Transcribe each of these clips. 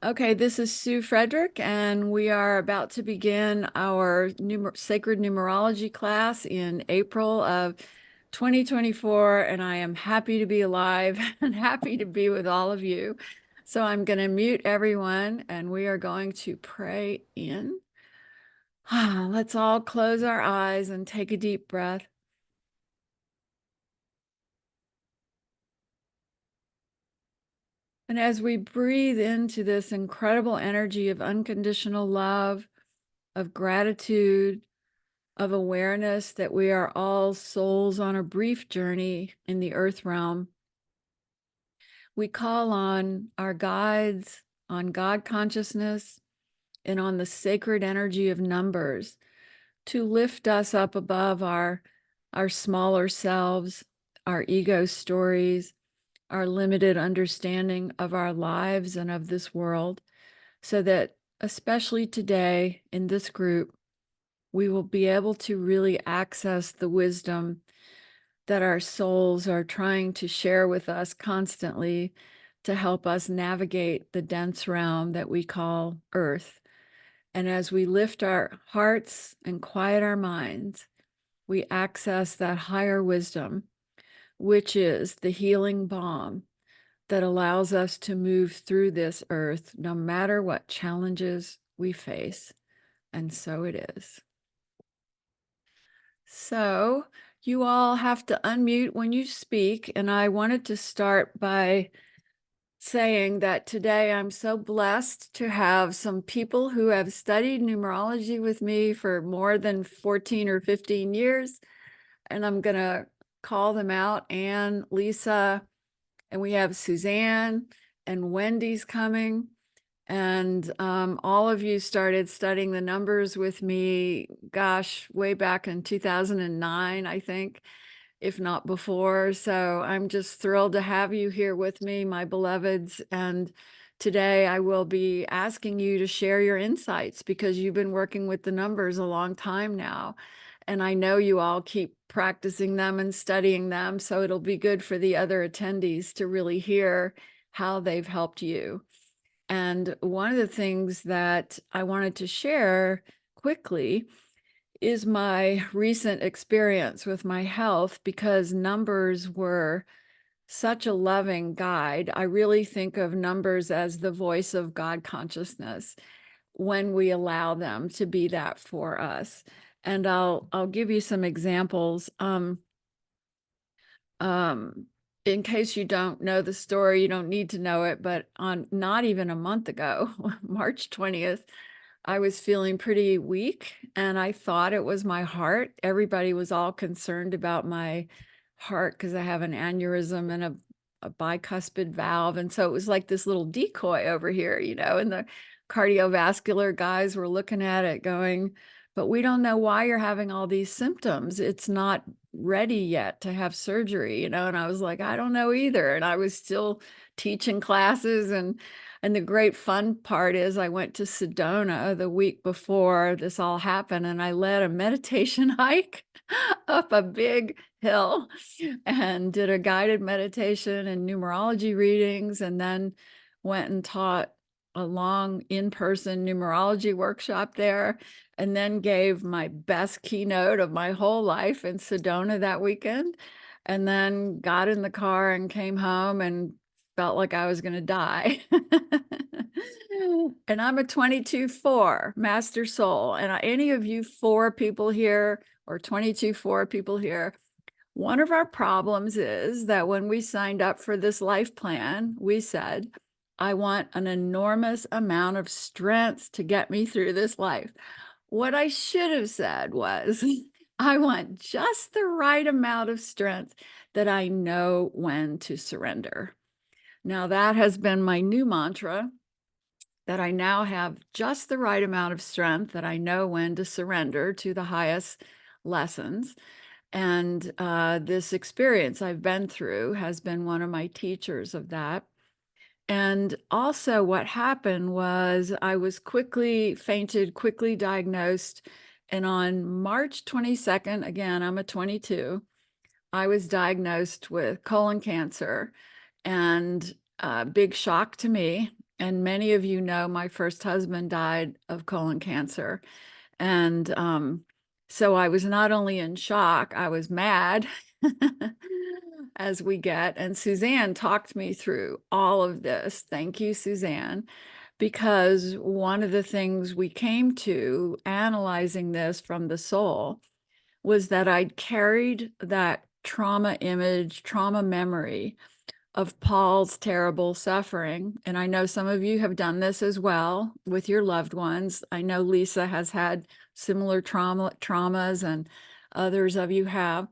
Okay, this is Sue Frederick, and we are about to begin our sacred numerology class in April of 2024, and I am happy to be alive and happy to be with all of you. So I'm going to mute everyone, and we are going to pray in. Let's all close our eyes and take a deep breath. And as we breathe into this incredible energy of unconditional love, of gratitude, of awareness that we are all souls on a brief journey in the earth realm, we call on our guides, on God consciousness, and on the sacred energy of numbers to lift us up above our smaller selves, our ego stories, our limited understanding of our lives and of this world, so that especially today in this group, we will be able to really access the wisdom that our souls are trying to share with us constantly to help us navigate the dense realm that we call Earth. And as we lift our hearts and quiet our minds, we access that higher wisdom, which is the healing balm that allows us to move through this earth no matter what challenges we face. And so it is. So you all have to unmute when you speak. And I wanted to start by saying that today I'm so blessed to have some people who have studied numerology with me for more than 14 or 15 years. And I'm going to call them out: Anne, Lisa, and we have Suzanne, and Wendy's coming. And all of you started studying the numbers with me, gosh, way back in 2009, I think, if not before. So I'm just thrilled to have you here with me, my beloveds. And today I will be asking you to share your insights because you've been working with the numbers a long time now. And I know you all keep practicing them and studying them. So it'll be good for the other attendees to really hear how they've helped you. And one of the things that I wanted to share quickly is my recent experience with my health, because numbers were such a loving guide. I really think of numbers as the voice of God consciousness when we allow them to be that for us. And I'll give you some examples. In case you don't know the story, you don't need to know it, but on not even a month ago, March 20th, I was feeling pretty weak and I thought it was my heart. Everybody was all concerned about my heart because I have an aneurysm and a bicuspid valve. And so it was like this little decoy over here, and the cardiovascular guys were looking at it going, but we don't know why you're having all these symptoms. It's not ready yet to have surgery, and I was like, I don't know either. And I was still teaching classes, and the great fun part is I went to Sedona the week before this all happened, and I led a meditation hike up a big hill and did a guided meditation and numerology readings, and then went and taught a long in-person numerology workshop there, and then gave my best keynote of my whole life in Sedona that weekend, and then got in the car and came home and felt like I was going to die. And I'm a 22-4 master soul. And any of you 4 people here or 22-4 people here, one of our problems is that when we signed up for this life plan, we said, I want an enormous amount of strength to get me through this life. What I should have said was, I want just the right amount of strength that I know when to surrender. Now, that has been my new mantra, that I now have just the right amount of strength that I know when to surrender to the highest lessons. And this experience I've been through has been one of my teachers of that. And also what happened was I was quickly diagnosed. And on March 22nd, again, I'm a 22, I was diagnosed with colon cancer, and big shock to me. And many of you know my first husband died of colon cancer. And so I was not only in shock, I was mad as we get. And Suzanne talked me through all of this. Thank you, Suzanne, because one of the things we came to analyzing this from the soul was that I'd carried that trauma image, trauma memory of Paul's terrible suffering. And I know some of you have done this as well with your loved ones. I know Lisa has had similar traumas, and others of you have.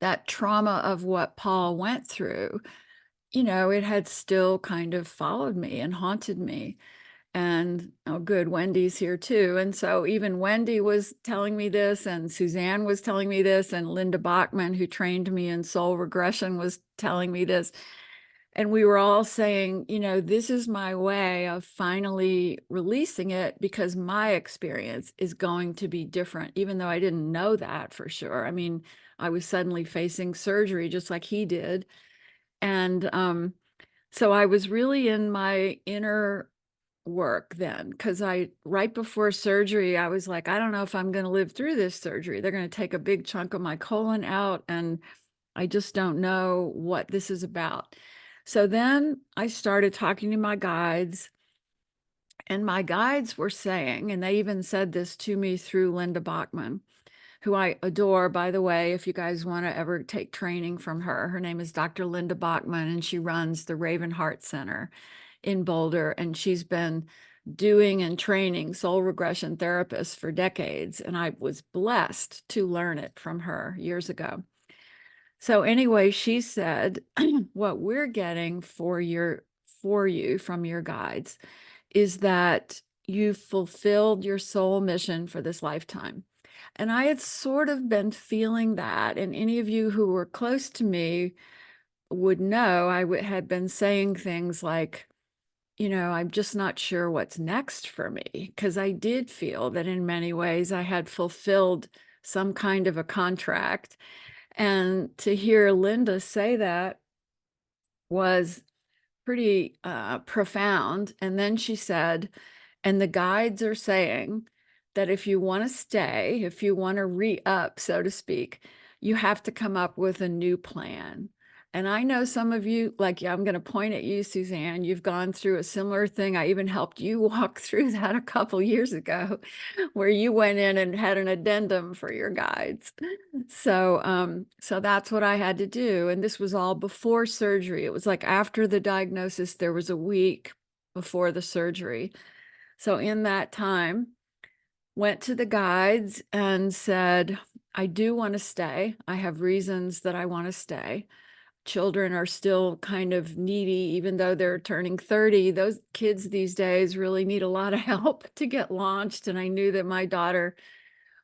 That trauma of what Paul went through, it had still kind of followed me and haunted me. And oh, good, Wendy's here too. And so even Wendy was telling me this, and Suzanne was telling me this, and Linda Bachman, who trained me in soul regression, was telling me this. And we were all saying, this is my way of finally releasing it, because my experience is going to be different, even though I didn't know that for sure. I mean, I was suddenly facing surgery just like he did. And so I was really in my inner work then, because right before surgery, I was like, I don't know if I'm going to live through this surgery. They're going to take a big chunk of my colon out, and I just don't know what this is about. So then I started talking to my guides, and my guides were saying, and they even said this to me through Linda Bachman, who I adore, by the way, if you guys want to ever take training from her. Her name is Dr. Linda Bachman, and she runs the Raven Heart Center in Boulder, and she's been doing and training soul regression therapists for decades, and I was blessed to learn it from her years ago. So anyway, she said, what we're getting for you from your guides is that you've fulfilled your soul mission for this lifetime. And I had sort of been feeling that, and any of you who were close to me would know I had been saying things like, I'm just not sure what's next for me, because I did feel that in many ways I had fulfilled some kind of a contract. And to hear Linda say that was pretty profound. And then she said, and the guides are saying that if you want to stay, if you want to re-up, so to speak, you have to come up with a new plan. And I know some of you, like, yeah, I'm going to point at you, Suzanne, you've gone through a similar thing. I even helped you walk through that a couple years ago, where you went in and had an addendum for your guides. So that's what I had to do. And this was all before surgery. It was like after the diagnosis, there was a week before the surgery. So in that time, went to the guides and said, I do want to stay. I have reasons that I want to stay. Children are still kind of needy, even though they're turning 30. Those kids these days really need a lot of help to get launched. And I knew that my daughter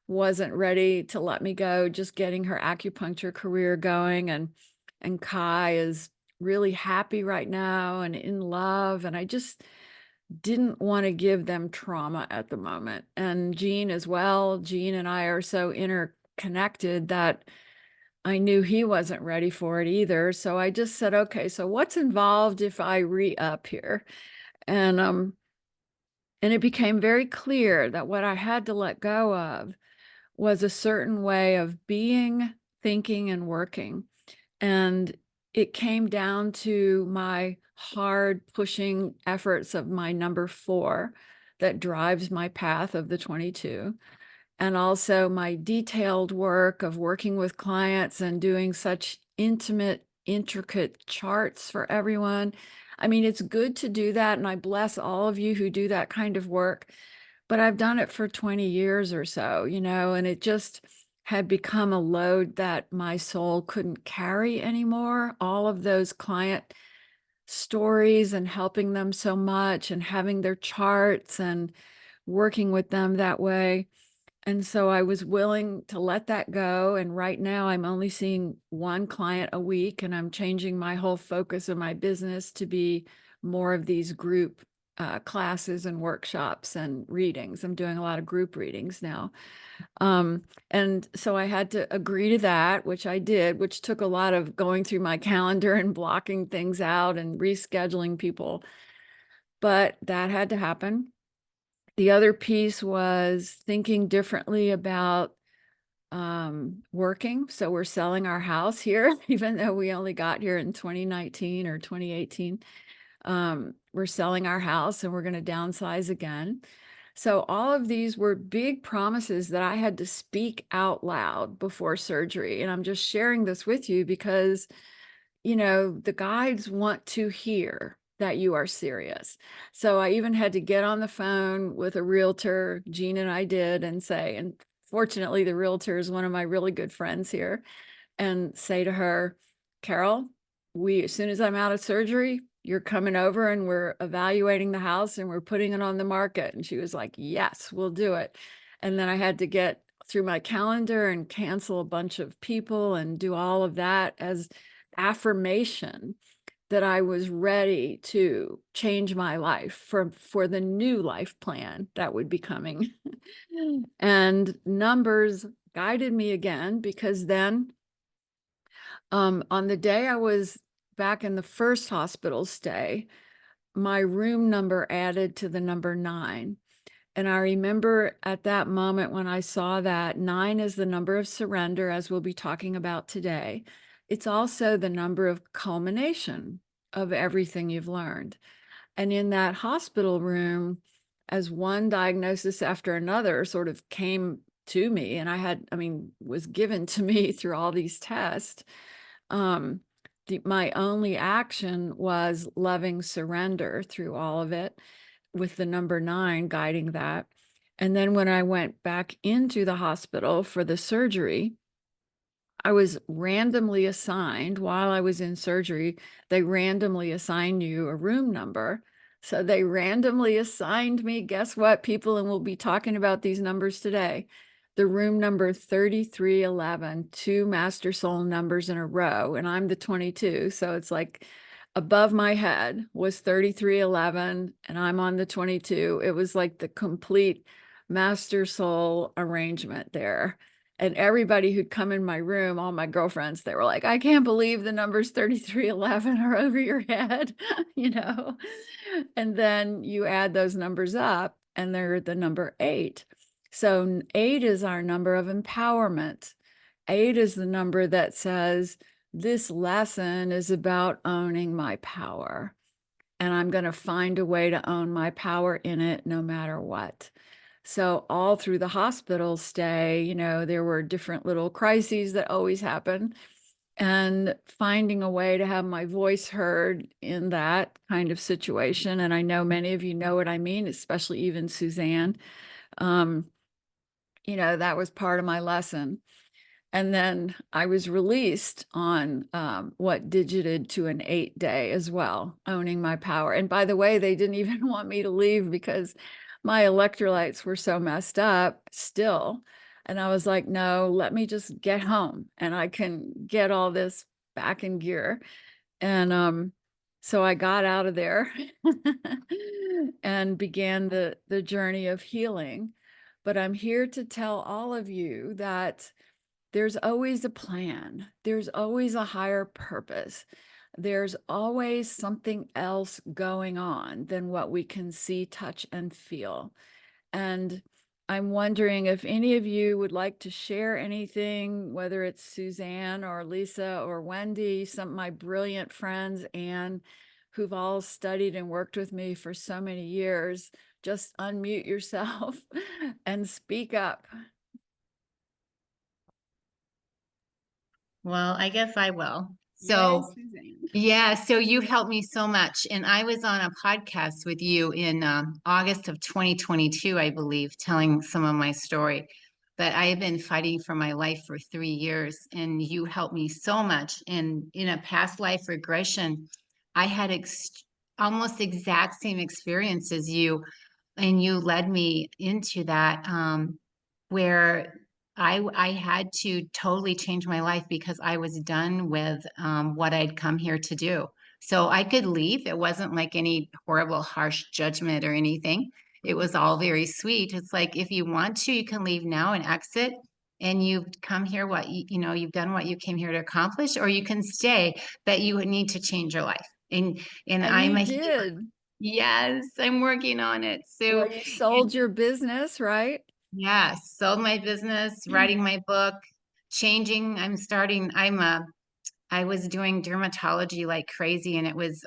wasn't ready to let me go, just getting her acupuncture career going. And Kai is really happy right now and in love. And I just didn't want to give them trauma at the moment. And Gene as well. Gene and I are so interconnected that I knew he wasn't ready for it either. So I just said, okay, so what's involved if I re-up here? And it became very clear that what I had to let go of was a certain way of being, thinking, and working. And it came down to my hard pushing efforts of my number 4 that drives my path of the 22. And also my detailed work of working with clients and doing such intimate, intricate charts for everyone. I mean, it's good to do that. And I bless all of you who do that kind of work. But I've done it for 20 years or so, and it just had become a load that my soul couldn't carry anymore. All of those client stories and helping them so much and having their charts and working with them that way. And so I was willing to let that go. And right now I'm only seeing one client a week, and I'm changing my whole focus of my business to be more of these group classes and workshops and readings. I'm doing a lot of group readings now. And so I had to agree to that, which I did, which took a lot of going through my calendar and blocking things out and rescheduling people. but that had to happen. The other piece was thinking differently about working. So we're selling our house here, even though we only got here in 2019 or 2018. We're selling our house and we're going to downsize again. So all of these were big promises that I had to speak out loud before surgery. And I'm just sharing this with you because, you know, the guides want to hear that you are serious. So I even had to get on the phone with a realtor, Jean and I did, and say, and fortunately, the realtor is one of my really good friends here, and say to her, Carol, as soon as I'm out of surgery, you're coming over and we're evaluating the house and we're putting it on the market. And she was like, yes, we'll do it. And then I had to get through my calendar and cancel a bunch of people and do all of that as affirmation that I was ready to change my life for the new life plan that would be coming. And numbers guided me again, because then on the day I was back in the first hospital stay, my room number added to the number 9. And I remember at that moment when I saw that 9 is the number of surrender, as we'll be talking about today. It's also the number of culmination of everything you've learned. And in that hospital room, as one diagnosis after another sort of came to me, and was given to me through all these tests, my only action was loving surrender through all of it, with the number 9 guiding that. And then when I went back into the hospital for the surgery, I was randomly assigned, while I was in surgery, they randomly assign you a room number. So they randomly assigned me, guess what, people, and we'll be talking about these numbers today, the room number 3311, 2 master soul numbers in a row, and I'm the 22. So it's like above my head was 3311 and I'm on the 22. It was like the complete master soul arrangement there. And everybody who'd come in my room, all my girlfriends, they were like, I can't believe the numbers 3311 are over your head, you know? And then you add those numbers up and they're the number 8. So 8 is our number of empowerment. 8 is the number that says, this lesson is about owning my power. And I'm going to find a way to own my power in it no matter what. So all through the hospital stay, you know, there were different little crises that always happen. And finding a way to have my voice heard in that kind of situation. And I know many of you know what I mean, especially even Suzanne. You know, that was part of my lesson. And then I was released on what digited to an 8-day as well, owning my power. And by the way, they didn't even want me to leave because my electrolytes were so messed up still. And I was like, no, let me just get home and I can get all this back in gear. And so I got out of there and began the journey of healing. But I'm here to tell all of you that there's always a plan. There's always a higher purpose. There's always something else going on than what we can see, touch, and feel. And I'm wondering if any of you would like to share anything, whether it's Suzanne or Lisa or Wendy, some of my brilliant friends, Anne, who've all studied and worked with me for so many years. Just unmute yourself and speak up. Well, I guess I will. Yay, So, Suzanne. yeah, so you helped me so much. And I was on a podcast with you in August of 2022, I believe, telling some of my story. But I have been fighting for my life for 3 years, and you helped me so much. And in a past life regression, I had almost exact same experience as you, and you led me into that, where I had to totally change my life because I was done with what I'd come here to do. So I could leave. It wasn't like any horrible, harsh judgment or anything. It was all very sweet. It's like if you want to, you can leave now and exit. And you've come here, you've done what you came here to accomplish, or you can stay, but you would need to change your life. And And I'm you a did. Yes, I'm working on it. Well, So, you sold your business, right? yeah, sold my business, writing my book, changing. I was doing dermatology like crazy, and it was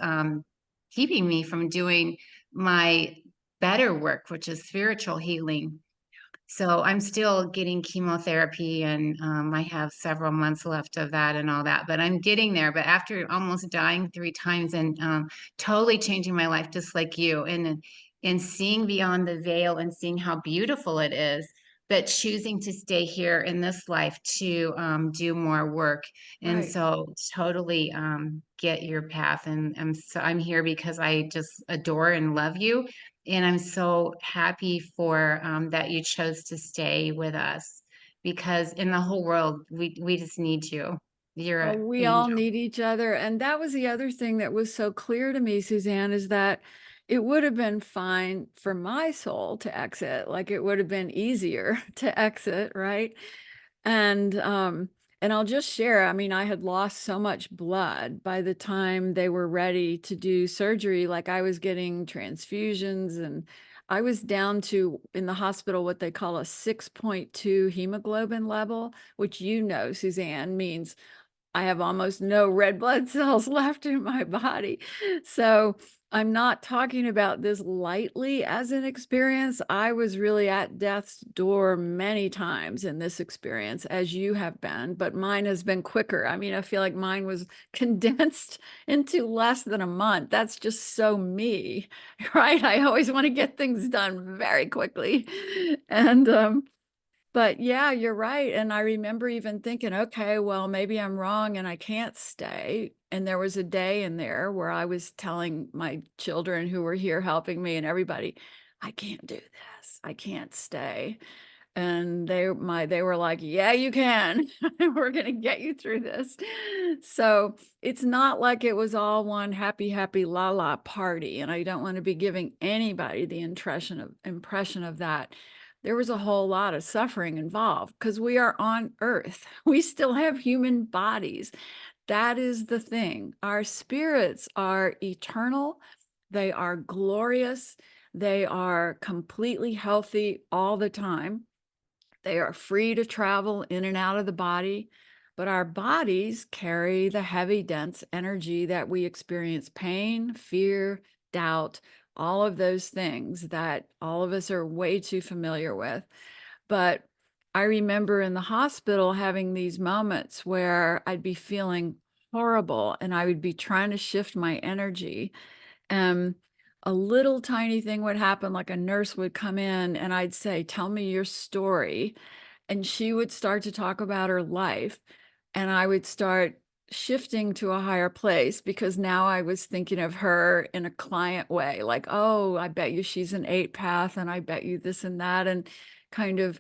keeping me from doing my better work, which is spiritual healing. So I'm still getting chemotherapy, and I have several months left of that and all that, but I'm getting there. But after almost dying 3 times and totally changing my life, just like you, and seeing beyond the veil and seeing how beautiful it is, but choosing to stay here in this life to do more work. And Right. so totally get your path. And I'm here because I just adore and love you, and I'm so happy for that you chose to stay with us, because in the whole world, we just need you. You're Oh, an we all angel. need each other. And that was the other thing that was so clear to me, Suzanne, is that it would have been fine for my soul to exit. Like it would have been easier to exit, right? And I'll just share, I mean, I had lost so much blood by the time they were ready to do surgery. Like I was getting transfusions, and I was down to, in the hospital, what they call a 6.2 hemoglobin level, which, Suzanne, means I have almost no red blood cells left in my body. So I'm not talking about this lightly as an experience. I was really at death's door many times in this experience, as you have been, but mine has been quicker. I mean, I feel like mine was condensed into less than a month. That's just so me, right? I always want to get things done very quickly. And but yeah, you're right. And I remember even thinking, okay, well, maybe I'm wrong and I can't stay. And there was a day in there where I was telling my children who were here helping me and everybody, I can't do this. I can't stay. And they were like, yeah, you can. We're going to get you through this. So it's not like it was all one happy, happy la la party. And I don't want to be giving anybody the impression of that. There was a whole lot of suffering involved because we are on earth. We still have human bodies. That is the thing. Our spirits are eternal. They are glorious. They are completely healthy all the time. They are free to travel in and out of the body, but our bodies carry the heavy, dense energy that we experience: pain, fear, doubt, all of those things that all of us are way too familiar with. But I remember in the hospital having these moments where I'd be feeling horrible and I would be trying to shift my energy. And a little tiny thing would happen, like a nurse would come in and I'd say, tell me your story. And she would start to talk about her life. And I would start shifting to a higher place because now I was thinking of her in a client way, like, oh, I bet you she's an 8 path, and I bet you this and that, and kind of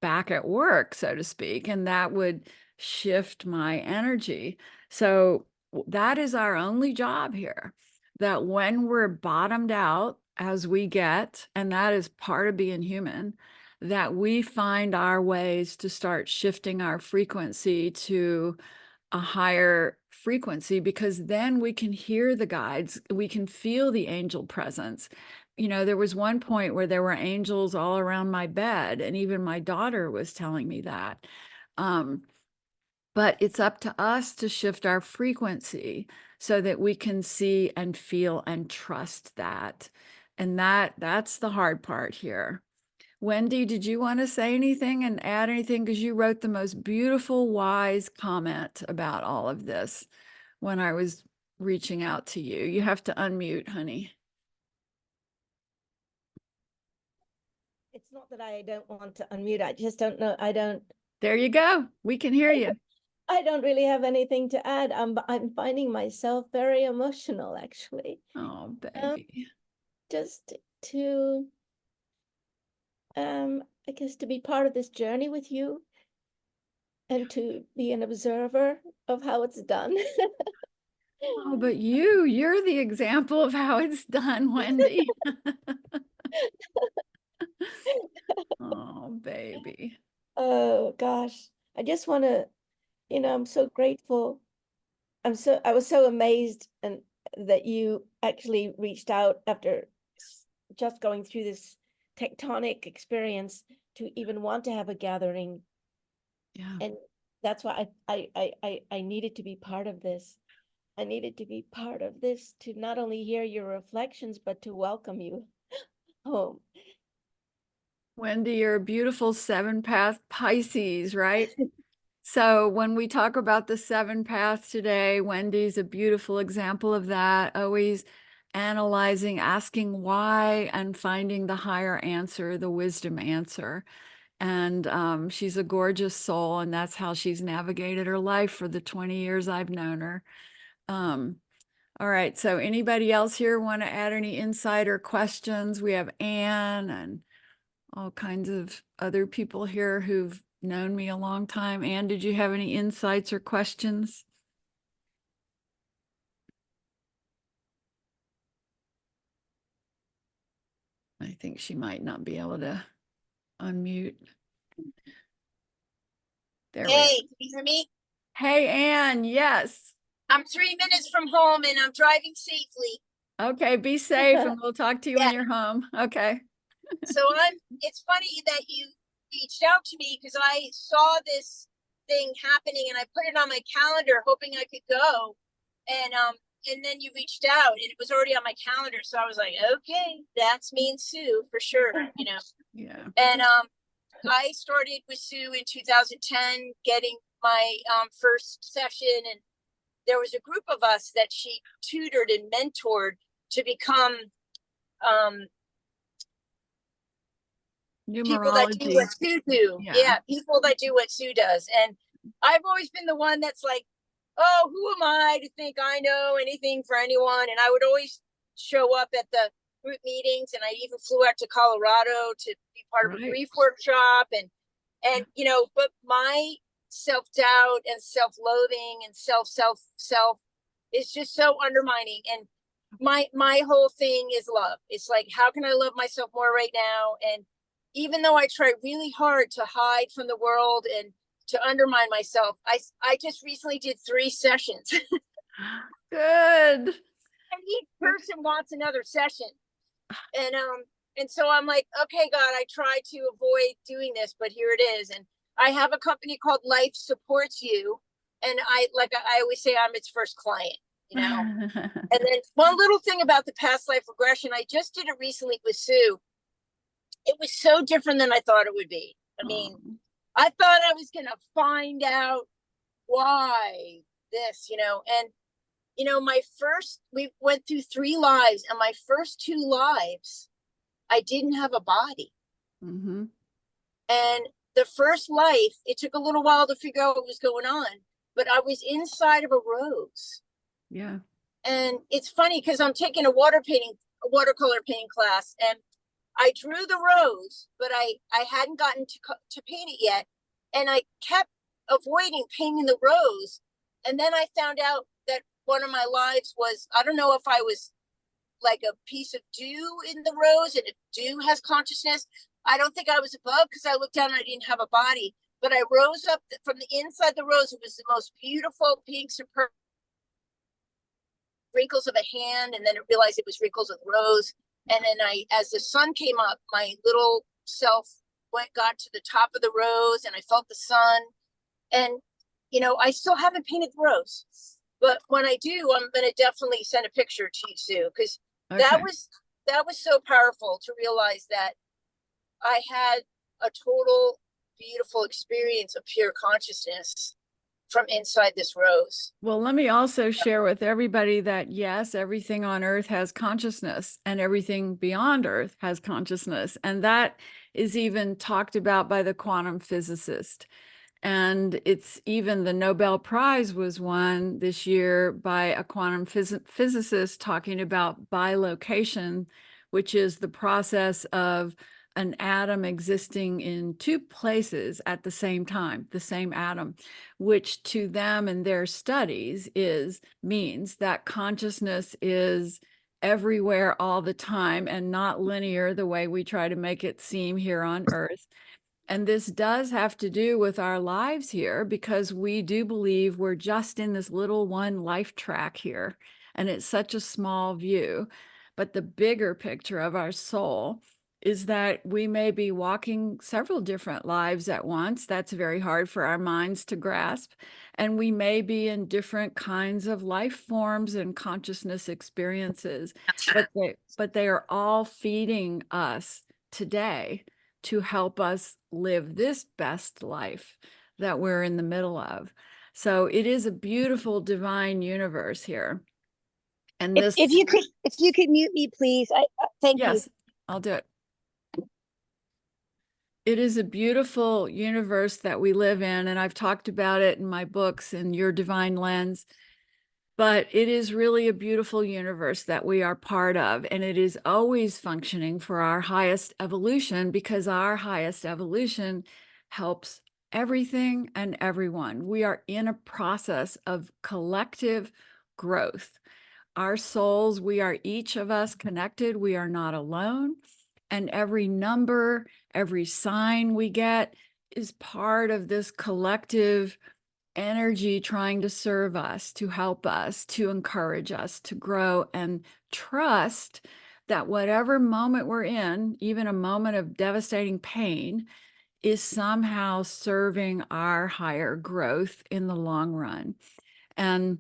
back at work, so to speak. And that would shift my energy. So that is our only job here, that when we're bottomed out as we get, and that is part of being human, that we find our ways to start shifting our frequency to a higher frequency, because then we can hear the guides, we can feel the angel presence. There was one point where there were angels all around my bed, and even my daughter was telling me that. Um, but it's up to us to shift our frequency so that we can see and feel and trust that. And that's the hard part here. Wendy, did you want to say anything and add anything? Because you wrote the most beautiful, wise comment about all of this when I was reaching out to you. You have to unmute, honey. It's not that I don't want to unmute. I just don't know. There you go. We can hear you. I don't really have anything to add. I'm finding myself very emotional, actually. Oh, baby. Just to, I guess, to be part of this journey with you and to be an observer of how it's done. Oh, but you're the example of how it's done, Wendy. Oh, baby. Oh gosh, I just want to, I'm so grateful. I was so amazed and that you actually reached out after just going through this tectonic experience to even want to have a gathering. Yeah. And that's why I needed to be part of this. I needed to be part of this to not only hear your reflections, but to welcome you home. Wendy, you're a beautiful 7-path Pisces, right? So when we talk about the 7 paths today, Wendy's a beautiful example of that, always analyzing, asking why, and finding the higher answer, the wisdom answer. And she's a gorgeous soul, and that's how she's navigated her life for the 20 years I've known her. All right, so anybody else here want to add any insight or questions? We have Anne and all kinds of other people here who've known me a long time. Anne, did you have any insights or questions? I think she might not be able to unmute. There we go. Hey, can you hear me? Hey, Anne, yes. I'm 3 minutes from home and I'm driving safely. Okay, be safe and we'll talk to you when Yeah. you're home. Okay. So it's funny that you reached out to me because I saw this thing happening and I put it on my calendar hoping I could go. And then you reached out and it was already on my calendar. So I was like, okay, that's me and Sue for sure, you know. Yeah. And I started with Sue in 2010, getting my first session, and there was a group of us that she tutored and mentored to become people that do Numerology. what Sue do. Yeah. Yeah, people that do what Sue does. And I've always been the one that's like, oh, who am I to think I know anything for anyone? And I would always show up at the group meetings, and I even flew out to Colorado to be part of a Right. grief workshop. And you know, but my self-doubt and self-loathing and self is just so undermining. And my whole thing is love. It's like, how can I love myself more right now? And even though I try really hard to hide from the world and to undermine myself, I just recently did 3 sessions. Good. And each person wants another session. And so I'm like, okay, God, I try to avoid doing this, but here it is. And I have a company called Life Supports You. And I always say, I'm its first client, you know. And then one little thing about the past life regression, I just did it recently with Sue. It was so different than I thought it would be. I mean, I thought I was going to find out why this, you know. And you know, we went through 3 lives, and my first 2 lives, I didn't have a body. Mm-hmm. And the first life, it took a little while to figure out what was going on, but I was inside of a rose. Yeah. And it's funny because I'm taking a watercolor painting class, and I drew the rose, but I hadn't gotten to paint it yet. And I kept avoiding painting the rose. And then I found out that one of my lives was, I don't know if I was like a piece of dew in the rose, and if dew has consciousness, I don't think I was above because I looked down and I didn't have a body, but I rose up from the inside the rose. It was the most beautiful pink, superb wrinkles of a hand, and then I realized it was wrinkles of the rose. And then as the sun came up, my little self got to the top of the rose, and I felt the sun. And you know, I still haven't painted the rose, but when I do, I'm going to definitely send a picture to you, Sue, because that was so powerful to realize that I had a total beautiful experience of pure consciousness from inside this rose. Well, let me also share with everybody that yes, everything on earth has consciousness, and everything beyond earth has consciousness. And that is even talked about by the quantum physicist. And it's even the Nobel Prize was won this year by a quantum physicist talking about bilocation, which is the process of an atom existing in 2 places at the same time, the same atom, which to them and their studies means that consciousness is everywhere all the time and not linear the way we try to make it seem here on Earth. And this does have to do with our lives here, because we do believe we're just in this little one life track here. And it's such a small view. But the bigger picture of our soul is that we may be walking several different lives at once. That's very hard for our minds to grasp. And we may be in different kinds of life forms and consciousness experiences, but they are all feeding us today to help us live this best life that we're in the middle of. So it is a beautiful divine universe here. And this, If you could mute me, please. Thank you. yes, I'll do it. It is a beautiful universe that we live in, and I've talked about it in my books and Your Divine Lens. But it is really a beautiful universe that we are part of, and it is always functioning for our highest evolution, because our highest evolution helps everything and everyone. We are in a process of collective growth. Our souls, we are each of us connected. We are not alone. And every number, every sign we get is part of this collective energy trying to serve us, to help us, to encourage us to grow, and trust that whatever moment we're in, even a moment of devastating pain, is somehow serving our higher growth in the long run. And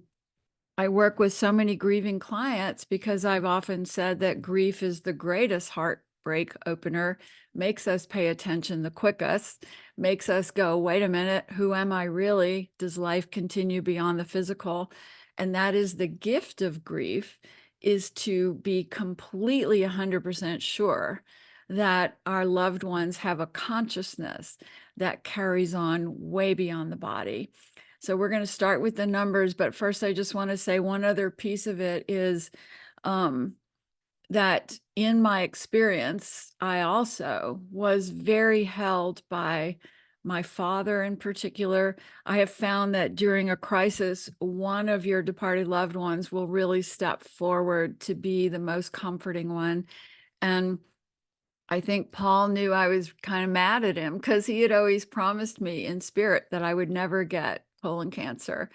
I work with so many grieving clients because I've often said that grief is the greatest heartbreak opener, makes us pay attention the quickest, makes us go, wait a minute, who am I really? Does life continue beyond the physical? And that is the gift of grief, is to be completely 100% sure that our loved ones have a consciousness that carries on way beyond the body. So we're going to start with the numbers, but first I just want to say one other piece of it is that in my experience, I also was very held by my father in particular. I have found that during a crisis, one of your departed loved ones will really step forward to be the most comforting one. And I think Paul knew I was kind of mad at him because he had always promised me in spirit that I would never get colon cancer.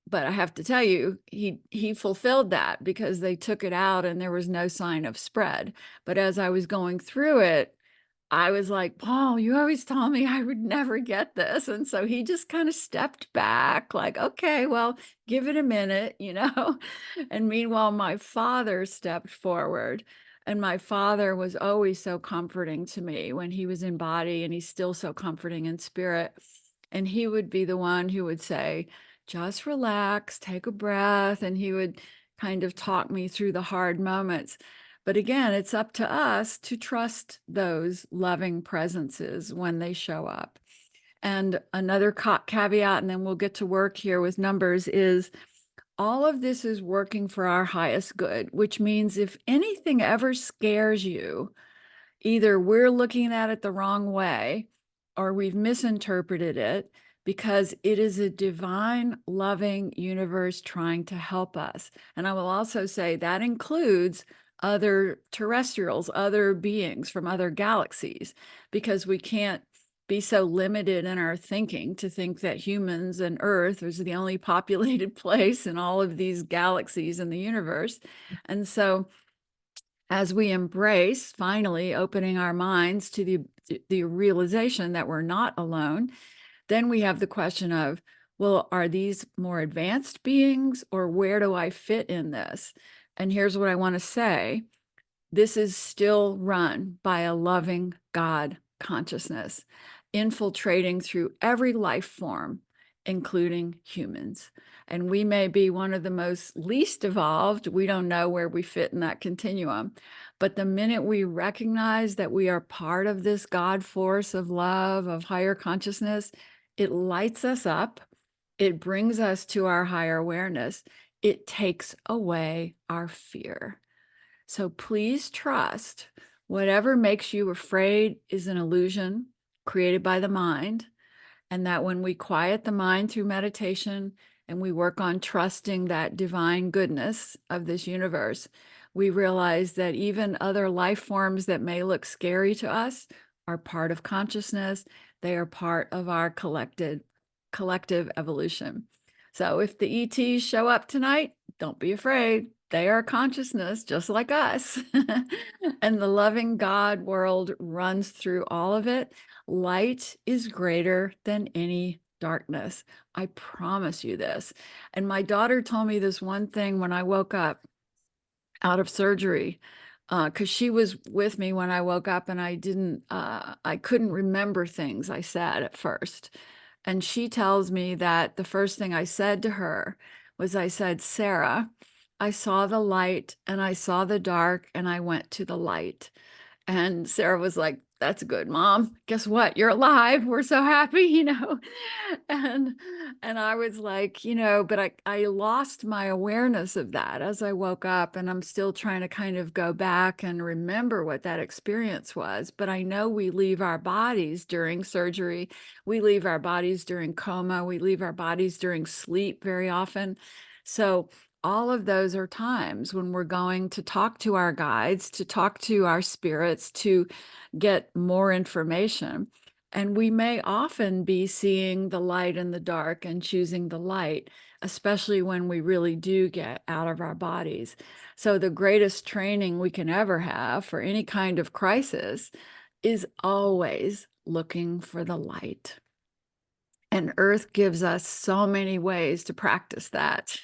But I have to tell you, he fulfilled that, because they took it out and there was no sign of spread. But as I was going through it, I was like, Paul, you always told me I would never get this. And so he just kind of stepped back like, okay, well, give it a minute, you know? And meanwhile, my father stepped forward. And my father was always so comforting to me when he was in body, and he's still so comforting in spirit. And he would be the one who would say, just relax, take a breath. And he would kind of talk me through the hard moments. But again, it's up to us to trust those loving presences when they show up. And another caveat, and then we'll get to work here with numbers, is all of this is working for our highest good, which means if anything ever scares you, either we're looking at it the wrong way or we've misinterpreted it, because it is a divine, loving universe trying to help us. And I will also say that includes other terrestrials, other beings from other galaxies, because we can't be so limited in our thinking to think that humans and Earth is the only populated place in all of these galaxies in the universe. And so as we embrace, finally opening our minds to the realization that we're not alone, then we have the question of, well, are these more advanced beings, or where do I fit in this? And here's what I want to say. This is still run by a loving God consciousness, infiltrating through every life form, including humans. And we may be one of the most least evolved. We don't know where we fit in that continuum. But the minute we recognize that we are part of this God force of love, of higher consciousness, it lights us up. It brings us to our higher awareness. It takes away our fear. So please trust whatever makes you afraid is an illusion created by the mind. And that when we quiet the mind through meditation and we work on trusting that divine goodness of this universe, we realize that even other life forms that may look scary to us are part of consciousness. They are part of our collective evolution. So if the ETs show up tonight, don't be afraid. They are consciousness just like us. And the loving God world runs through all of it. Light is greater than any darkness. I promise you this. And my daughter told me this one thing when I woke up out of surgery, because she was with me when I woke up, and I couldn't remember things I said at first. And she tells me that the first thing I said to her was, I said, Sarah, I saw the light and I saw the dark and I went to the light. And Sarah was like, that's good, Mom. Guess what? You're alive. We're so happy, And I was like, but I lost my awareness of that as I woke up, and I'm still trying to kind of go back and remember what that experience was. But I know we leave our bodies during surgery. We leave our bodies during coma. We leave our bodies during sleep very often. So all of those are times when we're going to talk to our guides, to talk to our spirits, to get more information. And we may often be seeing the light and the dark and choosing the light, especially when we really do get out of our bodies. So the greatest training we can ever have for any kind of crisis is always looking for the light. And Earth gives us so many ways to practice that,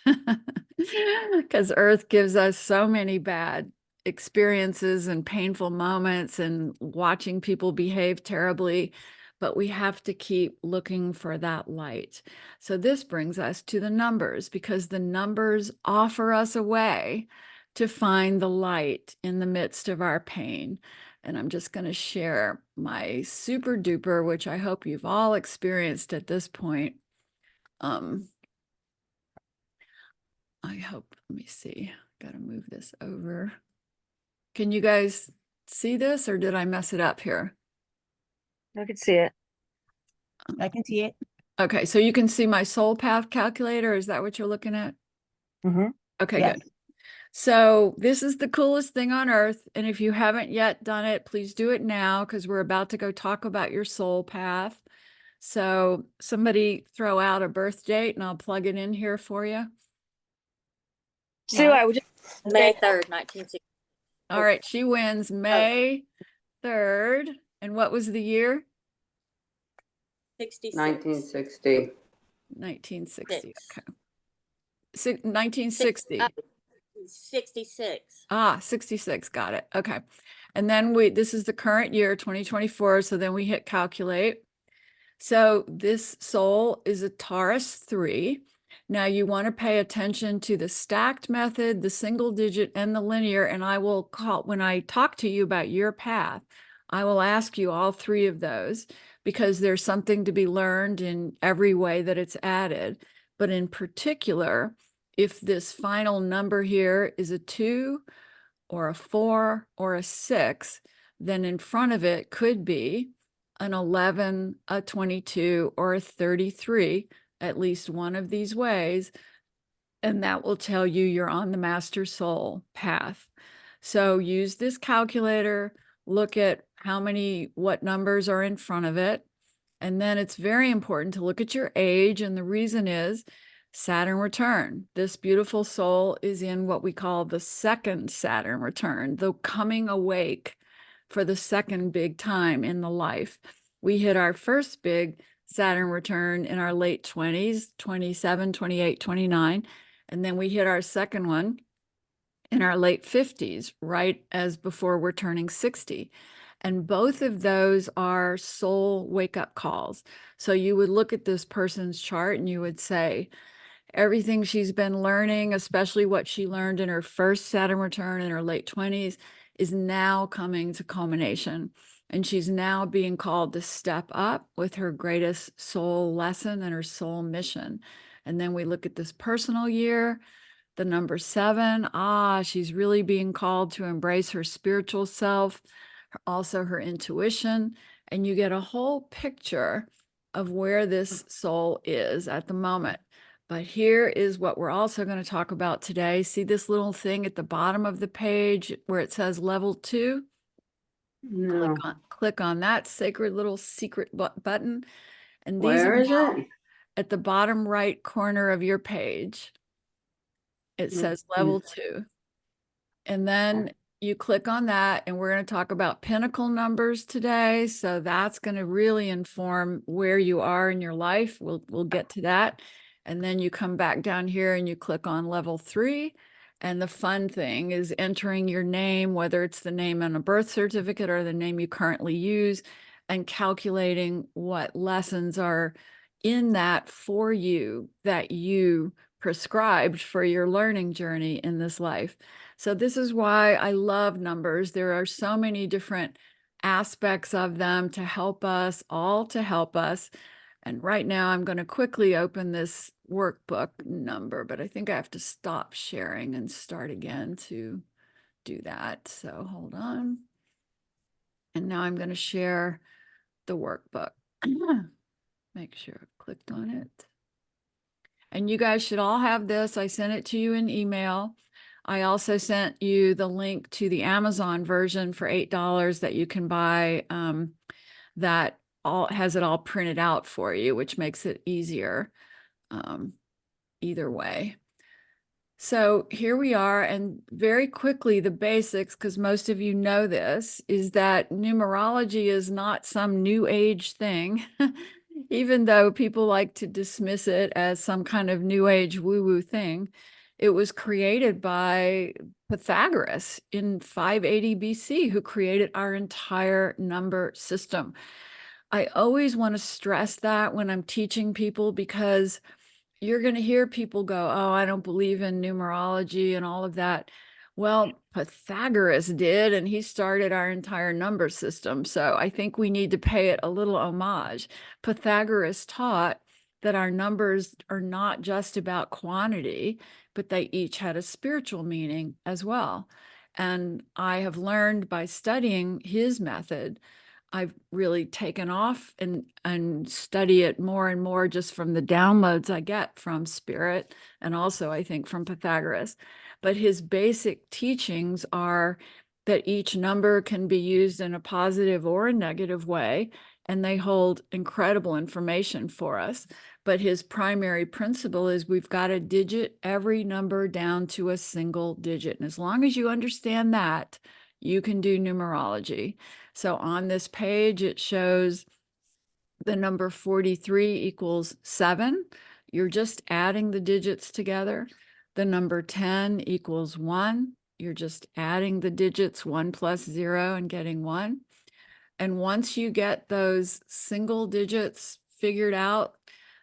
because Earth gives us so many bad experiences and painful moments and watching people behave terribly, but we have to keep looking for that light. So this brings us to the numbers, because the numbers offer us a way to find the light in the midst of our pain. And I'm just going to share my super duper, which I hope you've all experienced at this point. I hope, let me see, got to move this over. Can you guys see this, or did I mess it up here? I can see it. I can see it. Okay, so you can see my soul path calculator. Is that what you're looking at? Mm-hmm. Okay, Yes. good. So this is the coolest thing on earth. And if you haven't yet done it, please do it now, because we're about to go talk about your soul path. So somebody throw out a birth date and I'll plug it in here for you. Sue, I would just May 3rd, 1960. All right, she wins May 3rd. And what was the year? 66. 1960. 1960. Okay. 1960. 66. Ah, 66. Got it. Okay. And then this is the current year, 2024. So then we hit calculate. So this soul is a Taurus 3. Now you want to pay attention to the stacked method, the single digit, and the linear. And I will call, when I talk to you about your path, I will ask you all three of those, because there's something to be learned in every way that it's added. But in particular, if this final number here is a 2 or a 4 or a 6, then in front of it could be an 11, a 22, or a 33, at least one of these ways. And that will tell you you're on the master soul path. So use this calculator, look at what numbers are in front of it. And then it's very important to look at your age. And the reason is Saturn return. This beautiful soul is in what we call the second Saturn return, the coming awake for the second big time in the life. We hit our first big Saturn return in our late 20s, 27, 28, 29. And then we hit our second one in our late 50s, right as before we're turning 60. And both of those are soul wake-up calls. So you would look at this person's chart and you would say, everything she's been learning, especially what she learned in her first Saturn return in her late 20s, is now coming to culmination. And she's now being called to step up with her greatest soul lesson and her soul mission. And then we look at this personal year, the number 7. She's really being called to embrace her spiritual self, also her intuition. And you get a whole picture of where this soul is at the moment. But here is what we're also going to talk about today. See this little thing at the bottom of the page where it says level 2? No. Click on that sacred little secret button. And these Where are is now it? at the bottom right corner of your page. It says level 2. And then you click on that, and we're going to talk about pinnacle numbers today. So that's going to really inform where you are in your life. We'll get to that. And then you come back down here and you click on level 3. And the fun thing is entering your name, whether it's the name on a birth certificate or the name you currently use, and calculating what lessons are in that for you that you prescribed for your learning journey in this life. So this is why I love numbers. There are so many different aspects of them to help us, all to help us. And right now I'm going to quickly open this workbook number, but I think I have to stop sharing and start again to do that. So hold on. And now I'm going to share the workbook. Make sure I've clicked on it. And you guys should all have this. I sent it to you in email. I also sent you the link to the Amazon version for $8 that you can buy, that all has it all printed out for you, which makes it easier either way. So here we are, and very quickly, the basics, because most of you know this, is that numerology is not some new age thing, even though people like to dismiss it as some kind of new age woo-woo thing. It was created by Pythagoras in 580 BC, who created our entire number system. I always want to stress that when I'm teaching people, because you're going to hear people go, oh, I don't believe in numerology and all of that. Well, Pythagoras did, and he started our entire number system. So I think we need to pay it a little homage. Pythagoras taught that our numbers are not just about quantity, but they each had a spiritual meaning as well. And I have learned by studying his method, I've really taken off and study it more and more just from the downloads I get from Spirit, and also I think from Pythagoras. But his basic teachings are that each number can be used in a positive or a negative way, and they hold incredible information for us. But his primary principle is we've got to digit every number down to a single digit. And as long as you understand that, you can do numerology. So on this page, it shows the number 43 equals 7. You're just adding the digits together. The number 10 equals 1. You're just adding the digits 1 plus 0 and getting 1. And once you get those single digits figured out,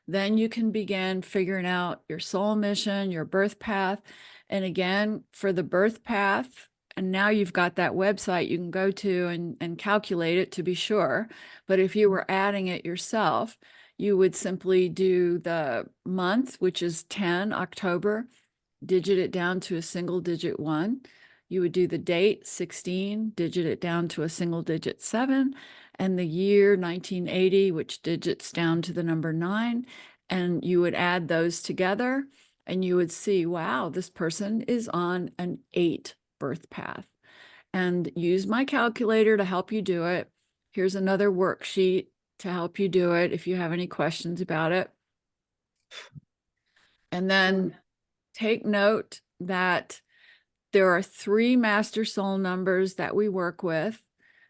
then you can begin figuring out your soul mission, your birth path. And again, for the birth path, and now you've got that website you can go to and calculate it to be sure. But if you were adding it yourself, you would simply do the month, which is 10 October, digit it down to a single digit 1. You would do the date 16, digit it down to a single digit 7, and the year 1980, which digits down to the number 9. And you would add those together and you would see, wow, this person is on an 8 birth path. And use my calculator to help you do it. Here's another worksheet to help you do it if you have any questions about it. And then take note that there are 3 master soul numbers that we work with,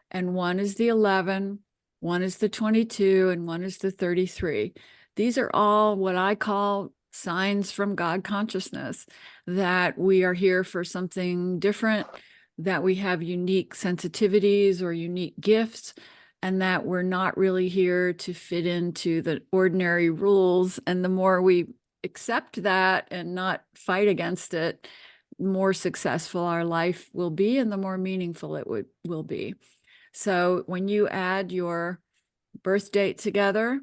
and one is the 11, one is the 22, and one is the 33. These are all what I call signs from God consciousness, that we are here for something different, that we have unique sensitivities or unique gifts, and that we're not really here to fit into the ordinary rules. And the more we accept that and not fight against it, more successful our life will be, and the more meaningful it will be. So when you add your birth date together,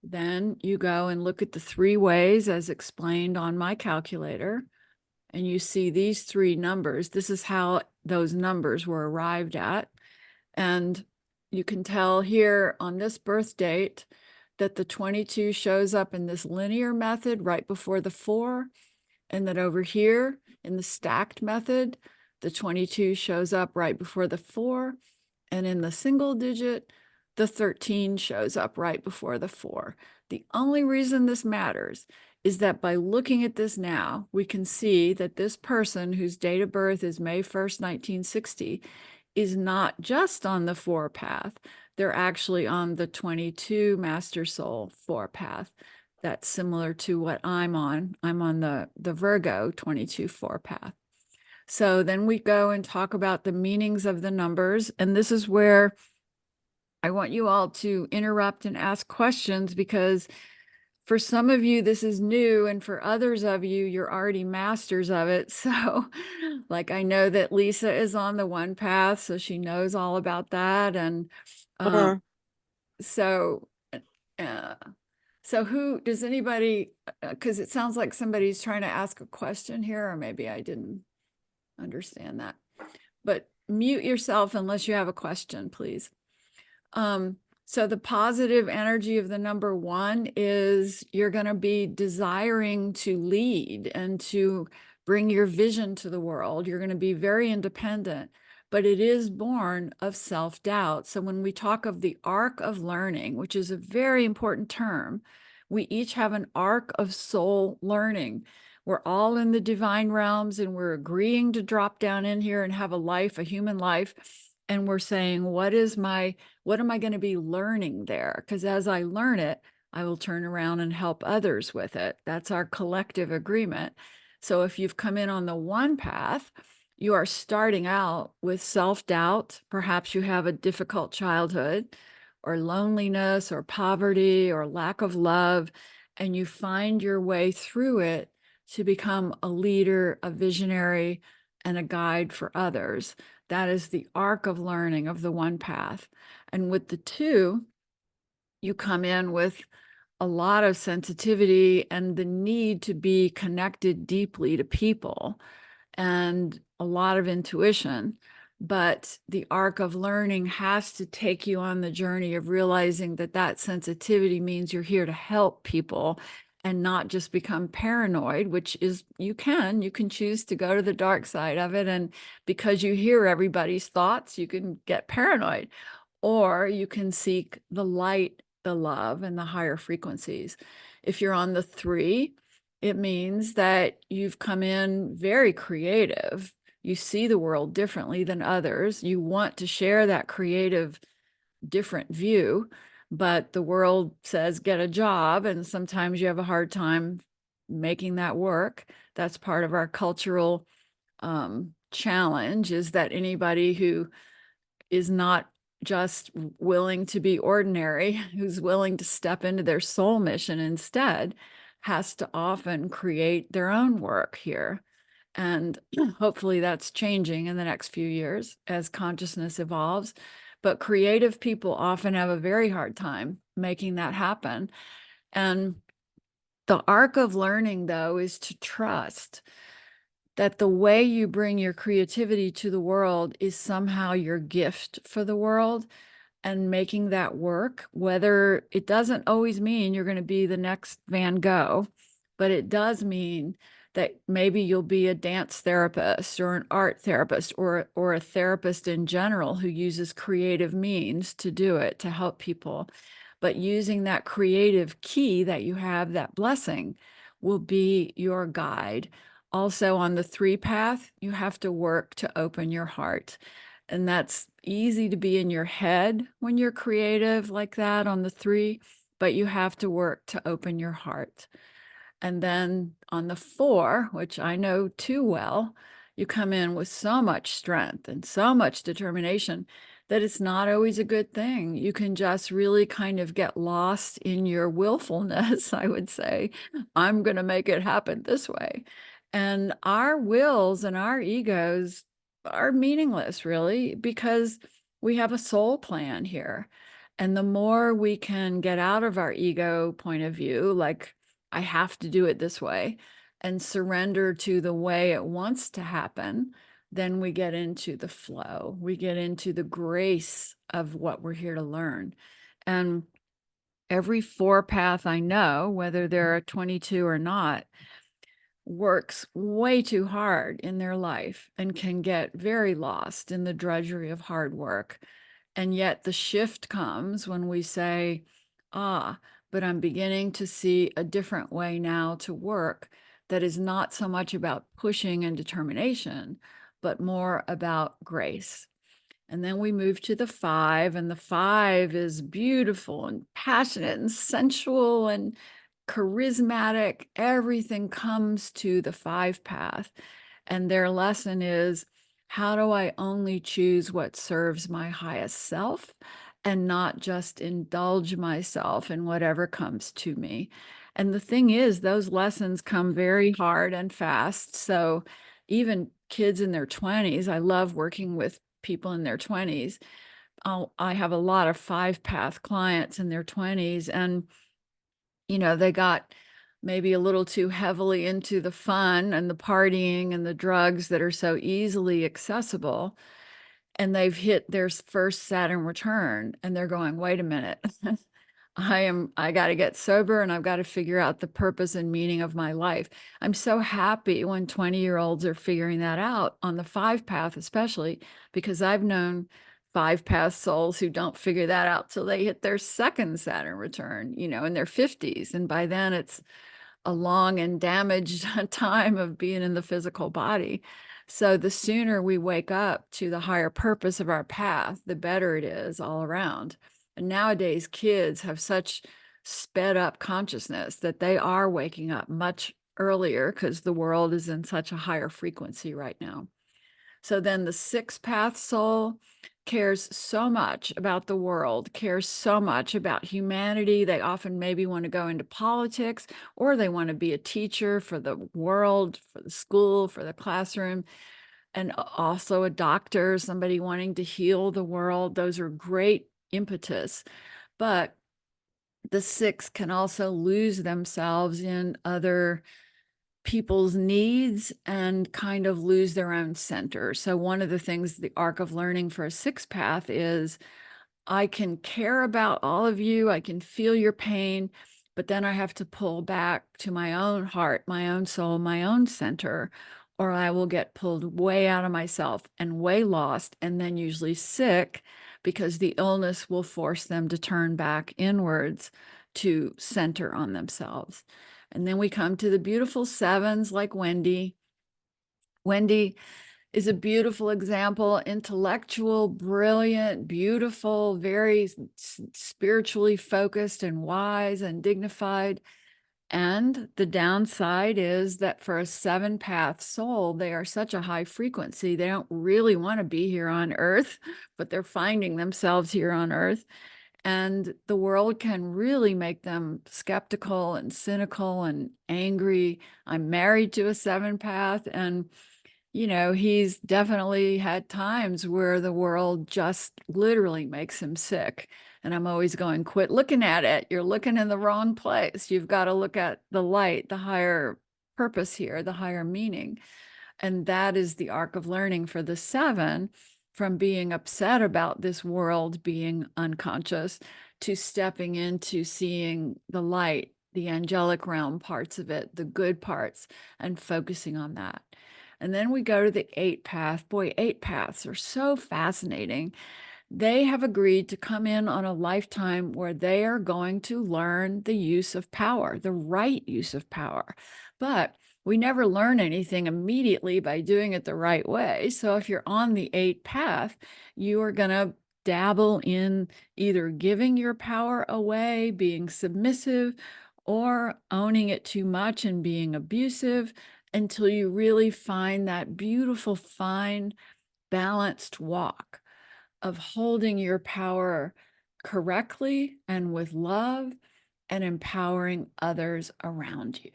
then you go and look at the 3 ways as explained on my calculator, and you see these 3 numbers. This is how those numbers were arrived at. And you can tell here on this birth date that the 22 shows up in this linear method right before the 4, and that over here in the stacked method, the 22 shows up right before the 4, and in the single digit, the 13 shows up right before the 4. The only reason this matters is that by looking at this now, we can see that this person whose date of birth is May 1st, 1960, is not just on the 4 path. They're actually on the 22 Master Soul 4 path. That's similar to what I'm on. I'm on the Virgo 22 4 path. So then we go and talk about the meanings of the numbers. And this is where I want you all to interrupt and ask questions, because for some of you, this is new. And for others of you, you're already masters of it. So like, I know that Lisa is on the 1 path, so she knows all about that. And Mhm. so, uh, so who, does anybody, because it sounds like somebody's trying to ask a question here, or maybe I didn't understand that, but mute yourself unless you have a question, please. So the positive energy of the number 1 is you're going to be desiring to lead and to bring your vision to the world. You're going to be very independent, but it is born of self-doubt. So when we talk of the arc of learning, which is a very important term, we each have an arc of soul learning. We're all in the divine realms, and we're agreeing to drop down in here and have a life, a human life. And we're saying, what am I going to be learning there? Because as I learn it, I will turn around and help others with it. That's our collective agreement. So if you've come in on the 1 path, you are starting out with self-doubt. Perhaps you have a difficult childhood, or loneliness, or poverty, or lack of love, and you find your way through it to become a leader, a visionary, and a guide for others. That is the arc of learning of the 1 path. And with the 2, you come in with a lot of sensitivity and the need to be connected deeply to people and a lot of intuition. But the arc of learning has to take you on the journey of realizing that that sensitivity means you're here to help people and not just become paranoid, which is, you can choose to go to the dark side of it. And because you hear everybody's thoughts, you can get paranoid, or you can seek the light, the love, and the higher frequencies. If you're on the 3, it means that you've come in very creative. You see the world differently than others. You want to share that creative, different view, but the world says, get a job. And sometimes you have a hard time making that work. That's part of our cultural challenge, is that anybody who is not just willing to be ordinary, who's willing to step into their soul mission instead, has to often create their own work here. And hopefully that's changing in the next few years as consciousness evolves. But creative people often have a very hard time making that happen. And the arc of learning, though, is to trust that the way you bring your creativity to the world is somehow your gift for the world, and making that work, whether it doesn't always mean you're going to be the next Van Gogh, but it does mean that maybe you'll be a dance therapist or an art therapist, or a therapist in general who uses creative means to do it, to help people. But using that creative key that you have, that blessing, will be your guide. Also on the 3 path, you have to work to open your heart. And that's easy to be in your head when you're creative like that on the 3, but you have to work to open your heart. And then on the 4, which I know too well, you come in with so much strength and so much determination that it's not always a good thing. You can just really kind of get lost in your willfulness, I would say. I'm going to make it happen this way. And our wills and our egos are meaningless, really, because we have a soul plan here. And the more we can get out of our ego point of view, like, I have to do it this way, and surrender to the way it wants to happen, then we get into the flow. We get into the grace of what we're here to learn. And every 4 path I know, whether they're 22 or not, works way too hard in their life and can get very lost in the drudgery of hard work. And yet the shift comes when we say, but I'm beginning to see a different way now to work that is not so much about pushing and determination, but more about grace. And then we move to the 5, and the 5 is beautiful and passionate and sensual and charismatic. Everything comes to the 5 path. And their lesson is, how do I only choose what serves my highest self and not just indulge myself in whatever comes to me? And the thing is, those lessons come very hard and fast. So even kids in their 20s, I love working with people in their 20s. I have a lot of 5 path clients in their 20s, and they got maybe a little too heavily into the fun and the partying and the drugs that are so easily accessible, and they've hit their first Saturn return, and they're going, wait a minute. I got to get sober, and I've got to figure out the purpose and meaning of my life. I'm so happy when 20-year-olds are figuring that out on the 5 path, especially because I've known 5 path souls who don't figure that out till they hit their second Saturn return, in their 50s. And by then it's a long and damaged time of being in the physical body. So the sooner we wake up to the higher purpose of our path, the better it is all around. And nowadays, kids have such sped up consciousness that they are waking up much earlier because the world is in such a higher frequency right now. So then the 6 path soul cares so much about the world, cares so much about humanity. They often maybe want to go into politics, or they want to be a teacher for the world, for the school, for the classroom, and also a doctor, somebody wanting to heal the world. Those are great impetus. But the 6 can also lose themselves in other people's needs and kind of lose their own center. So one of the things, the arc of learning for a 6 path is, I can care about all of you, I can feel your pain, but then I have to pull back to my own heart, my own soul, my own center, or I will get pulled way out of myself and way lost, and then usually sick, because the illness will force them to turn back inwards to center on themselves. And then we come to the beautiful 7s like Wendy. Wendy is a beautiful example, intellectual, brilliant, beautiful, very spiritually focused and wise and dignified. And the downside is that for a 7 path soul, they are such a high frequency. They don't really want to be here on Earth, but they're finding themselves here on Earth. And the world can really make them skeptical and cynical and angry. I'm married to a 7 path, and he's definitely had times where the world just literally makes him sick. And I'm always going, quit looking at it. You're looking in the wrong place. You've got to look at the light, the higher purpose here, the higher meaning. And that is the arc of learning for the 7, from being upset about this world being unconscious to stepping into seeing the light, the angelic realm parts of it, the good parts, and focusing on that. And then we go to the 8 path. Boy, 8 paths are so fascinating. They have agreed to come in on a lifetime where they are going to learn the use of power, the right use of power. But we never learn anything immediately by doing it the right way. So if you're on the 8 path, you are going to dabble in either giving your power away, being submissive, or owning it too much and being abusive, until you really find that beautiful, fine, balanced walk of holding your power correctly and with love and empowering others around you.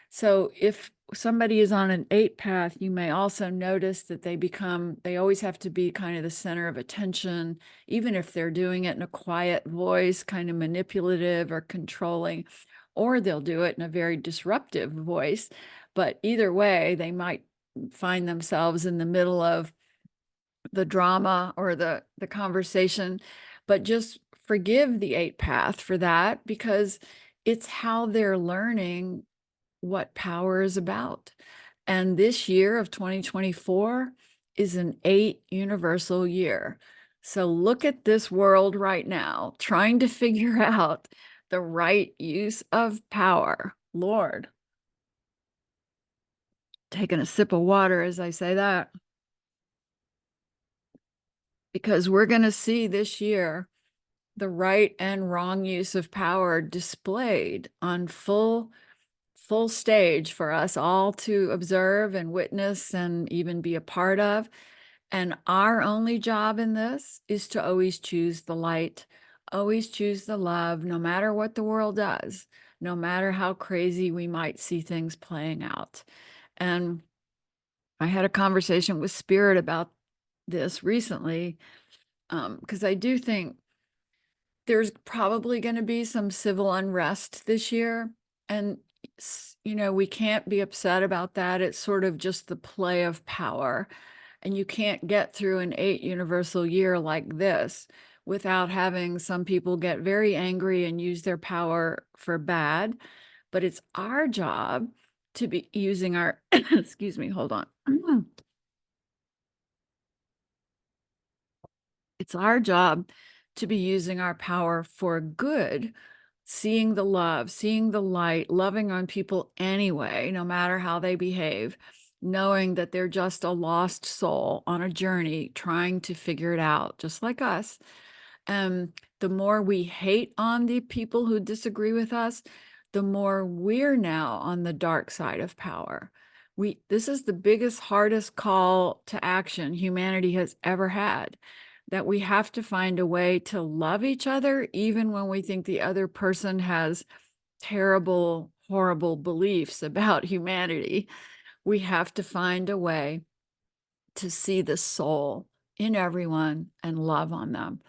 So if somebody is on an 8 path, you may also notice that they always have to be kind of the center of attention, even if they're doing it in a quiet voice, kind of manipulative or controlling, or they'll do it in a very disruptive voice. But either way, they might find themselves in the middle of the drama or the conversation. But just forgive the 8 path for that, because it's how they're learning what power is about. And this year of 2024 is an 8 universal year. So look at this world right now, trying to figure out the right use of power. Lord. Taking a sip of water as I say that. Because we're going to see this year the right and wrong use of power displayed on full stage for us all to observe and witness and even be a part of. And our only job in this is to always choose the light, always choose the love, no matter what the world does, no matter how crazy we might see things playing out. And I had a conversation with Spirit about this recently, because I do think there's probably going to be some civil unrest this year. And, you know, we can't be upset about that. It's sort of just the play of power. And you can't get through an 8 universal year like this without having some people get very angry and use their power for bad. But it's our job to be using our, excuse me, hold on. It's our job to be using our power for good, seeing the love, seeing the light, loving on people anyway, no matter how they behave, knowing that they're just a lost soul on a journey trying to figure it out, just like us. The more we hate on the people who disagree with us, the more we're now on the dark side of power. This is the biggest, hardest call to action humanity has ever had, that we have to find a way to love each other, even when we think the other person has terrible, horrible beliefs about humanity. We have to find a way to see the soul in everyone and love on them.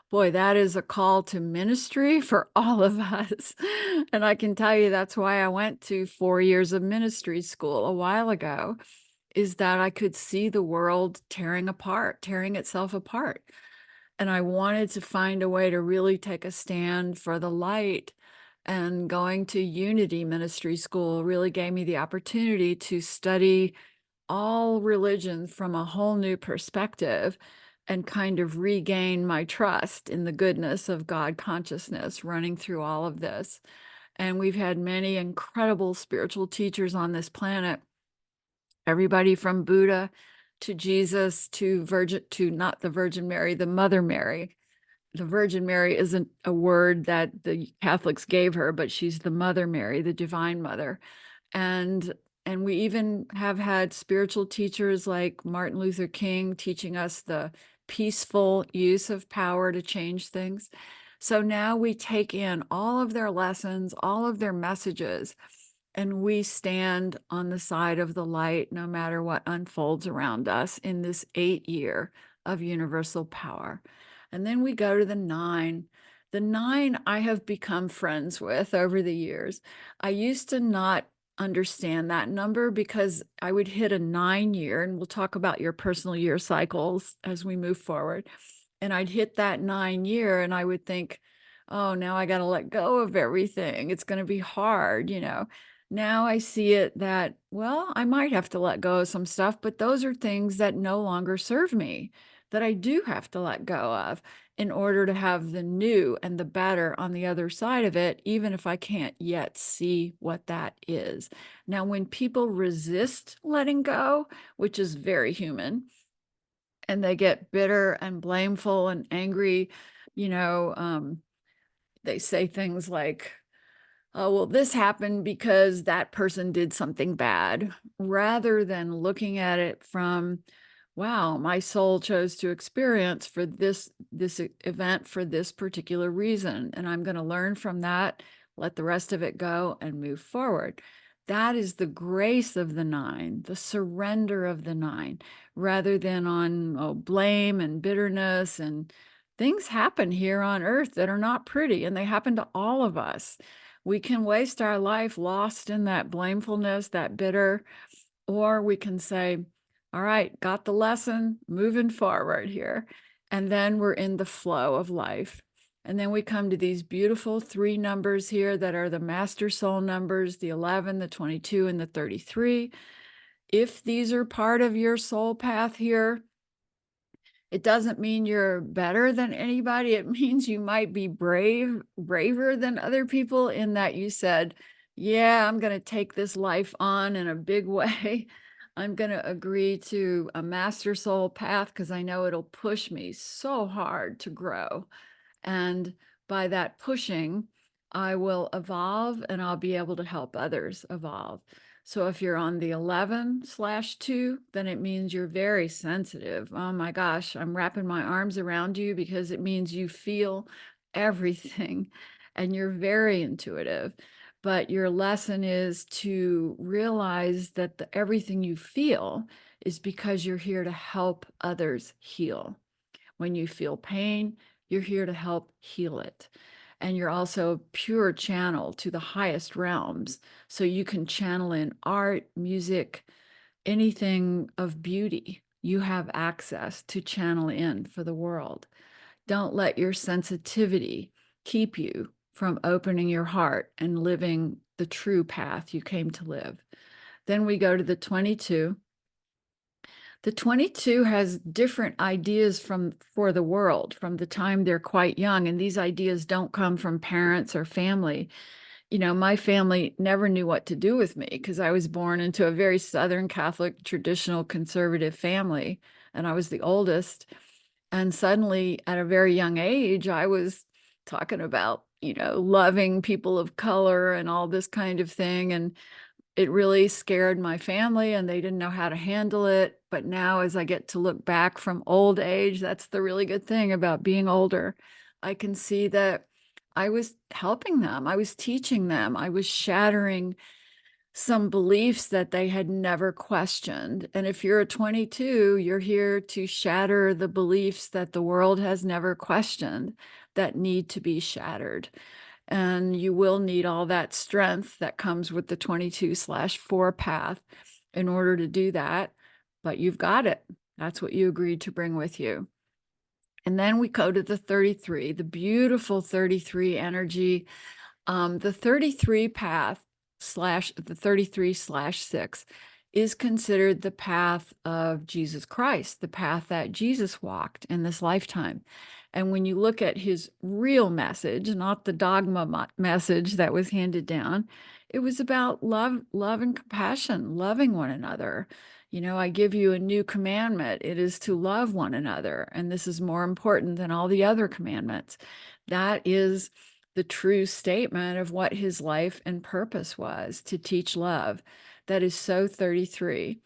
Boy, that is a call to ministry for all of us. And I can tell you that's why I went to 4 years of ministry school a while ago, is that I could see the world tearing itself apart. And I wanted to find a way to really take a stand for the light. And going to Unity Ministry School really gave me the opportunity to study all religions from a whole new perspective and kind of regain my trust in the goodness of God consciousness running through all of this. And we've had many incredible spiritual teachers on this planet, everybody from Buddha to Jesus to not the Virgin Mary, the Mother Mary. The Virgin Mary isn't a word that the Catholics gave her, but she's the Mother Mary, the Divine Mother. And we even have had spiritual teachers like Martin Luther King teaching us the peaceful use of power to change things. So now we take in all of their lessons, all of their messages, and we stand on the side of the light no matter what unfolds around us in this 8 year of universal power. And then we go to the 9. The 9 I have become friends with over the years. I used to not understand that number because I would hit a 9 year, and we'll talk about your personal year cycles as we move forward. And I'd hit that 9 year and I would think, oh, now I got to let go of everything. It's going to be hard, you know. Now I see it that, well, I might have to let go of some stuff, but those are things that no longer serve me, that I do have to let go of in order to have the new and the better on the other side of it, even if I can't yet see what that is. Now, when people resist letting go, which is very human, and they get bitter and blameful and angry, you know, they say things like, oh, well, this happened because that person did something bad, rather than looking at it from, wow, my soul chose to experience for this event for this particular reason. And I'm going to learn from that, let the rest of it go and move forward. That is the grace of the 9, the surrender of the 9, rather than on blame and bitterness. And things happen here on earth that are not pretty, and they happen to all of us. We can waste our life lost in that blamefulness, that bitter, or we can say, all right, got the lesson, moving forward here. And then we're in the flow of life. And then we come to these beautiful 3 numbers here that are the master soul numbers, the 11, the 22, and the 33. If these are part of your soul path here, It doesn't mean you're better than anybody. It means you might be braver than other people in that you said, yeah, I'm going to take this life on in a big way. I'm going to agree to a master soul path because I know it'll push me so hard to grow. And by that pushing, I will evolve and I'll be able to help others evolve. So if you're on the 11/2, then it means you're very sensitive. Oh my gosh, I'm wrapping my arms around you because it means you feel everything and you're very intuitive. But your lesson is to realize that everything you feel is because you're here to help others heal. When you feel pain, you're here to help heal it. And you're also a pure channel to the highest realms. So you can channel in art, music, anything of beauty. You have access to channel in for the world. Don't let your sensitivity keep you from opening your heart and living the true path you came to live. Then we go to the 22. The 22 has different ideas for the world from the time they're quite young. And these ideas don't come from parents or family. You know, my family never knew what to do with me because I was born into a very Southern Catholic, traditional, conservative family. And I was the oldest. And suddenly at a very young age, I was talking about, loving people of color and all this kind of thing. And it really scared my family and they didn't know how to handle it. But now as I get to look back from old age, that's the really good thing about being older. I can see that I was helping them. I was teaching them. I was shattering some beliefs that they had never questioned. And if you're a 22, you're here to shatter the beliefs that the world has never questioned that need to be shattered. And you will need all that strength that comes with the 22/4 path in order to do that. But you've got it. That's what you agreed to bring with you. And then we go to the 33, the beautiful 33 energy. The 33 path the 33/6 is considered the path of Jesus Christ, the path that Jesus walked in this lifetime. And when you look at his real message, not the dogma message that was handed down, it was about love and compassion, loving one another. I give you a new commandment. It is to love one another. And this is more important than all the other commandments. That is the true statement of what his life and purpose was, to teach love. That is so 33.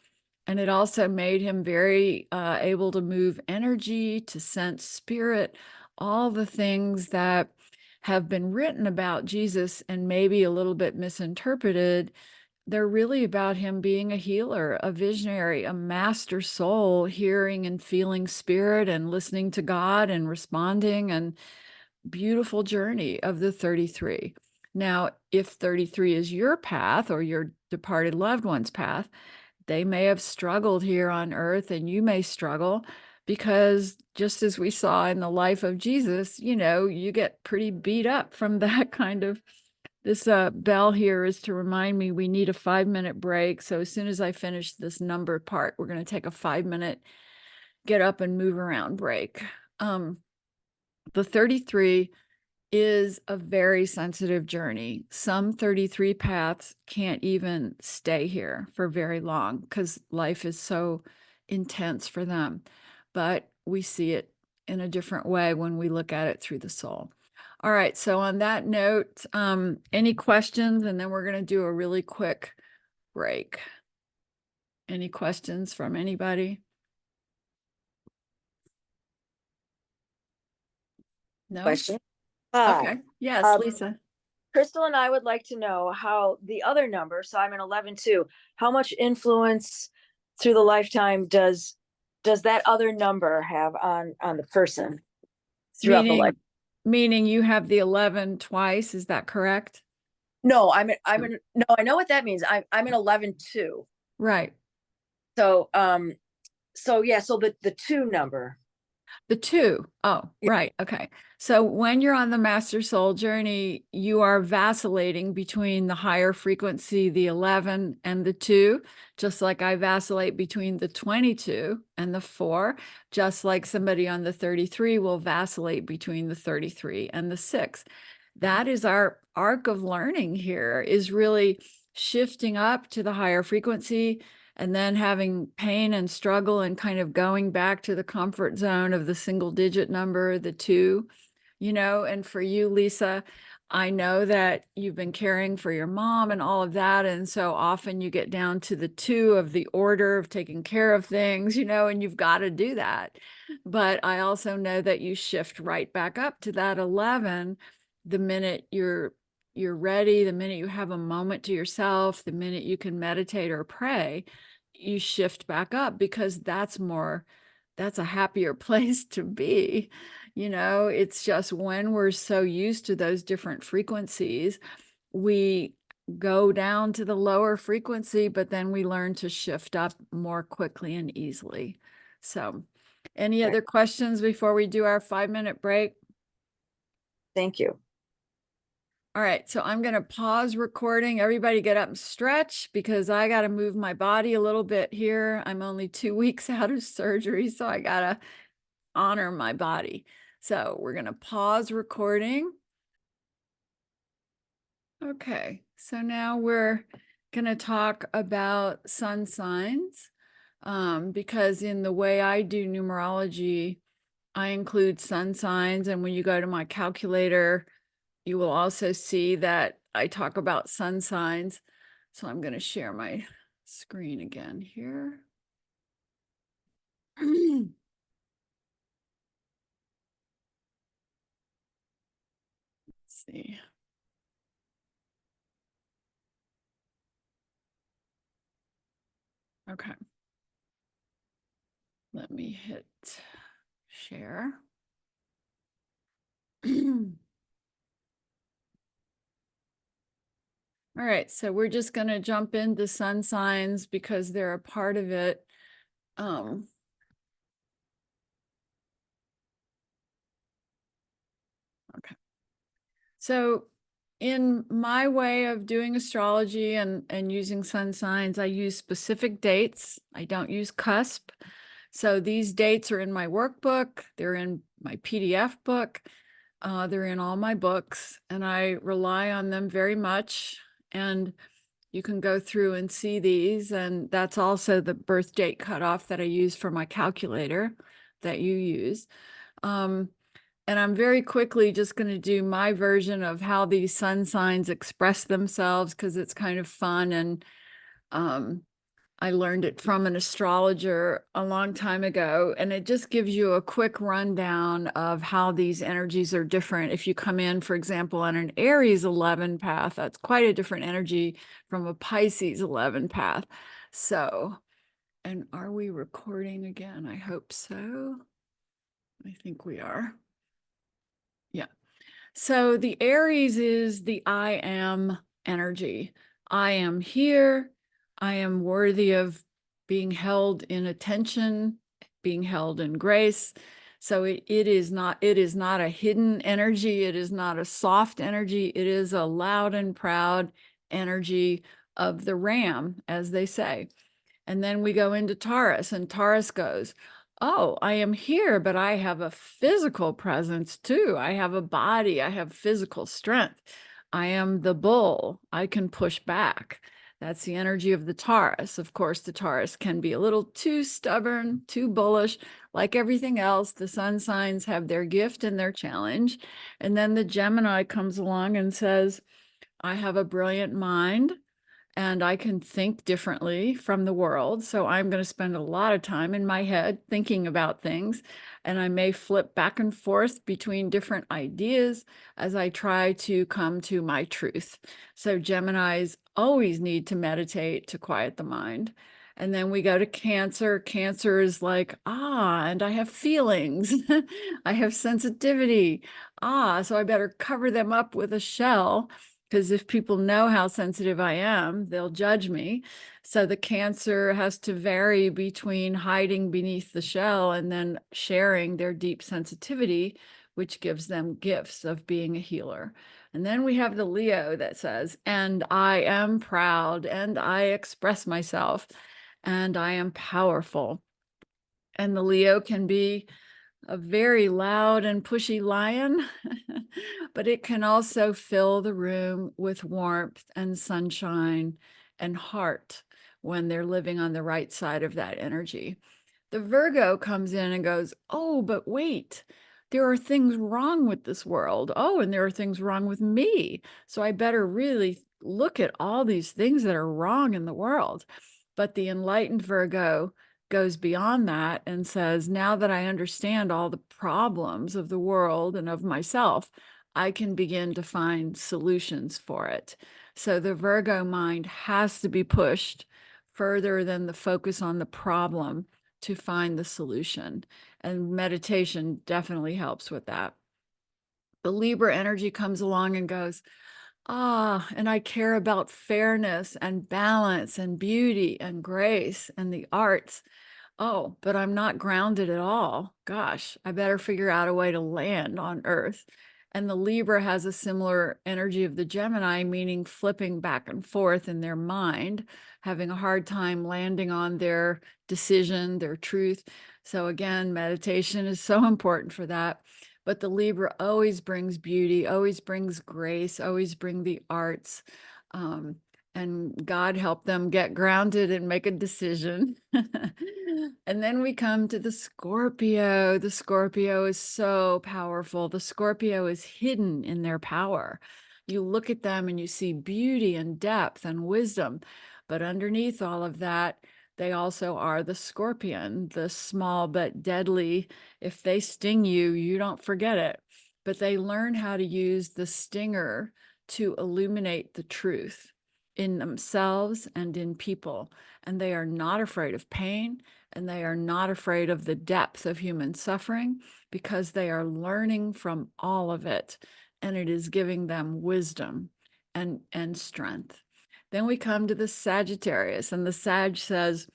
And it also made him very able to move energy, to sense spirit, all the things that have been written about Jesus and maybe a little bit misinterpreted. They're really about him being a healer, a visionary, a master soul, hearing and feeling spirit and listening to God and responding, and beautiful journey of the 33. Now, if 33 is your path or your departed loved one's path, they may have struggled here on earth and you may struggle because just as we saw in the life of Jesus, you get pretty beat up from that kind of. This bell here is to remind me we need a 5-minute break. So as soon as I finish this number part, we're going to take a 5-minute get up and move around break. The 33 is a very sensitive journey. Some 33 paths can't even stay here for very long because life is so intense for them. But we see it in a different way when we look at it through the soul. All right, so on that note, any questions? And then we're going to do a really quick break. Any questions from anybody? No? Question. Okay. Yes, Um, Lisa. Crystal and I would like to know how the other number, so I'm an 11/2, how much influence through the lifetime does that other number have on the person throughout the life? Meaning you have the 11 twice, is that correct? No, no, I know what that means. I'm an 11/2. Right. So, so yeah, so the 2 number. The two. Oh, Yeah. right. Okay. So when you're on the master soul journey, you are vacillating between the higher frequency, the 11 and the 2, just like I vacillate between the 22 and the 4, just like somebody on the 33 will vacillate between the 33 and the 6. That is our arc of learning here, is really shifting up to the higher frequency and then having pain and struggle and kind of going back to the comfort zone of the single digit number, the 2, and for you, Lisa, I know that you've been caring for your mom and all of that. And so often you get down to the 2 of the order of taking care of things, and you've got to do that. But I also know that you shift right back up to that 11 the minute you're ready, the minute you have a moment to yourself, the minute you can meditate or pray, you shift back up, because that's a happier place to be. It's just when we're so used to those different frequencies, we go down to the lower frequency, but then we learn to shift up more quickly and easily. So, any other questions before we do our 5-minute break? Thank you. All right, so I'm going to pause recording. Everybody get up and stretch, because I got to move my body a little bit here. I'm only 2 weeks out of surgery, so I got to honor my body. So we're going to pause recording. Okay, so now we're going to talk about sun signs, because in the way I do numerology, I include sun signs. And when you go to my calculator, you will also see that I talk about sun signs. So I'm going to share my screen again here. Let's see. Okay. Let me hit share. All right, so we're just going to jump into sun signs because they're a part of it. Okay. So in my way of doing astrology and using sun signs, I use specific dates. I don't use cusp. So these dates are in my workbook. They're in my PDF book. They're in all my books, and I rely on them very much. And you can go through and see these. And that's also the birth date cutoff that I use for my calculator that you use. And I'm very quickly just going to do my version of how these sun signs express themselves, because it's kind of fun. And I learned it from an astrologer a long time ago. And it just gives you a quick rundown of how these energies are different. If you come in, for example, on an Aries 11 path, that's quite a different energy from a Pisces 11 path. So, and are we recording again? I hope so. I think we are. Yeah. So the Aries is the I am energy. I am here. I am worthy of being held in attention, being held in grace. So it is not a hidden energy. It is not a soft energy. It is a loud and proud energy of the ram, as they say. And then we go into Taurus, and Taurus goes, oh, I am here, but I have a physical presence too. I have a body. I have physical strength. I am the bull. I can push back. That's the energy of the Taurus. Of course, the Taurus can be a little too stubborn, too bullish. Like everything else, the sun signs have their gift and their challenge. And then the Gemini comes along and says, I have a brilliant mind, and I can think differently from the world. So I'm going to spend a lot of time in my head thinking about things. And I may flip back and forth between different ideas as I try to come to my truth. So Geminis always need to meditate to quiet the mind. And then we go to Cancer. Cancer is like, and I have feelings. I have sensitivity. So I better cover them up with a shell, because if people know how sensitive I am, they'll judge me. So the Cancer has to vary between hiding beneath the shell and then sharing their deep sensitivity, which gives them gifts of being a healer. And then we have the Leo that says, and I am proud, and I express myself, and I am powerful. And the Leo can be a very loud and pushy lion, but it can also fill the room with warmth and sunshine and heart when they're living on the right side of that energy. The Virgo comes in and goes, oh, but wait, there are things wrong with this world. Oh, and there are things wrong with me. So I better really look at all these things that are wrong in the world. But the enlightened Virgo goes beyond that and says, now that I understand all the problems of the world and of myself, I can begin to find solutions for it. So the Virgo mind has to be pushed further than the focus on the problem to find the solution. And meditation definitely helps with that. The Libra energy comes along and goes, and I care about fairness and balance and beauty and grace and the arts. Oh, but I'm not grounded at all. Gosh, I better figure out a way to land on Earth. And the Libra has a similar energy of the Gemini, meaning flipping back and forth in their mind, having a hard time landing on their decision, their truth. So again, meditation is so important for that. But the Libra always brings beauty, always brings grace, always bring the arts. And God help them get grounded and make a decision. And then we come to the Scorpio. The Scorpio is so powerful. The Scorpio is hidden in their power. You look at them and you see beauty and depth and wisdom. But underneath all of that, they also are the scorpion, the small but deadly. If they sting you, you don't forget it. But they learn how to use the stinger to illuminate the truth in themselves and in people. And they are not afraid of pain, and they are not afraid of the depth of human suffering, because they are learning from all of it, and it is giving them wisdom and strength. Then we come to the Sagittarius, and the Sag says,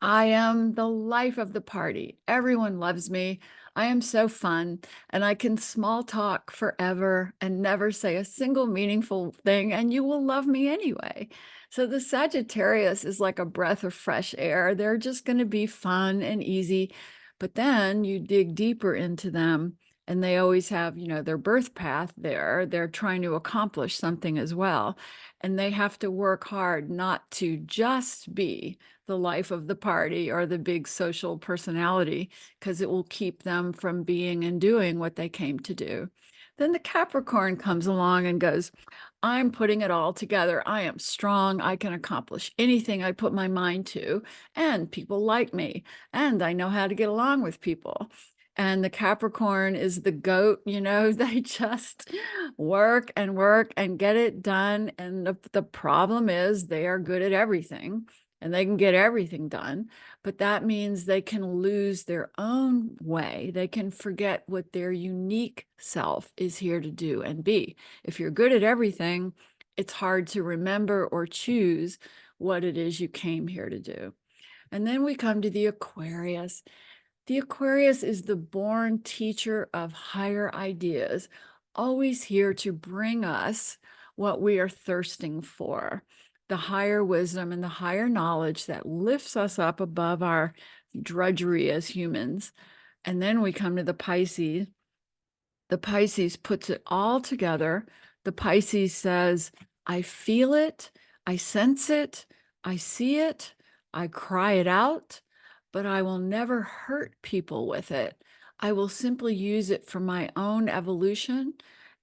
I am the life of the party. Everyone loves me. I am so fun, and I can small talk forever and never say a single meaningful thing, and you will love me anyway. So the Sagittarius is like a breath of fresh air. They're just going to be fun and easy. But then you dig deeper into them, and they always have, their birth path there. They're trying to accomplish something as well. And they have to work hard not to just be the life of the party or the big social personality, because it will keep them from being and doing what they came to do. Then the Capricorn comes along and goes, I'm putting it all together. I am strong. I can accomplish anything I put my mind to, and people like me, and I know how to get along with people. And the Capricorn is the goat, they just work and get it done. And the problem is they are good at everything, and they can get everything done, but that means they can lose their own way. They can forget what their unique self is here to do and be. If you're good at everything, it's hard to remember or choose what it is you came here to do. And then we come to the Aquarius. The Aquarius is the born teacher of higher ideas, always here to bring us what we are thirsting for, the higher wisdom and the higher knowledge that lifts us up above our drudgery as humans. And then we come to the Pisces. The Pisces puts it all together. The Pisces says, I feel it, I sense it, I see it, I cry it out, but I will never hurt people with it. I will simply use it for my own evolution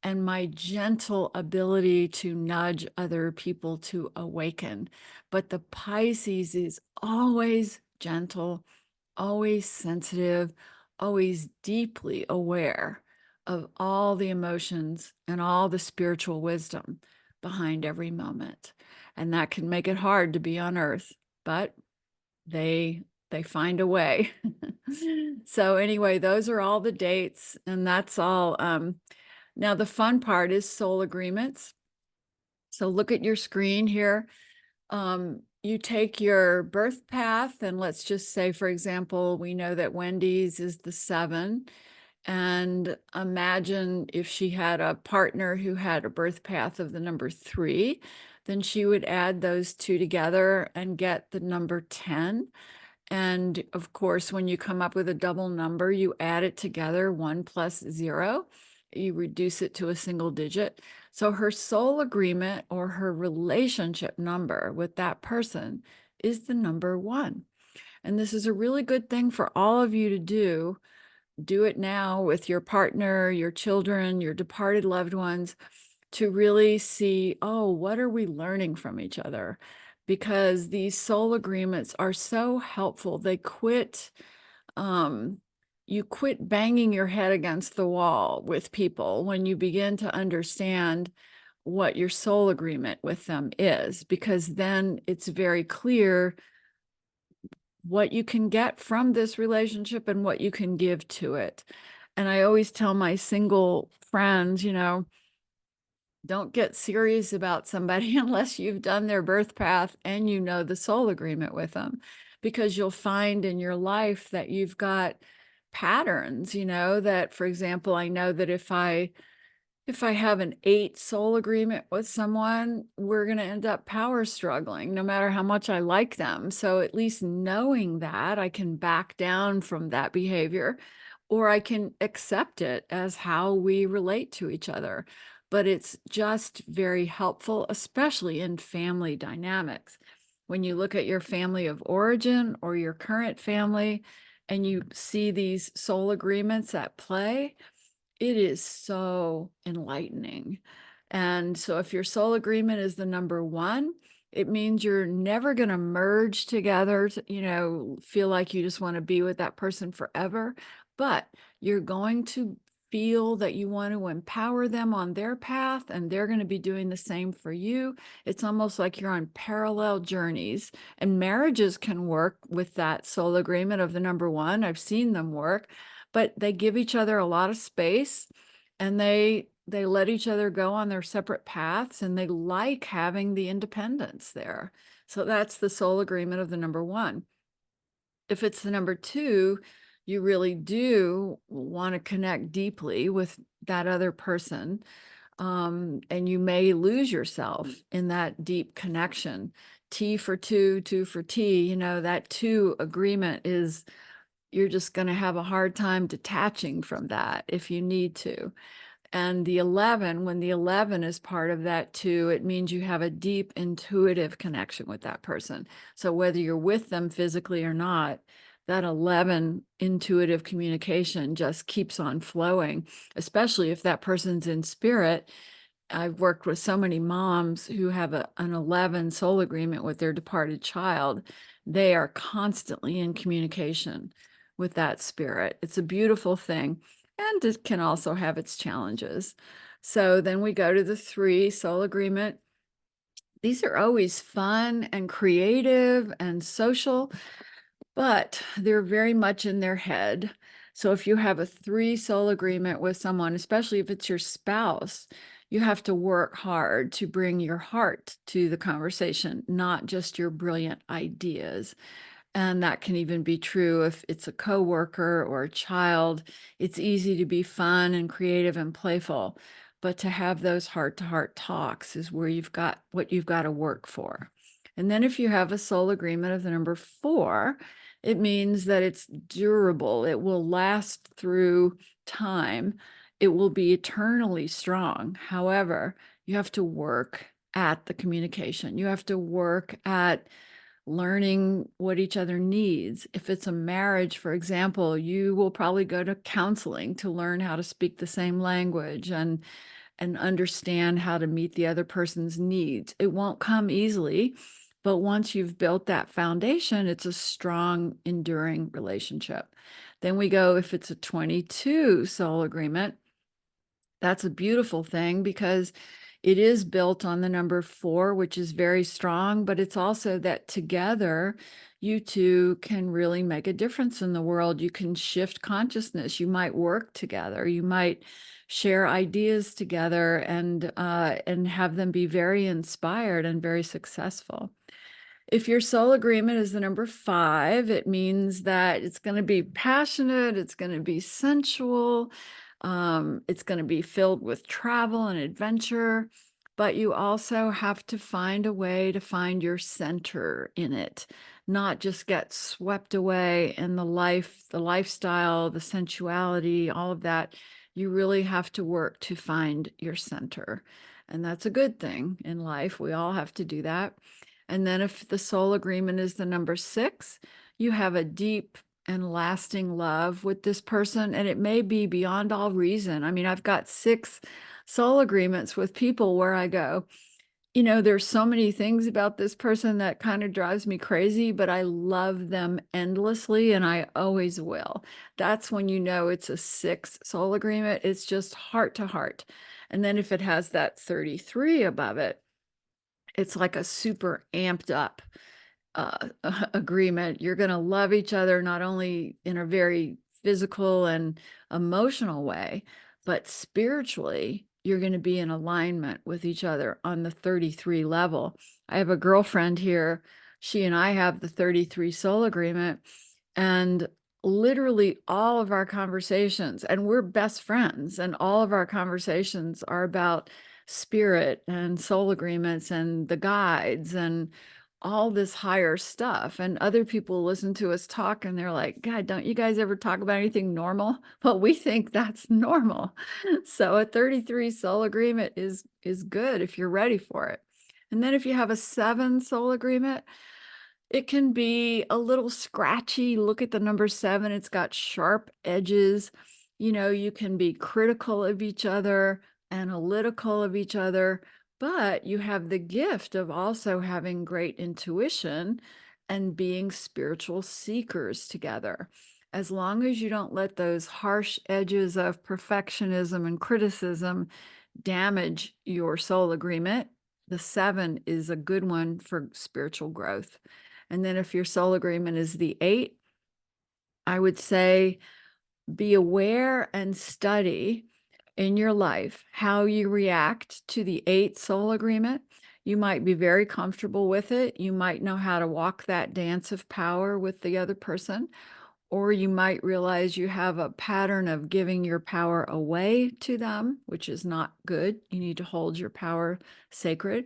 and my gentle ability to nudge other people to awaken. But the Pisces is always gentle, always sensitive, always deeply aware of all the emotions and all the spiritual wisdom behind every moment. And that can make it hard to be on Earth, but they find a way. So anyway, those are all the dates, and that's all. Now the fun part is soul agreements. So look at your screen here. You take your birth path, and let's just say, for example, we know that Wendy's is the 7. And imagine if she had a partner who had a birth path of the number 3, then she would add those two together and get the number 10. And of course, when you come up with a double number, you add it together, 1 plus 0. You reduce it to a single digit. So her soul agreement or her relationship number with that person is the number 1. And this is a really good thing for all of you to do. Do it now with your partner, your children, your departed loved ones, to really see, oh, what are we learning from each other? Because these soul agreements are so helpful. They you quit banging your head against the wall with people when you begin to understand what your soul agreement with them is, because then it's very clear what you can get from this relationship and what you can give to it. And I always tell my single friends, don't get serious about somebody unless you've done their birth path and you know the soul agreement with them, because you'll find in your life that you've got patterns, that, for example, I know that if I have an 8 soul agreement with someone, we're going to end up power struggling no matter how much I like them. So at least knowing that, I can back down from that behavior, or I can accept it as how we relate to each other. But it's just very helpful, especially in family dynamics. When you look at your family of origin or your current family and you see these soul agreements at play, it is so enlightening. And so if your soul agreement is the number 1, it means you're never going to merge together, feel like you just want to be with that person forever, but you're going to feel that you want to empower them on their path, and they're going to be doing the same for you. It's almost like you're on parallel journeys, and marriages can work with that soul agreement of the number 1. I've seen them work, but they give each other a lot of space, and they let each other go on their separate paths, and they like having the independence there. So that's the soul agreement of the number 1. If it's the number 2, you really do want to connect deeply with that other person. And you may lose yourself in that deep connection. T for 2, 2 for T, that 2 agreement is, you're just going to have a hard time detaching from that if you need to. And the 11, when the 11 is part of that 2, it means you have a deep intuitive connection with that person. So whether you're with them physically or not, that 11 intuitive communication just keeps on flowing, especially if that person's in spirit. I've worked with so many moms who have an 11 soul agreement with their departed child. They are constantly in communication with that spirit. It's a beautiful thing, and it can also have its challenges. So then we go to the 3 soul agreement. These are always fun and creative and social, but they're very much in their head. So if you have a 3 soul agreement with someone, especially if it's your spouse, you have to work hard to bring your heart to the conversation, not just your brilliant ideas. And that can even be true if it's a coworker or a child. It's easy to be fun and creative and playful, but to have those heart-to-heart talks is where you've got what you've got to work for. And then if you have a soul agreement of the number 4, it means that it's durable. It will last through time. It will be eternally strong. However, you have to work at the communication. You have to work at learning what each other needs. If it's a marriage, for example, you will probably go to counseling to learn how to speak the same language and understand how to meet the other person's needs. It won't come easily, but once you've built that foundation, it's a strong, enduring relationship. Then we go, if it's a 22 soul agreement, that's a beautiful thing, because It is built on the number 4, which is very strong, but it's also that together you two can really make a difference in the world. You can shift consciousness. You might work together. You might share ideas together and have them be very inspired and very successful. If your soul agreement is the number 5, it means that it's going to be passionate, it's going to be sensual, it's going to be filled with travel and adventure, but you also have to find a way to find your center in it, not just get swept away in the lifestyle, the sensuality, all of that. You really have to work to find your center. And that's a good thing in life. We all have to do that. And then if the soul agreement is the number 6, you have a deep and lasting love with this person. And it may be beyond all reason. I mean, I've got 6 soul agreements with people where I go, you know, there's so many things about this person that kind of drives me crazy, but I love them endlessly and I always will. That's when you know it's a 6 soul agreement. It's just heart to heart. And then if it has that 33 above it, it's like a super amped up agreement. You're going to love each other, not only in a very physical and emotional way, but spiritually, you're going to be in alignment with each other on the 33 level. I have a girlfriend here. She and I have the 33 soul agreement, and literally all of our conversations, and we're best friends, and all of our conversations are about spirit and soul agreements and the guides and all this higher stuff. And other people listen to us talk and they're like, God, don't you guys ever talk about anything normal? Well, we think that's normal. So a 33 soul agreement is good if you're ready for it. And then if you have a 7 soul agreement, it can be a little scratchy. Look at the number 7. It's got sharp edges. You know, you can be critical of each other, analytical of each other, but you have the gift of also having great intuition and being spiritual seekers together. As long as you don't let those harsh edges of perfectionism and criticism damage your soul agreement, the 7 is a good one for spiritual growth. And then if your soul agreement is the 8, I would say be aware and study in your life how you react to the 8 soul agreement. You might be very comfortable with it. You might know how to walk that dance of power with the other person. Or you might realize you have a pattern of giving your power away to them, which is not good. You need to hold your power sacred.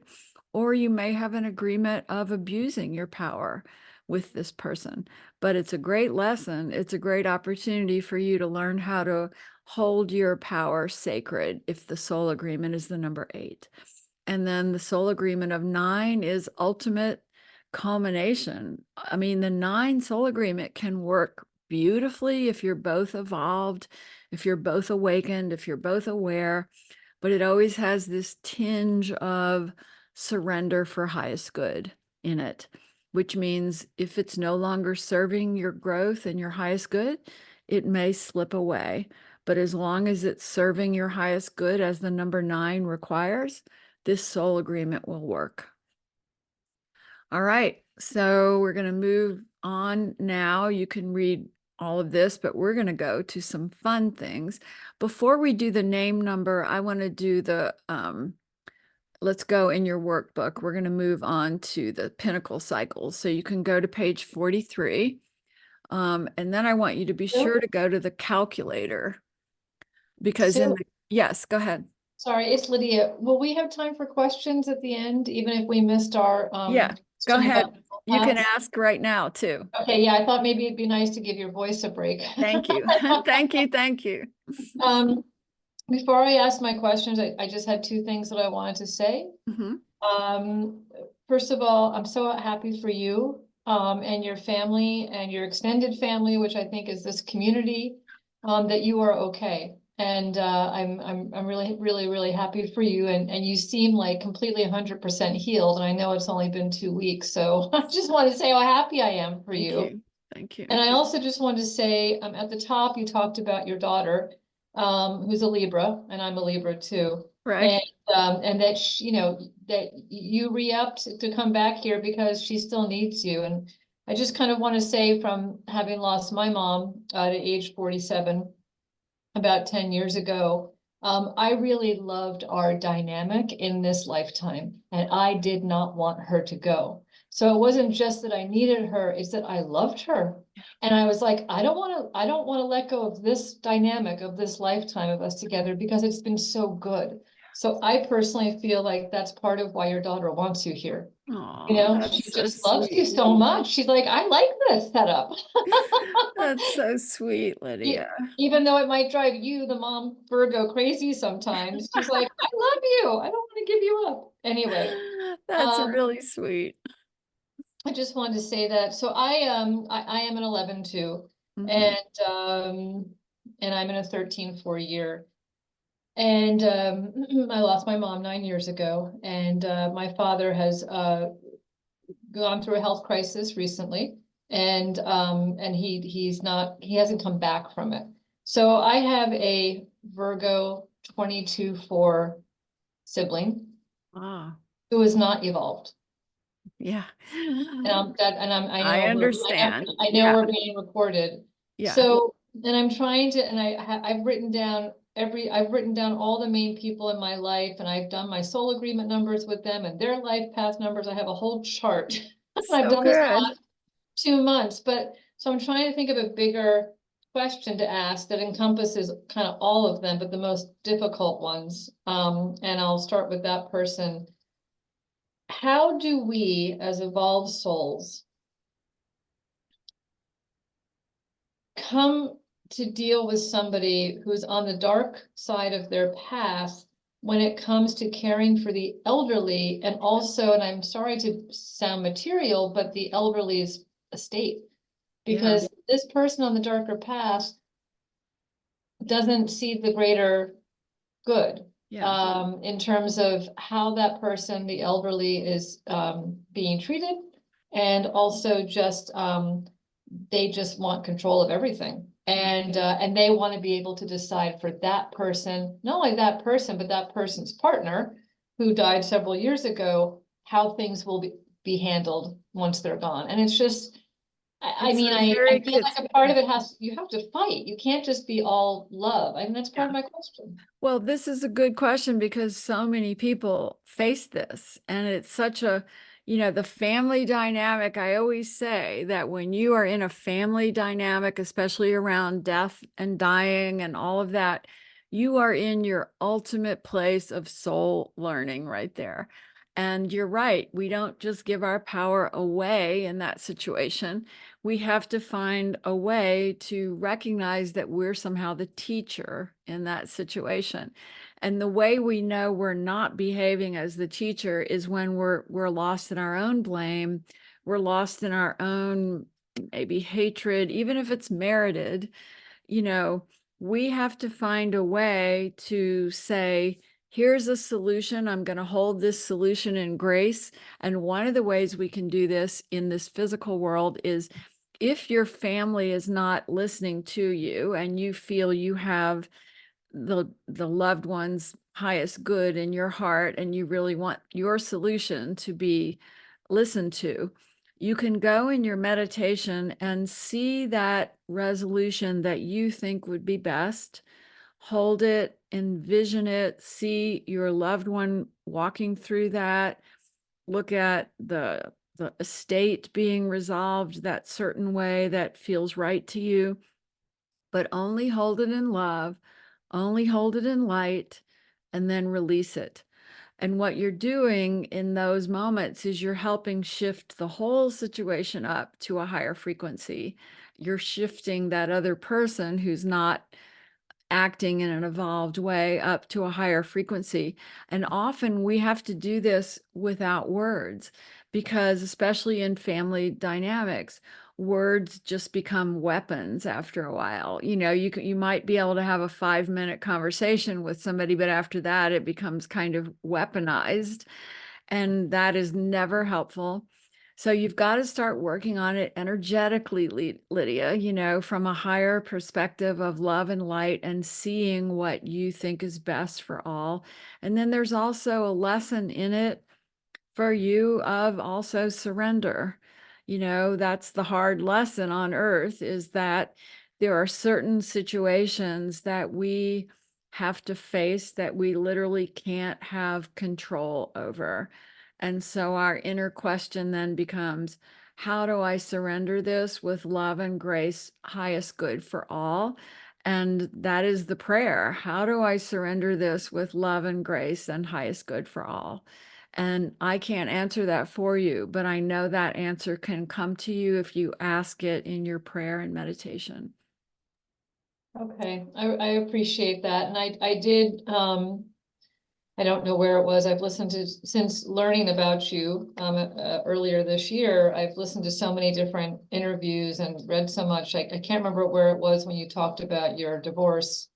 Or you may have an agreement of abusing your power with this person. But it's a great lesson. It's a great opportunity for you to learn how to hold your power sacred if the soul agreement is the number 8. And then the soul agreement of 9 is ultimate culmination. I mean, the 9 soul agreement can work beautifully if you're both evolved, if you're both awakened, if you're both aware, but it always has this tinge of surrender for highest good in it, which means if it's no longer serving your growth and your highest good, it may slip away. But as long as it's serving your highest good, as the number 9 requires, this soul agreement will work. All right, so we're going to move on now. You can read all of this, but we're going to go to some fun things. Before we do the name number, I want to do the, let's go in your workbook. We're going to move on to the Pinnacle cycles. So you can go to page 43. And then I want you to be sure to go to the calculator because in the, yes, go ahead. Sorry, it's Lydia. Will we have time for questions at the end, even if we missed our Yeah, go ahead. You can class? ask right now too. Okay, yeah, I thought maybe it'd be nice to give your voice a break. Thank you. Thank you. Thank you. Before I ask my questions, I just had 2 things that I wanted to say. First of all, I'm so happy for you and your family and your extended family, which I think is this community, that you are okay. And I'm really happy for you. And you seem like completely 100% healed. And I know it's only been 2 weeks. So I just want to say how happy I am for you. Thank you. And I also just wanted to say, at the top, you talked about your daughter, who's a Libra, and I'm a Libra too. Right. And that, you know, that you re-upped to come back here because she still needs you. And I just kind of want to say, from having lost my mom at age 47, about 10 years ago, I really loved our dynamic in this lifetime, and I did not want her to go. So it wasn't just that I needed her, it's that I loved her. And I was like, I don't want to let go of this dynamic of this lifetime of us together, because it's been so good. So I personally feel like that's part of why your daughter wants you here. You Oh, know, she that's so just loves you sweet. so much. She's like, I like this setup. That's so sweet, E- Lydia. Even though it might drive you, the mom Virgo, crazy sometimes. She's like, I love you. I don't want to give you up. Anyway, That's um, really sweet. I just wanted to say that. So I am an 11 too, Mhm. and I'm in a 13-4 year. And I lost my mom 9 years ago, and my father has gone through a health crisis recently, and he hasn't come back from it. So I have a Virgo 22-4 sibling Ah, who is not evolved. yeah. I I know understand. I know Yeah, we're being recorded. yeah. So, and I'm trying to, and I've written down all the main people in my life, and I've done my soul agreement numbers with them and their life path numbers. I have a whole chart. And I've So done this good. 2 months, but so I'm trying to think of a bigger question to ask that encompasses kind of all of them, but the most difficult ones. And I'll start with that person. How do we, as evolved souls, come to deal with somebody who's on the dark side of their path when it comes to caring for the elderly, and also, and I'm sorry to sound material, but the elderly's estate? Yeah, Because this person on the darker path doesn't see the greater good, yeah. in terms of how that person, the elderly, is being treated, and also just they just want control of everything. And they want to be able to decide for that person, not only that person, but that person's partner who died several years ago, how things will be handled once they're gone. And it's just, I It's mean, a I very, feel like a part of it you have to fight. You can't just be all love. I mean, that's part yeah. of my question. Well, this is a good question because so many people face this, and it's such a, the family dynamic. I always say that when you are in a family dynamic, especially around death and dying and all of that, you are in your ultimate place of soul learning right there. And you're right, we don't just give our power away in that situation. We have to find a way to recognize that we're somehow the teacher in that situation. And the way we know we're not behaving as the teacher is when we're lost in our own blame, we're lost in our own maybe hatred, even if it's merited. We have to find a way to say, here's a solution. I'm going to hold this solution in grace. And one of the ways we can do this in this physical world is if your family is not listening to you and you feel you have the loved one's highest good in your heart and you really want your solution to be listened to, you can go in your meditation and see that resolution that you think would be best. Hold it, envision it, see your loved one walking through that, look at the estate being resolved that certain way that feels right to you, but only hold it in love, only hold it in light, and then release it. And what you're doing in those moments is you're helping shift the whole situation up to a higher frequency. You're shifting that other person who's not acting in an evolved way up to a higher frequency. And often we have to do this without words because, especially in family dynamics, words just become weapons after a while. You might be able to have a 5-minute conversation with somebody, but after that it becomes kind of weaponized, and that is never helpful. So you've got to start working on it energetically, Lydia, you know, from a higher perspective of love and light and seeing what you think is best for all. And then there's also a lesson in it for you of also surrender. You know, that's the hard lesson on earth, is that there are certain situations that we have to face that we literally can't have control over. And so our inner question then becomes, how do I surrender this with love and grace, highest good for all? And that is the prayer. How do I surrender this with love and grace and highest good for all? And I can't answer that for you, but I know that answer can come to you if you ask it in your prayer and meditation. Okay, I appreciate that. And I did, I don't know where it was. I've listened to, since learning about you earlier this year, I've listened to so many different interviews and read so much. I can't remember where it was when you talked about your divorce.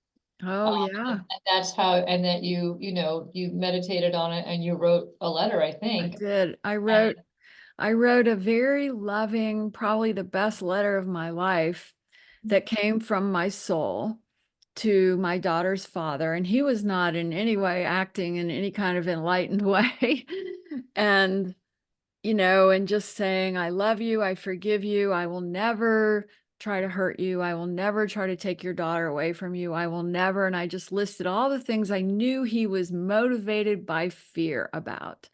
Oh, yeah, And that's how, and that you know, you meditated on it and you wrote a letter, I I think. did. And I wrote a very loving, probably the best letter of my life that came from my soul to my daughter's father. And he was not in any way acting in any kind of enlightened way. And, you know, and just saying, I love you, I forgive you, I will never try to hurt you, I will never try to take your daughter away from you, I will never. And I just listed all the things I knew he was motivated by fear about.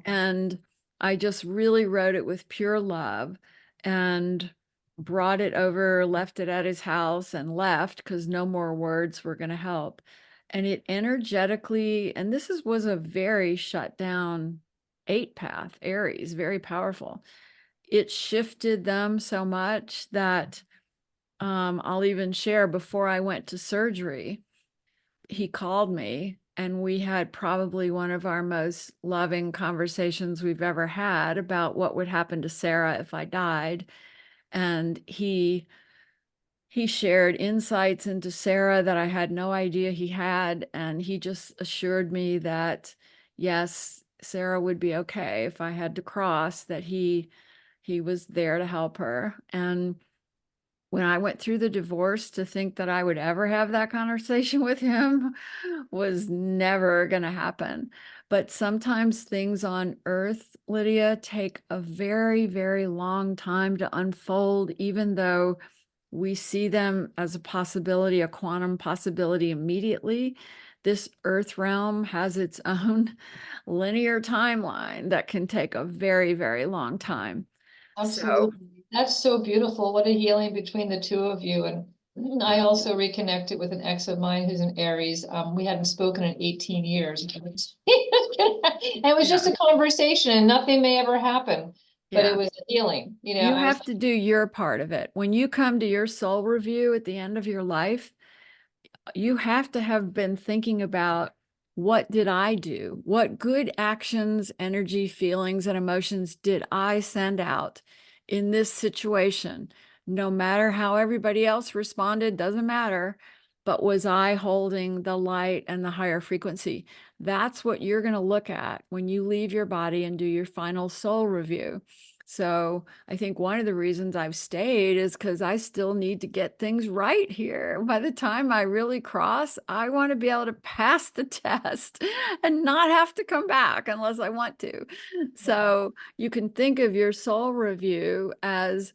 And I just really wrote it with pure love and brought it over, left it at his house and left because no more words were going to help. And it energetically, and was a very shut down 8 path, Aries, very powerful. It shifted them so much that I'll even share, before I went to surgery, he called me and we had probably one of our most loving conversations we've ever had about what would happen to Sarah if I died. And he shared insights into Sarah that I had no idea he had. And he just assured me that, yes, Sarah would be okay if I had to cross, that he was there to help her. And when I went through the divorce, to think that I would ever have that conversation with him was never going to happen. But sometimes things on earth, Lydia, take a very, very long time to unfold, even though we see them as a possibility, a quantum possibility immediately. This earth realm has its own linear timeline that can take a very, very long time. absolutely. That's so beautiful. What a healing between the two of you. And I also reconnected with an ex of mine who's an Aries. We hadn't spoken in 18 years. And it was just a conversation and nothing may ever happen, but Yeah. it was a healing, you know. You I was have to do your part of it. When you come to your soul review at the end of your life, you have to have been thinking about, what did I do? What good actions, energy, feelings, and emotions did I send out in this situation? No matter how everybody else responded, doesn't matter. But was I holding the light and the higher frequency? That's what you're going to look at when you leave your body and do your final soul review. So I think one of the reasons I've stayed is because I still need to get things right here. By the time I really cross, I want to be able to pass the test and not have to come back unless I want to. So you can think of your soul review as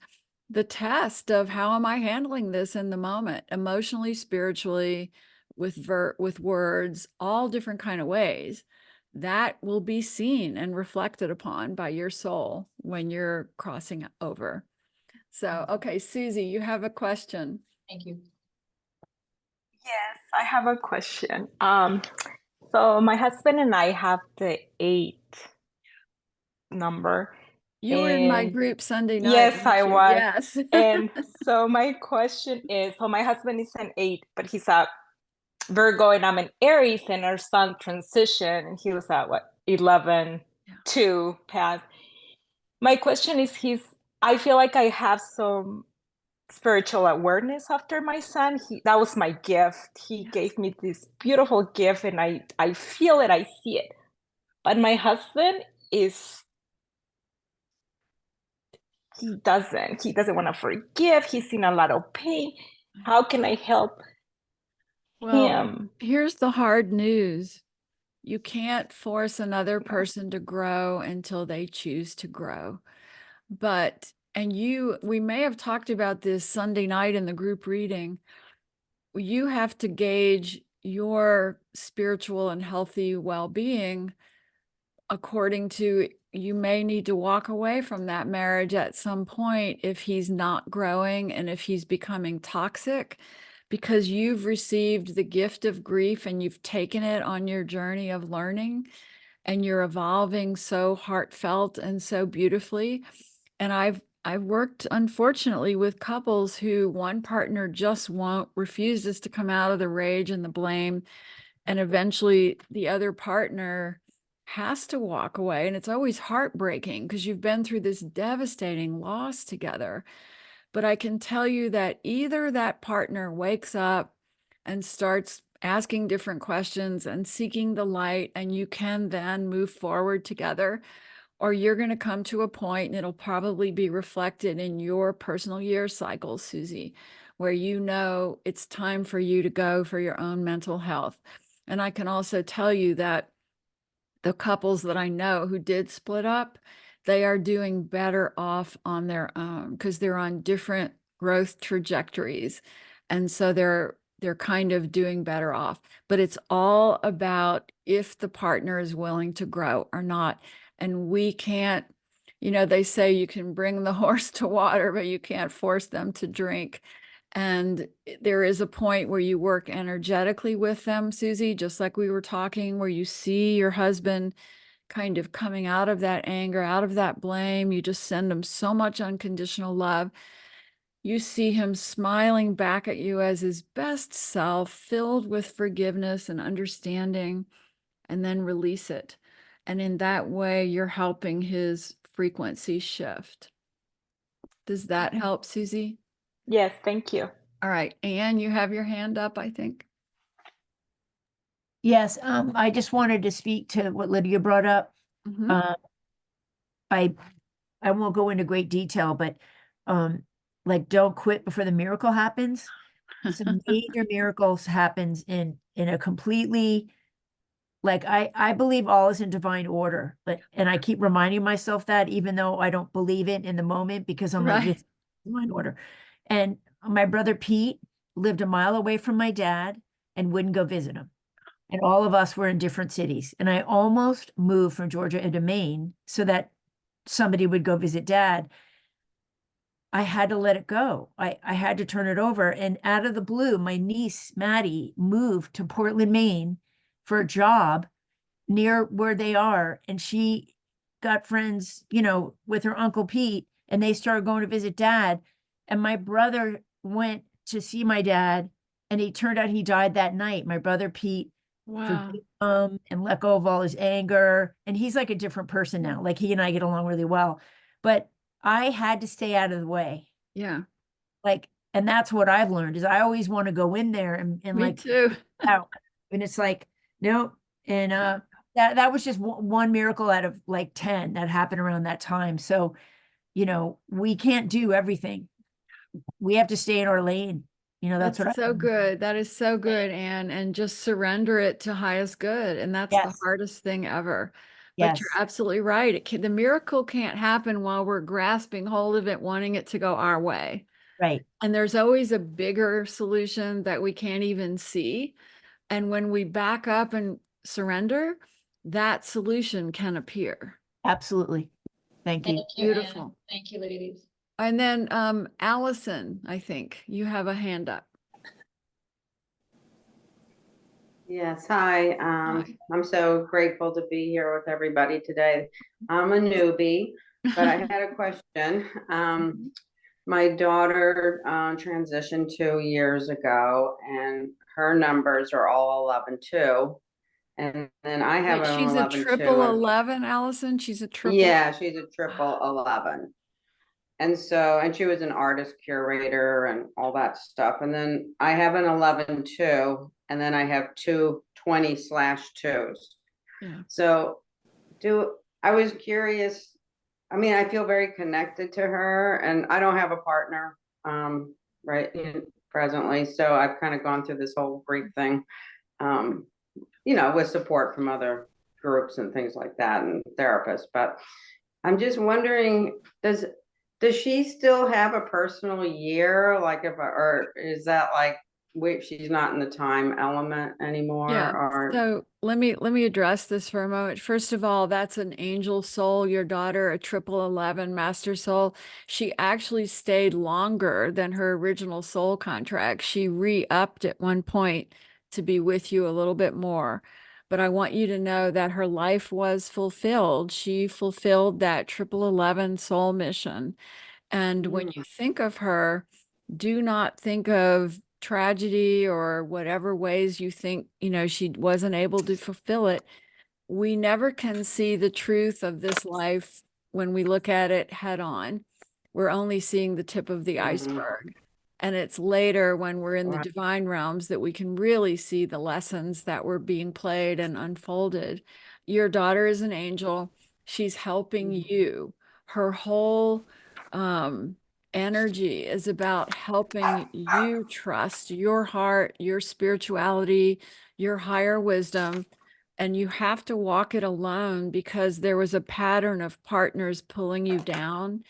the test of, how am I handling this in the moment, emotionally, spiritually, with words, all different kind of ways. That will be seen and reflected upon by your soul when you're crossing over. So, okay, Susie, you have a question. Thank you. Yes, I have a question. So my husband and I have the 8 number. You were in my And group Sunday night. yes, I weren't you? was. Yes. And so my question is, so my husband is an 8, but he's a Virgo and I'm an Aries, and our son transition, and he was at what, 11, 2 path. My question is, I feel like I have some spiritual awareness after my son. That was my gift. He gave me this beautiful gift, and I feel it, I see it. But my husband is he doesn't want to forgive. He's in a lot of pain. How can I help Well, him? here's the hard news. You can't force another person to grow until they choose to grow. But, we may have talked about this Sunday night in the group reading. You have to gauge your spiritual and healthy well-being according to, you may need to walk away from that marriage at some point if he's not growing and if he's becoming toxic, because you've received the gift of grief and you've taken it on your journey of learning, and you're evolving so heartfelt and so beautifully. And I've worked, unfortunately, with couples who one partner just refuses to come out of the rage and the blame, and eventually the other partner has to walk away. And it's always heartbreaking because you've been through this devastating loss together. But I can tell you that either that partner wakes up and starts asking different questions and seeking the light, and you can then move forward together, or you're going to come to a point, and it'll probably be reflected in your personal year cycle, Susie, where you know it's time for you to go for your own mental health. And I can also tell you that the couples that I know who did split up, they are doing better off on their own because they're on different growth trajectories. And so they're kind of doing better off. But it's all about if the partner is willing to grow or not. And we can't, they say you can bring the horse to water, but you can't force them to drink. And there is a point where you work energetically with them, Susie, just like we were talking, where you see your husband kind of coming out of that anger, out of that blame. You just send him so much unconditional love. You see him smiling back at you as his best self, filled with forgiveness and understanding, and then release it. And in that way, you're helping his frequency shift. Does that help, Susie? Yes, thank you. All right, Anne, you have your hand up, I think. Yes, I just wanted to speak to what Lydia brought up. Mhm. I won't go into great detail, but like don't quit before the miracle happens. Some major miracles happens in a completely, like I believe all is in divine order, and I keep reminding myself that even though I don't believe it in the moment, because I'm like, Right. it's divine order. And my brother Pete lived a mile away from my dad and wouldn't go visit him. And all of us were in different cities. And I almost moved from Georgia into Maine so that somebody would go visit dad. I had to let it go. I had to turn it over. And out of the blue, my niece, Maddie, moved to Portland, Maine for a job near where they are. And she got friends, with her Uncle Pete, and they started going to visit dad. And my brother went to see my dad, and it turned out he died that night. My brother Pete Wow. forgave him and let go of all his anger. And he's like a different person now. Like he and I get along really well. But I had to stay out of the way. Yeah. And that's what I've learned is I always want to go in there and Me like too. out. And it's like, no. And that was just one miracle out of like 10 that happened around that time. So, we can't do everything. We have to stay in our lane. That's what so good. That is so good, Anne. And just surrender it to highest good. And that's the Yes. hardest thing ever. Yes. But you're absolutely right. The miracle can't happen while we're grasping hold of it, wanting it to go our way. Right. And there's always a bigger solution that we can't even see. And when we back up and surrender, that solution can appear. Absolutely. Thank you. Thank you, Anne. Beautiful. Thank you, ladies. And then Allison, I think you have a hand up. Yes, hi. Hi. I'm so grateful to be here with everybody today. I'm a newbie, but I had a question. My daughter transitioned 2 years ago, and her numbers are all 11 too. And then I have Wait, an she's a 11 triple too. 11, Allison? She's a triple. Yeah, she's a triple 11. And she was an artist curator and all that stuff. And then I have an 11 too, and then I have two 20/2s. Yeah. So I was curious, I mean, I feel very connected to her, and I don't have a partner, right, presently. So I've kind of gone through this whole grief thing, with support from other groups and things like that and therapists. But I'm just wondering, does she still have a personal year? Like or is that like, wait, she's not in the time element anymore? Yeah. Or So let me address this for a moment. First of all, that's an angel soul, your daughter, a 1111 master soul. She actually stayed longer than her original soul contract. She re-upped at one point to be with you a little bit more. But I want you to know that her life was fulfilled. She fulfilled that 1111 soul mission. And when you think of her, do not think of tragedy or whatever ways you think, she wasn't able to fulfill it. We never can see the truth of this life when we look at it head on. We're only seeing the tip of the iceberg. And it's later when we're in the divine realms that we can really see the lessons that were being played and unfolded. Your daughter is an angel. She's helping you. Her whole energy is about helping you trust your heart, your spirituality, your higher wisdom. And you have to walk it alone because there was a pattern of partners pulling you down.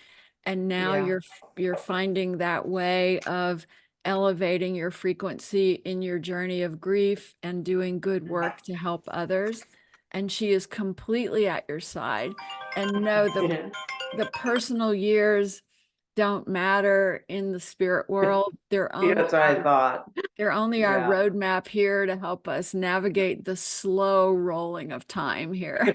And now you're finding that way of elevating your frequency in your journey of grief and doing good work to help others. And she is completely at your side. And know the personal years don't matter in the spirit world. They're only that's what I thought. They're only our roadmap here to help us navigate the slow rolling of time here.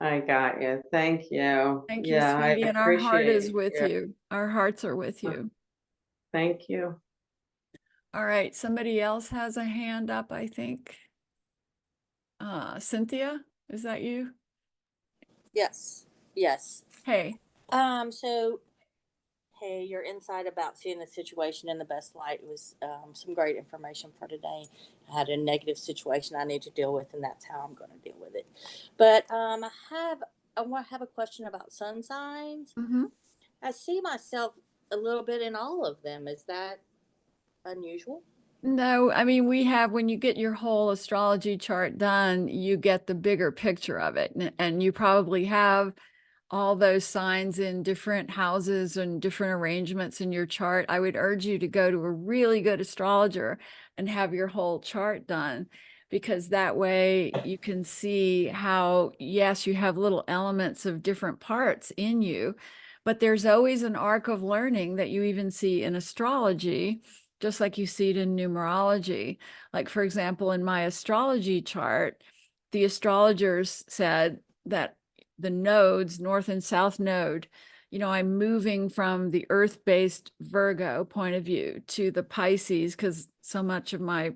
I got you. Thank you. Thank you, Yeah, I sweetie. And our heart is appreciate with your- you. Our hearts are with you. Thank you. All right. Somebody else has a hand up, I think. Cynthia, is that you? Yes. Yes. Hey. So hey, your insight about seeing the situation in the best light was some great information for today. I had a negative situation I need to deal with, and that's how I'm going to deal with it. But I want to have a question about sun signs. Mm-hmm. I see myself a little bit in all of them. Is that unusual? No, I mean, when you get your whole astrology chart done, you get the bigger picture of it. And you probably have all those signs in different houses and different arrangements in your chart. I would urge you to go to a really good astrologer and have your whole chart done, because that way you can see how, yes, you have little elements of different parts in you, but there's always an arc of learning that you even see in astrology, just like you see it in numerology. Like, for example, in my astrology chart, the astrologers said that the nodes, north and south node, I'm moving from the earth-based Virgo point of view to the Pisces, because so much of my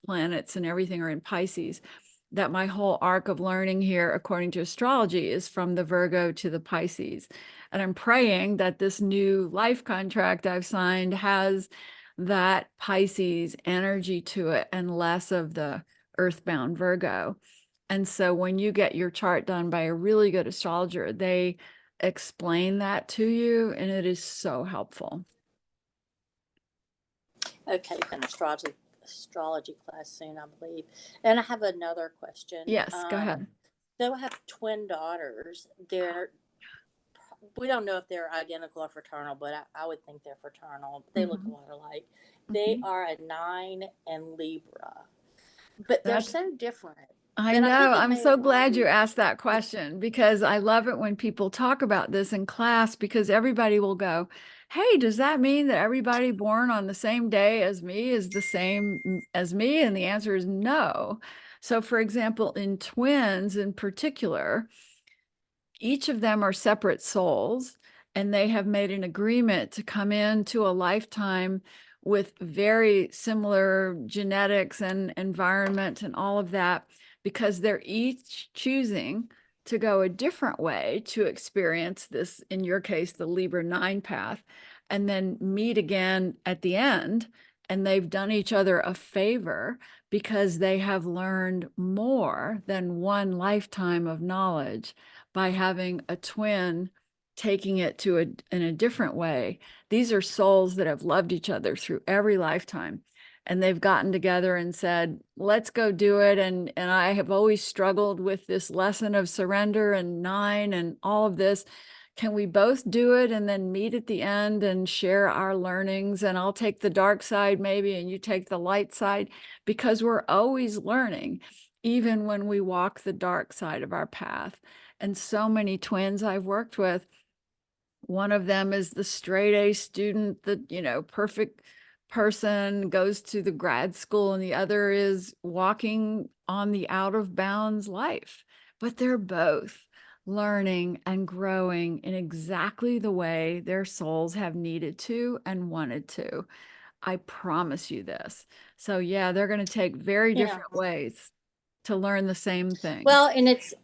planets and everything are in Pisces, that my whole arc of learning here, according to astrology, is from the Virgo to the Pisces. And I'm praying that this new life contract I've signed has that Pisces energy to it and less of the earthbound Virgo. And so when you get your chart done by a really good astrologer, they explain that to you, and it is so helpful. Okay, an astrology class soon, I believe. And I have another question. Yes, go ahead. So I have twin daughters. We don't know if they're identical or fraternal, but I would think they're fraternal. They look a lot alike. They are a 9 and Libra, but they're so different. I know. I'm so glad you asked that question, because I love it when people talk about this in class, because everybody will go, hey, does that mean that everybody born on the same day as me is the same as me? And the answer is no. So, for example, in twins in particular, each of them are separate souls, and they have made an agreement to come into a lifetime with very similar genetics and environment and all of that, because they're each choosing to go a different way to experience this, in your case, the Libra 9 path, and then meet again at the end. And they've done each other a favor because they have learned more than one lifetime of knowledge by having a twin taking it to in a different way. These are souls that have loved each other through every lifetime, and they've gotten together and said, let's go do it. And I have always struggled with this lesson of surrender and 9 and all of this. Can we both do it and then meet at the end and share our learnings? And I'll take the dark side maybe, and you take the light side, because we're always learning, even when we walk the dark side of our path. And so many twins I've worked with, one of them is the straight A student, the, perfect person, goes to the grad school, and the other is walking on the out of bounds life. But they're both learning and growing in exactly the way their souls have needed to and wanted to. I promise you this. So yeah, they're going to take very Yeah. different ways to learn the same thing. Well, and it's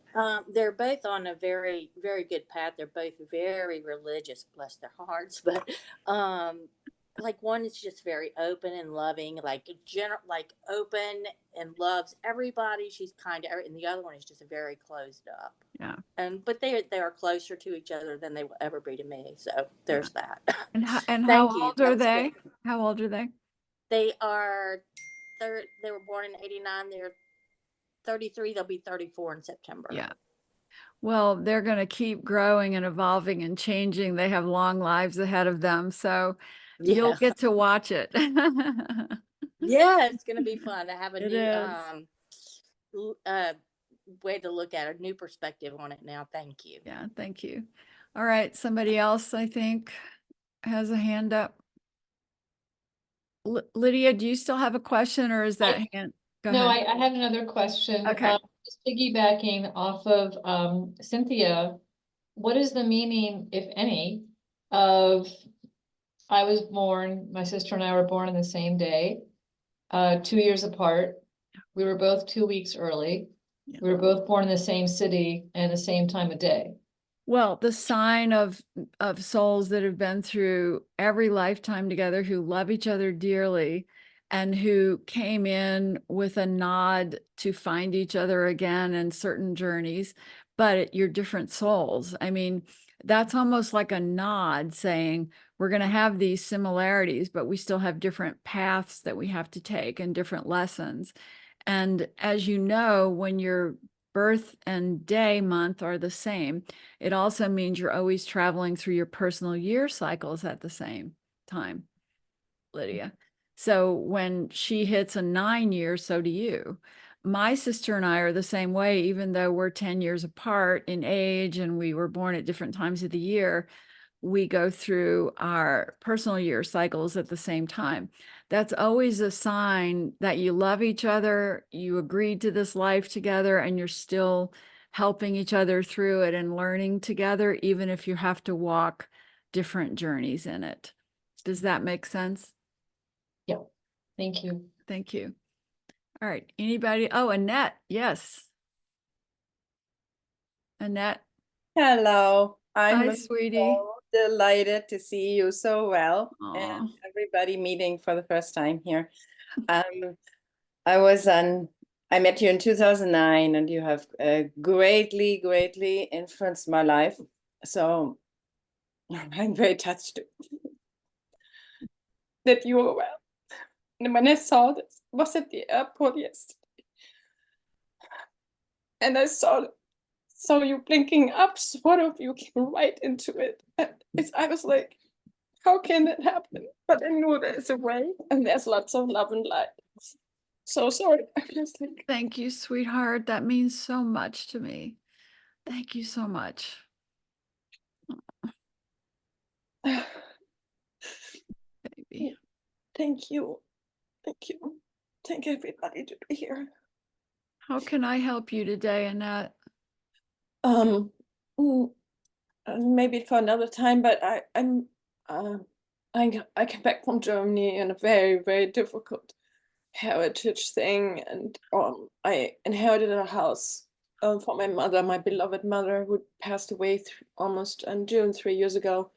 they're both on a very, very good path. They're both very religious, bless their hearts. But like one is just very open and loving, like like open and loves everybody. She's kind of, and the other one is just very closed up. Yeah. But they are closer to each other than they will ever be to me. So there's that. And how Thank you. old are That's they? good. How old are they? They are they were born in 89. They're 33. They'll be 34 in September. Yeah. Well, they're going to keep growing and evolving and changing. They have long lives ahead of them. So you'll get to watch it. Yeah, it's going to be fun to have a It new way to look at a new perspective on it now. Thank you. Yeah, thank you. All right, somebody else I think has a hand up. Lydia, do you still have a question, or is that hand? Go No, ahead. I had another question. Okay. Just piggybacking off of Cynthia, what is the meaning, if any, of I was born, my sister and I were born on the same day, 2 years apart. We were both 2 weeks early. Yeah. We were both born in the same city and the same time of day. Well, the sign of souls that have been through every lifetime together, who love each other dearly, and who came in with a nod to find each other again in certain journeys, but you're different souls. I mean, that's almost like a nod saying we're going to have these similarities, but we still have different paths that we have to take and different lessons. And as you know, when your birth and day month are the same, it also means you're always traveling through your personal year cycles at the same time, Lydia. So when she hits a 9 year, so do you. My sister and I are the same way, even though we're 10 years apart in age and we were born at different times of the year. We go through our personal year cycles at the same time. That's always a sign that you love each other, you agreed to this life together, and you're still helping each other through it and learning together, even if you have to walk different journeys in it. Does that make sense? Yeah. Thank you. Thank you. All right. Anybody? Oh, Annette. Yes. Annette. Hello. Hi, I'm sweetie. so delighted to see you so well, Aw. and everybody meeting for the first time here. I met you in 2009, and you have greatly, greatly influenced my life. So I'm very touched that you were well. And when I saw this, I was at the airport yesterday, and I saw you blinking up, sort of, you came right into it. And I was like, how can that happen? But I knew there's a way, and there's lots of love and light. So sorry. I just like, Thank you, sweetheart. That means so much to me. Thank you so much. Baby. thank you. Thank you. Thank everybody to be here. How can I help you today, Annette? Maybe for another time, but I came back from Germany in a very, very difficult heritage thing, and I inherited a house from my mother, my beloved mother, who passed away almost in June 3 years ago,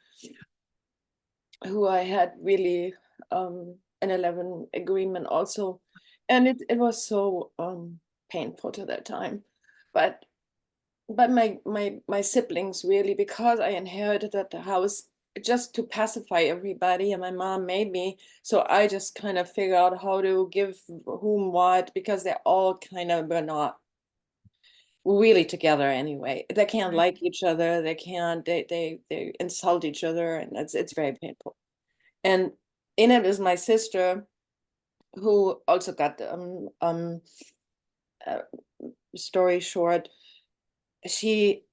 who I had really an 11 agreement also, and it was so painful to that time. But but my siblings really, because I inherited the house just to pacify everybody, and my mom made me, so I just kind of figure out how to give whom what, because they're all kind of were not really together anyway. They can't like each other, they can't, they insult each other, and it's very painful. And in it is my sister, who also got story short, she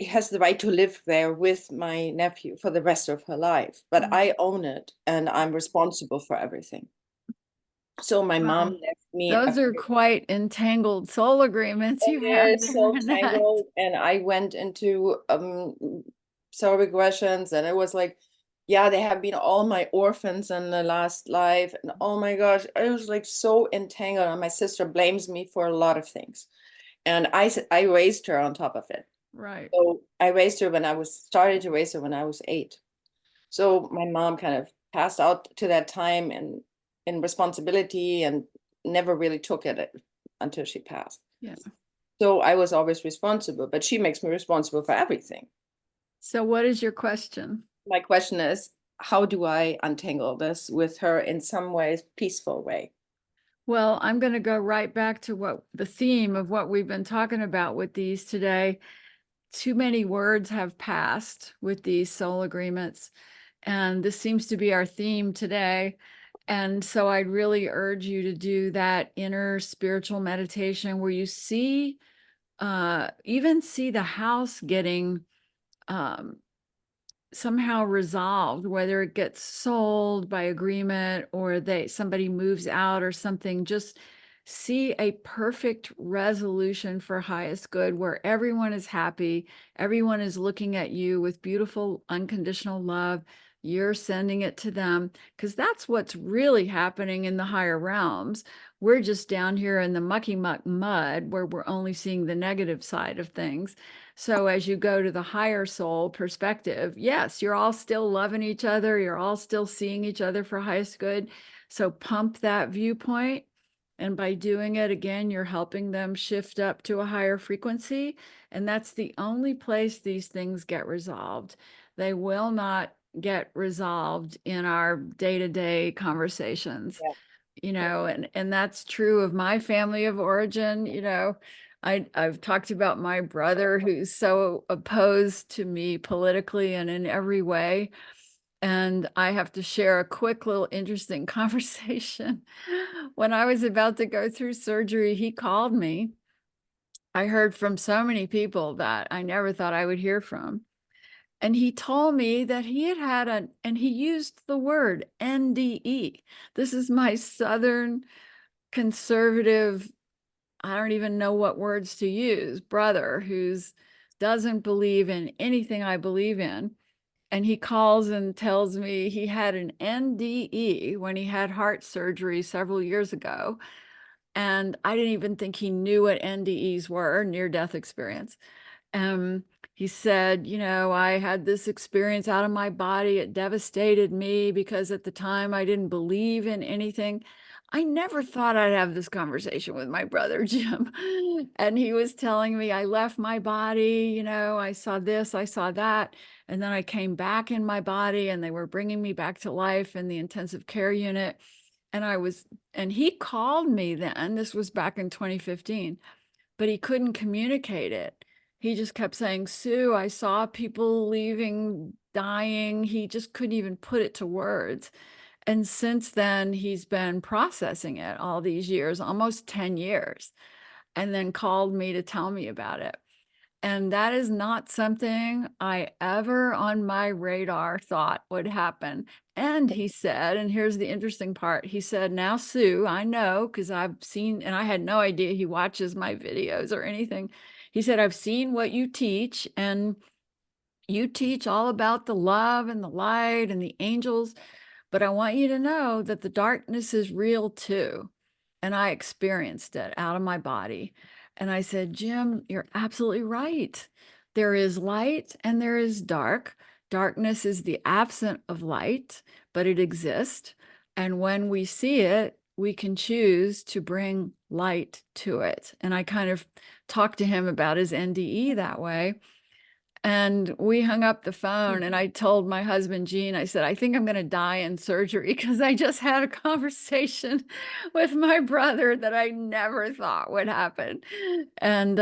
has the right to live there with my nephew for the rest of her life, but I own it and I'm responsible for everything. So my mom left me. Those are quite entangled soul agreements you have It is there. so Annette. tangled, and I went into cell regressions, and it was like, yeah, they have been all my orphans in the last life, and oh my gosh, it was like so entangled, and my sister blames me for a lot of things, and I raised her on top of it. Right. So I raised her started to raise her when I was 8. So my mom kind of passed out to that time and in responsibility, and never really took it until she passed. Yeah. So I was always responsible, but she makes me responsible for everything. So what is your question? My question is, how do I untangle this with her in some ways peaceful way? Well, I'm going to go right back to what the theme of what we've been talking about with these today. Too many words have passed with these soul agreements, and this seems to be our theme today. And so I'd really urge you to do that inner spiritual meditation where you see, even see the house getting somehow resolved, whether it gets sold by agreement or somebody moves out or something. Just see a perfect resolution for highest good where everyone is happy, everyone is looking at you with beautiful unconditional love. You're sending it to them, because that's what's really happening in the higher realms. We're just down here in the mucky muck mud where we're only seeing the negative side of things. So as you go to the higher soul perspective, yes, you're all still loving each other. You're all still seeing each other for highest good. So pump that viewpoint. And by doing it again, you're helping them shift up to a higher frequency. And that's the only place these things get resolved. They will not get resolved in our day-to-day conversations. Yeah. You know, and that's true of my family of origin. You know, I've talked about my brother who's so opposed to me politically and in every way. And I have to share a quick little interesting conversation. When I was about to go through surgery, he called me. I heard from so many people that I never thought I would hear from. And he told me that he had and he used the word NDE. This is my Southern conservative, I don't even know what words to use, brother who's doesn't believe in anything I believe in. And he calls and tells me he had an NDE when he had heart surgery several years ago. And I didn't even think he knew what NDEs were, near-death experience. He said, you know, I had this experience out of my body. It devastated me because at the time I didn't believe in anything. I never thought I'd have this conversation with my brother, Jim. And he was telling me, I left my body, you know, I saw this, I saw that. And then I came back in my body and they were bringing me back to life in the intensive care unit. And he called me then, this was back in 2015, but he couldn't communicate it. He just kept saying, Sue, I saw people leaving, dying. He just couldn't even put it to words. And since then, he's been processing it all these years, almost 10 years, and then called me to tell me about it. And that is not something I ever on my radar thought would happen. And he said, and here's the interesting part, he said, now, Sue, I know, because I've seen, and I had no idea he watches my videos or anything. He said, I've seen what you teach, and you teach all about the love and the light and the angels, but I want you to know that the darkness is real too. And I experienced it out of my body. And I said, Jim, you're absolutely right. There is light and there is dark. Darkness is the absence of light, but it exists. And when we see it, we can choose to bring light to it. And I kind of talked to him about his NDE that way. And we hung up the phone and I told my husband, Gene, I said, I think I'm going to die in surgery because I just had a conversation with my brother that I never thought would happen. And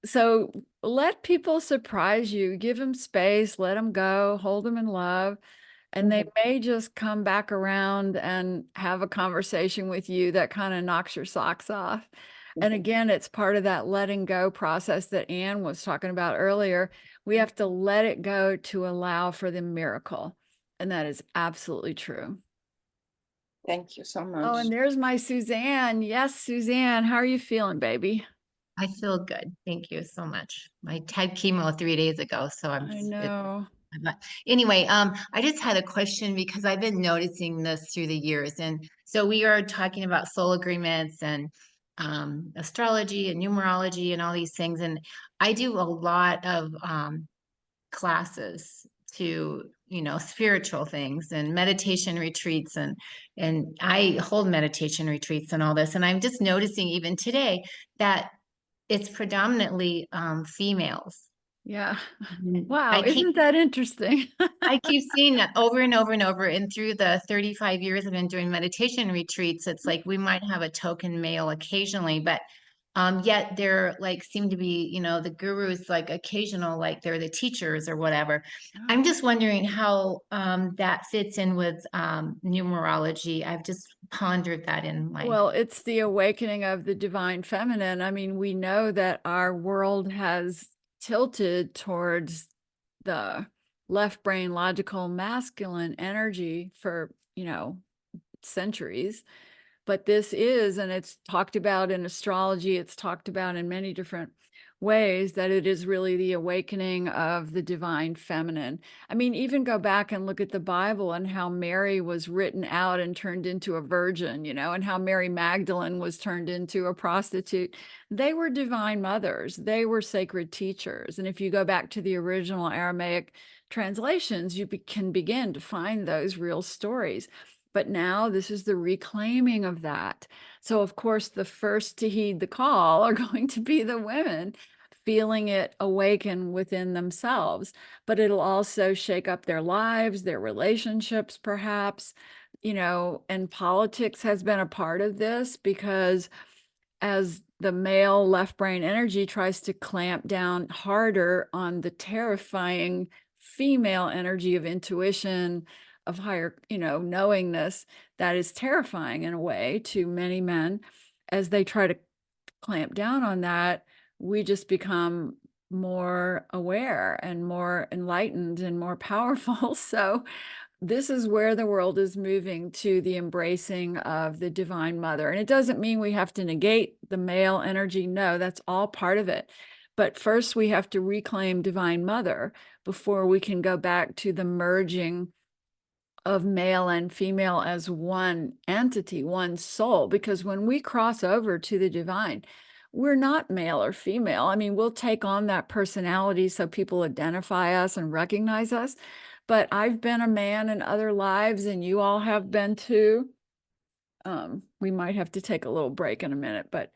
so let people surprise you, give them space, let them go, hold them in love. And they may just come back around and have a conversation with you that kind of knocks your socks off. And again, it's part of that letting go process that Anne was talking about earlier. We have to let it go to allow for the miracle. And that is absolutely true. Thank you so much. Oh, and there's my Suzanne. Yes, Suzanne, how are you feeling, baby? I feel good. Thank you so much. I had chemo 3 days ago, so I know. But anyway, I just had a question because I've been noticing this through the years. And so we are talking about soul agreements and astrology and numerology and all these things. And I do a lot of classes to, spiritual things and meditation retreats. And I hold meditation retreats and all this. And I'm just noticing even today that it's predominantly females. Yeah. Mhm. Wow. Isn't that interesting? I keep seeing that over and over and over. And through the 35 years I've been doing meditation retreats, it's like we might have a token male occasionally, but yet there like seem to be, the gurus like occasional, like they're the teachers or whatever. I'm just wondering how that fits in with numerology. I've just pondered that in my Well, it's the awakening of the divine feminine. I mean, we know that our world has tilted towards the left brain logical masculine energy for, centuries. But this is, and it's talked about in astrology, it's talked about in many different ways, that it is really the awakening of the divine feminine. I mean, even go back and look at the Bible and how Mary was written out and turned into a virgin, and how Mary Magdalene was turned into a prostitute. They were divine mothers. They were sacred teachers. And if you go back to the original Aramaic translations, you can begin to find those real stories. But now this is the reclaiming of that. So, of course, the first to heed the call are going to be the women feeling it awaken within themselves. But it'll also shake up their lives, their relationships, perhaps, and politics has been a part of this because as the male left brain energy tries to clamp down harder on the terrifying female energy of intuition, of higher, knowingness, that is terrifying in a way to many men. As they try to clamp down on that, we just become more aware and more enlightened and more powerful. So this is where the world is moving, to the embracing of the divine mother. And it doesn't mean we have to negate the male energy. No, that's all part of it. But first we have to reclaim divine mother before we can go back to the merging of male and female as one entity, one soul. Because when we cross over to the divine, we're not male or female. I mean, we'll take on that personality so people identify us and recognize us. But I've been a man in other lives, and you all have been too. We might have to take a little break in a minute, but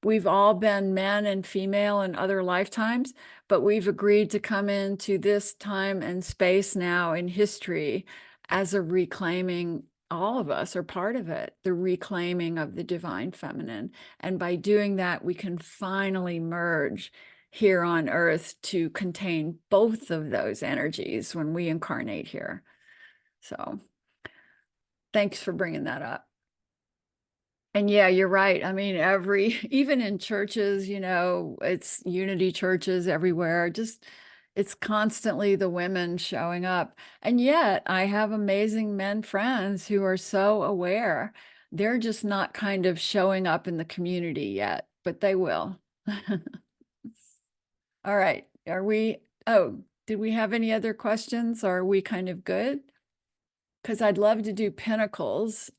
we've all been men and female in other lifetimes, but we've agreed to come into this time and space now in history as a reclaiming. All of us are part of it, the reclaiming of the divine feminine. And by doing that, we can finally merge here on earth to contain both of those energies when we incarnate here. So thanks for bringing that up. And yeah, you're right. I mean, even in churches, it's unity churches everywhere. Just, it's constantly the women showing up. And yet I have amazing men friends who are so aware. They're just not kind of showing up in the community yet, but they will. All right. Did we have any other questions? Or are we kind of good? Because I'd love to do Pinnacles.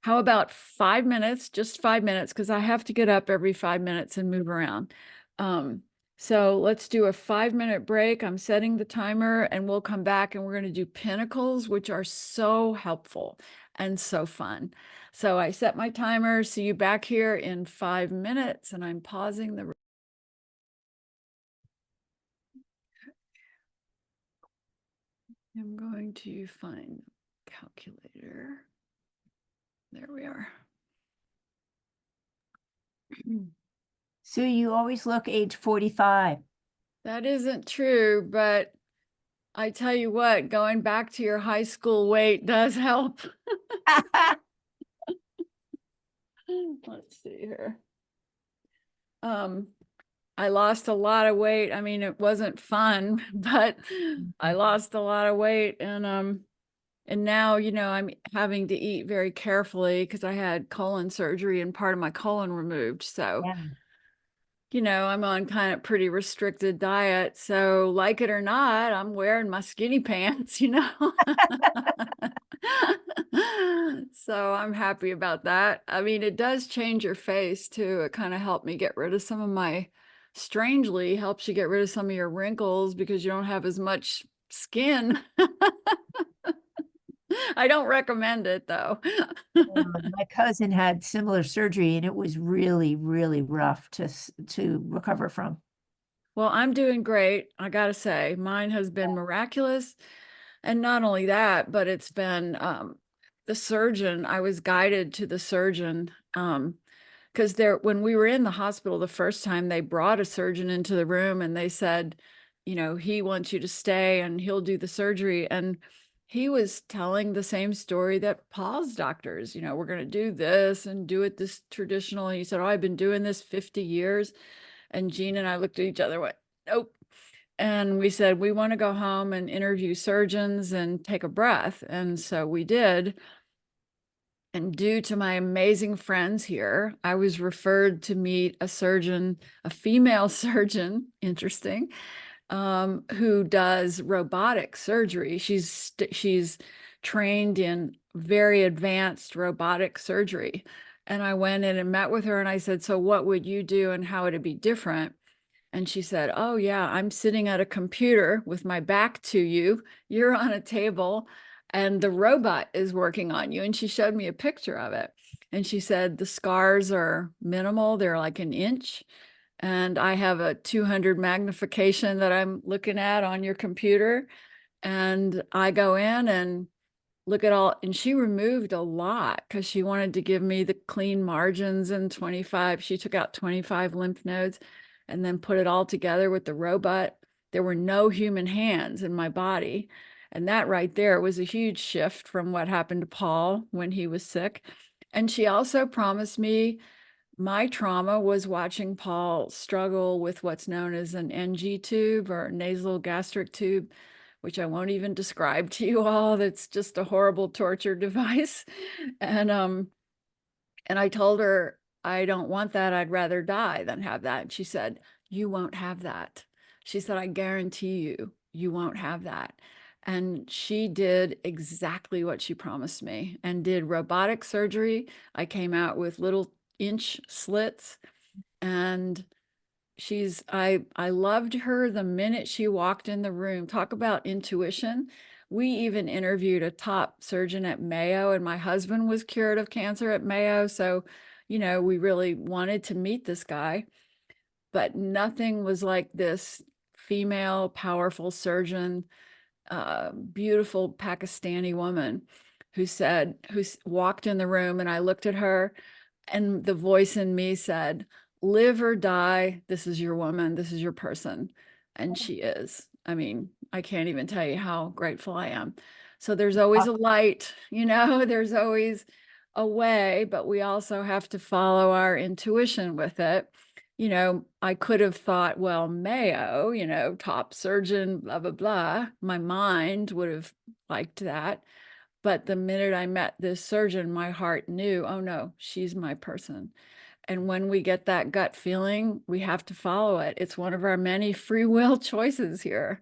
How about 5 minutes, just 5 minutes, because I have to get up every 5 minutes and move around. So let's do a 5-minute break. I'm setting the timer and we'll come back and we're going to do Pinnacles, which are so helpful. and so fun. So I set my timer. See you back here in 5 minutes, and I'm pausing the. I'm going to find the calculator. There we are. So you always look age 45. That isn't true, but I tell you what, going back to your high school weight does help. Let's see here. I lost a lot of weight. I mean, it wasn't fun, but I lost a lot of weight, and now, you know, I'm having to eat very carefully because I had colon surgery and part of my colon removed. So, Yeah. you know, I'm on kind of pretty restricted diet. So like it or not, I'm wearing my skinny pants, you know. So I'm happy about that. I mean, it does change your face too. It kind of helped me get rid of some of my, strangely helps you get rid of some of your wrinkles because you don't have as much skin. I don't recommend it though. My cousin had similar surgery and it was really, really rough to recover from. Well, I'm doing great. I gotta say, mine has been miraculous. And not only that, but it's been the surgeon. I was guided to the surgeon because when we were in the hospital the first time, they brought a surgeon into the room and they said, you know, he wants you to stay and he'll do the surgery. And he was telling the same story that Paul's doctors, you know, we're going to do this and do it this traditional. And he said, oh, I've been doing this 50 years. And Jean and I looked at each other and went, nope. And we said, we want to go home and interview surgeons and take a breath. And so we did. And due to my amazing friends here, I was referred to meet a surgeon, a female surgeon, interesting, who does robotic surgery. She's trained in very advanced robotic surgery. And I went in and met with her and I said, so what would you do and how would it be different? And she said, oh yeah, I'm sitting at a computer with my back to you. You're on a table and the robot is working on you. And she showed me a picture of it. And she said, the scars are minimal. They're like an inch. And I have a 200 magnification that I'm looking at on your computer. And I go in and look at all, and she removed a lot because she wanted to give me the clean margins and 25. She took out 25 lymph nodes and then put it all together with the robot. There were no human hands in my body. And that right there was a huge shift from what happened to Paul when he was sick. And she also promised me, my trauma was watching Paul struggle with what's known as an NG tube or nasal gastric tube, which I won't even describe to you all. That's just a horrible torture device. And I told her, I don't want that. I'd rather die than have that. And she said, you won't have that. She said, I guarantee you, you won't have that. And she did exactly what she promised me and did robotic surgery. I came out with little inch slits, and I loved her the minute she walked in the room. Talk about intuition. We even interviewed a top surgeon at Mayo, and my husband was cured of cancer at Mayo. So, you know, we really wanted to meet this guy, but nothing was like this female, powerful surgeon, beautiful Pakistani woman who walked in the room, and I looked at her and the voice in me said, live or die, this is your woman, this is your person. And she is. I mean, I can't even tell you how grateful I am. So there's always a light, you know, there's always a way, but we also have to follow our intuition with it. You know, I could have thought, well, Mayo, you know, top surgeon, blah, blah, blah. My mind would have liked that. But the minute I met this surgeon, my heart knew, oh no, she's my person. And when we get that gut feeling, we have to follow it. It's one of our many free will choices here.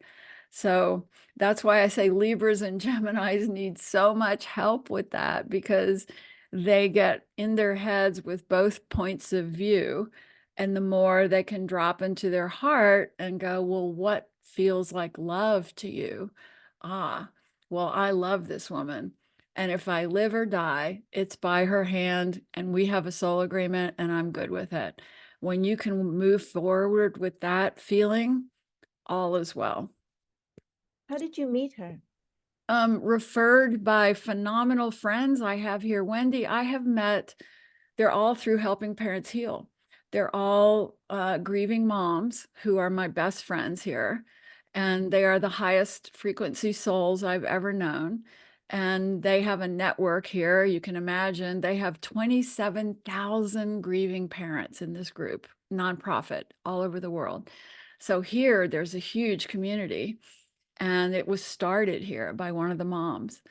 So that's why I say Libras and Geminis need so much help with that, because they get in their heads with both points of view. And the more they can drop into their heart and go, well, what feels like love to you? Ah, well, I love this woman. And if I live or die, it's by her hand, and we have a soul agreement, and I'm good with it. When you can move forward with that feeling, all is well. How did you meet her? Referred by phenomenal friends I have here. Wendy, I have met, they're all through Helping Parents Heal. They're all grieving moms who are my best friends here. And they are the highest frequency souls I've ever known. And they have a network here. You can imagine they have 27,000 grieving parents in this group, nonprofit, all over the world. So here, there's a huge community. And it was started here by one of the moms.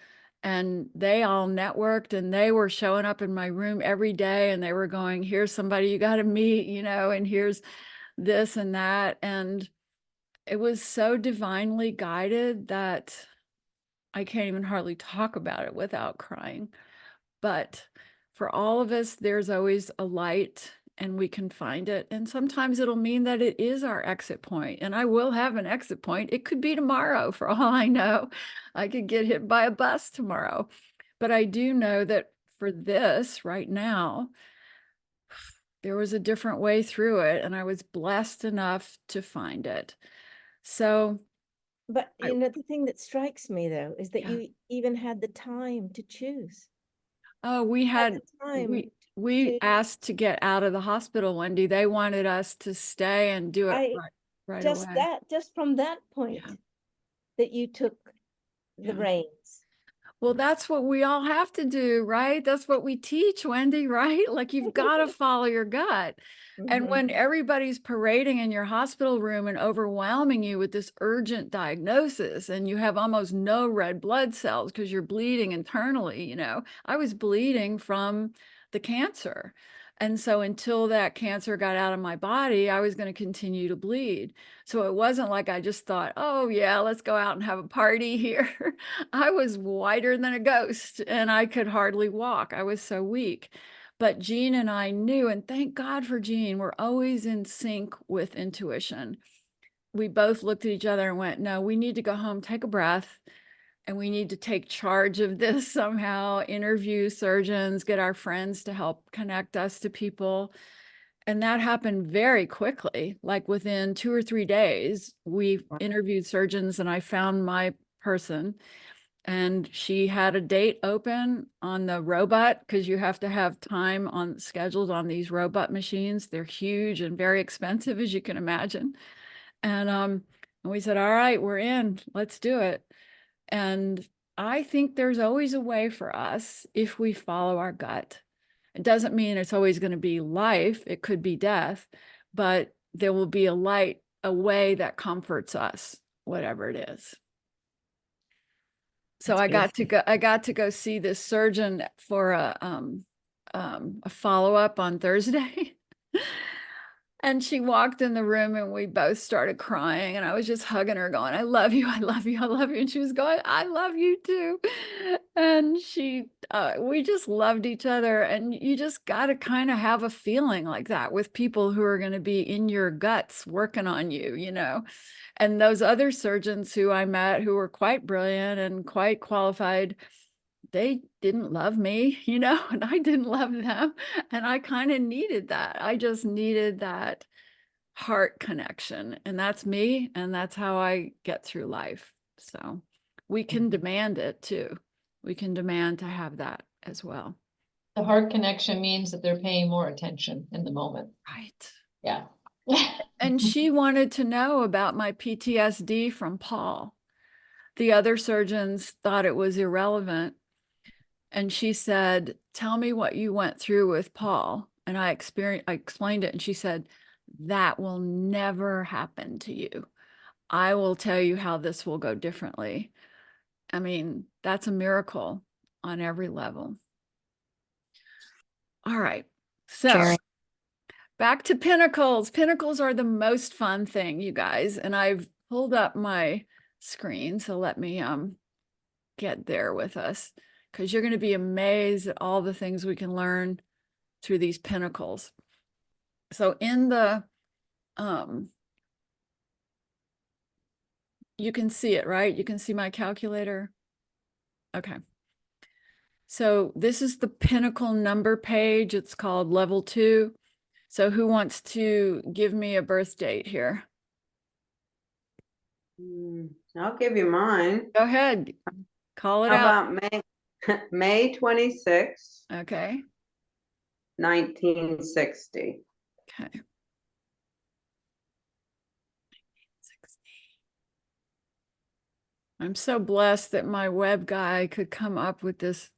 And they all networked, and they were showing up in my room every day, and they were going, here's somebody you got to meet, you know, and here's this and that. And it was so divinely guided that I can't even hardly talk about it without crying. But for all of us, there's always a light, and we can find it. And sometimes it'll mean that it is our exit point. And I will have an exit point. It could be tomorrow, for all I know. I could get hit by a bus tomorrow. But I do know that for this right now, there was a different way through it, and I was blessed enough to find it. So, But you know, the thing that strikes me though is that Yeah. you even had the time to choose. oh, we Had had, the time we to- asked to get out of the hospital, Wendy. They wanted us to stay and do it I right just away. that just from that point Yeah. that you took the Yeah. reins. Well, that's what we all have to do, right? That's what we teach, Wendy, right? Like you've got to follow your gut. And Mhm. when everybody's parading in your hospital room and overwhelming you with this urgent diagnosis, and you have almost no red blood cells because you're bleeding internally, you know, I was bleeding from the cancer. And so until that cancer got out of my body, I was going to continue to bleed. So it wasn't like I just thought, oh, yeah, let's go out and have a party here. I was whiter than a ghost, and I could hardly walk. I was so weak. But Jean and I knew, and thank God for Jean, we're always in sync with intuition. We both looked at each other and went, no, we need to go home, take a breath, and we need to take charge of this somehow, interview surgeons, get our friends to help connect us to people. And that happened very quickly. Like within 2 or 3 days, we interviewed surgeons, and I found my person. And she had a date open on the robot, because you have to have time on scheduled on these robot machines. They're huge and very expensive, as you can imagine. And we said, all right, we're in, let's do it. And I think there's always a way for us if we follow our gut. It doesn't mean it's always going to be life. It could be death, but there will be a light, a way that comforts us, whatever it is. So I got to go see this surgeon for a follow-up on Thursday. And she walked in the room, and we both started crying, and I was just hugging her going, I love you, I love you, I love you. And she was going, I love you too. And we just loved each other. And you just got to kind of have a feeling like that with people who are going to be in your guts working on you, you know. And those other surgeons who I met, who were quite brilliant and quite qualified, they didn't love me, you know, and I didn't love them. And I kind of needed that. I just needed that heart connection. And that's me. And that's how I get through life. So we can demand it too. We can demand to have that as well. The heart connection means that they're paying more attention in the moment. Right. Yeah. And she wanted to know about my PTSD from Paul. The other surgeons thought it was irrelevant. And she said, tell me what you went through with Paul. And I explained it. And she said, that will never happen to you. I will tell you how this will go differently. I mean, that's a miracle on every level. All right. So Sharon. back to Pinnacles. Pinnacles are the most fun thing, you guys. And I've pulled up my screen. So let me get there with us, because you're going to be amazed at all the things we can learn through these pinnacles. So in the, you can see it, right? You can see my calculator. Okay. So this is the Pinnacle number page. It's called level 2. So who wants to give me a birth date here? I'll give you mine. Go ahead. Call it How out. about May 26th, Okay. 1960? Okay. 60. I'm so blessed that my web guy could come up with this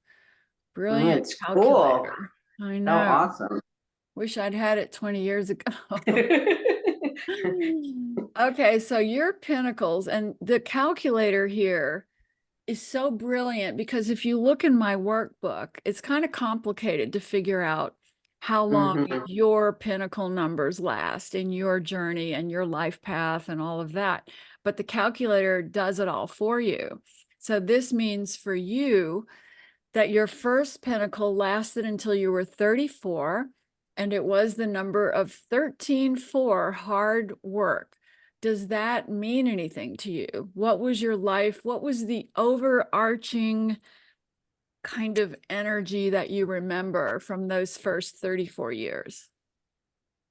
brilliant It's cool. calculator. I So know. awesome. Wish I'd had it 20 years ago. Okay, so your Pinnacles, and the calculator here is so brilliant because if you look in my workbook, it's kind of complicated to figure out how long your Pinnacle numbers last in your journey and your life path and all of that. But the calculator does it all for you. So this means for you that your first Pinnacle lasted until you were 34, and it was the number of 13 for hard work. Does that mean anything to you? What was your life? What was the overarching kind of energy that you remember from those first 34 years?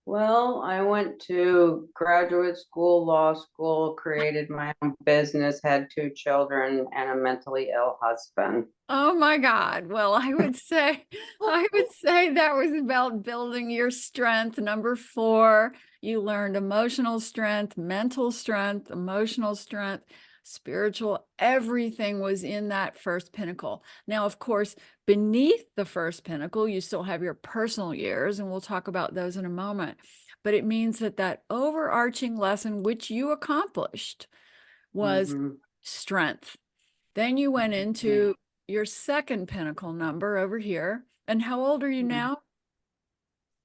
Well, I went to graduate school, law school, created my own business, had 2 children, and a mentally ill husband. Oh my God. Well, I would say that was about building your strength. Number 4, you learned emotional strength, mental strength, emotional strength, spiritual, everything was in that first Pinnacle. Now, of course, beneath the first Pinnacle, you still have your personal years, and we'll talk about those in a moment. But it means that that overarching lesson, which you accomplished, was strength. Then you went into your second Pinnacle number over here. And how old are you now?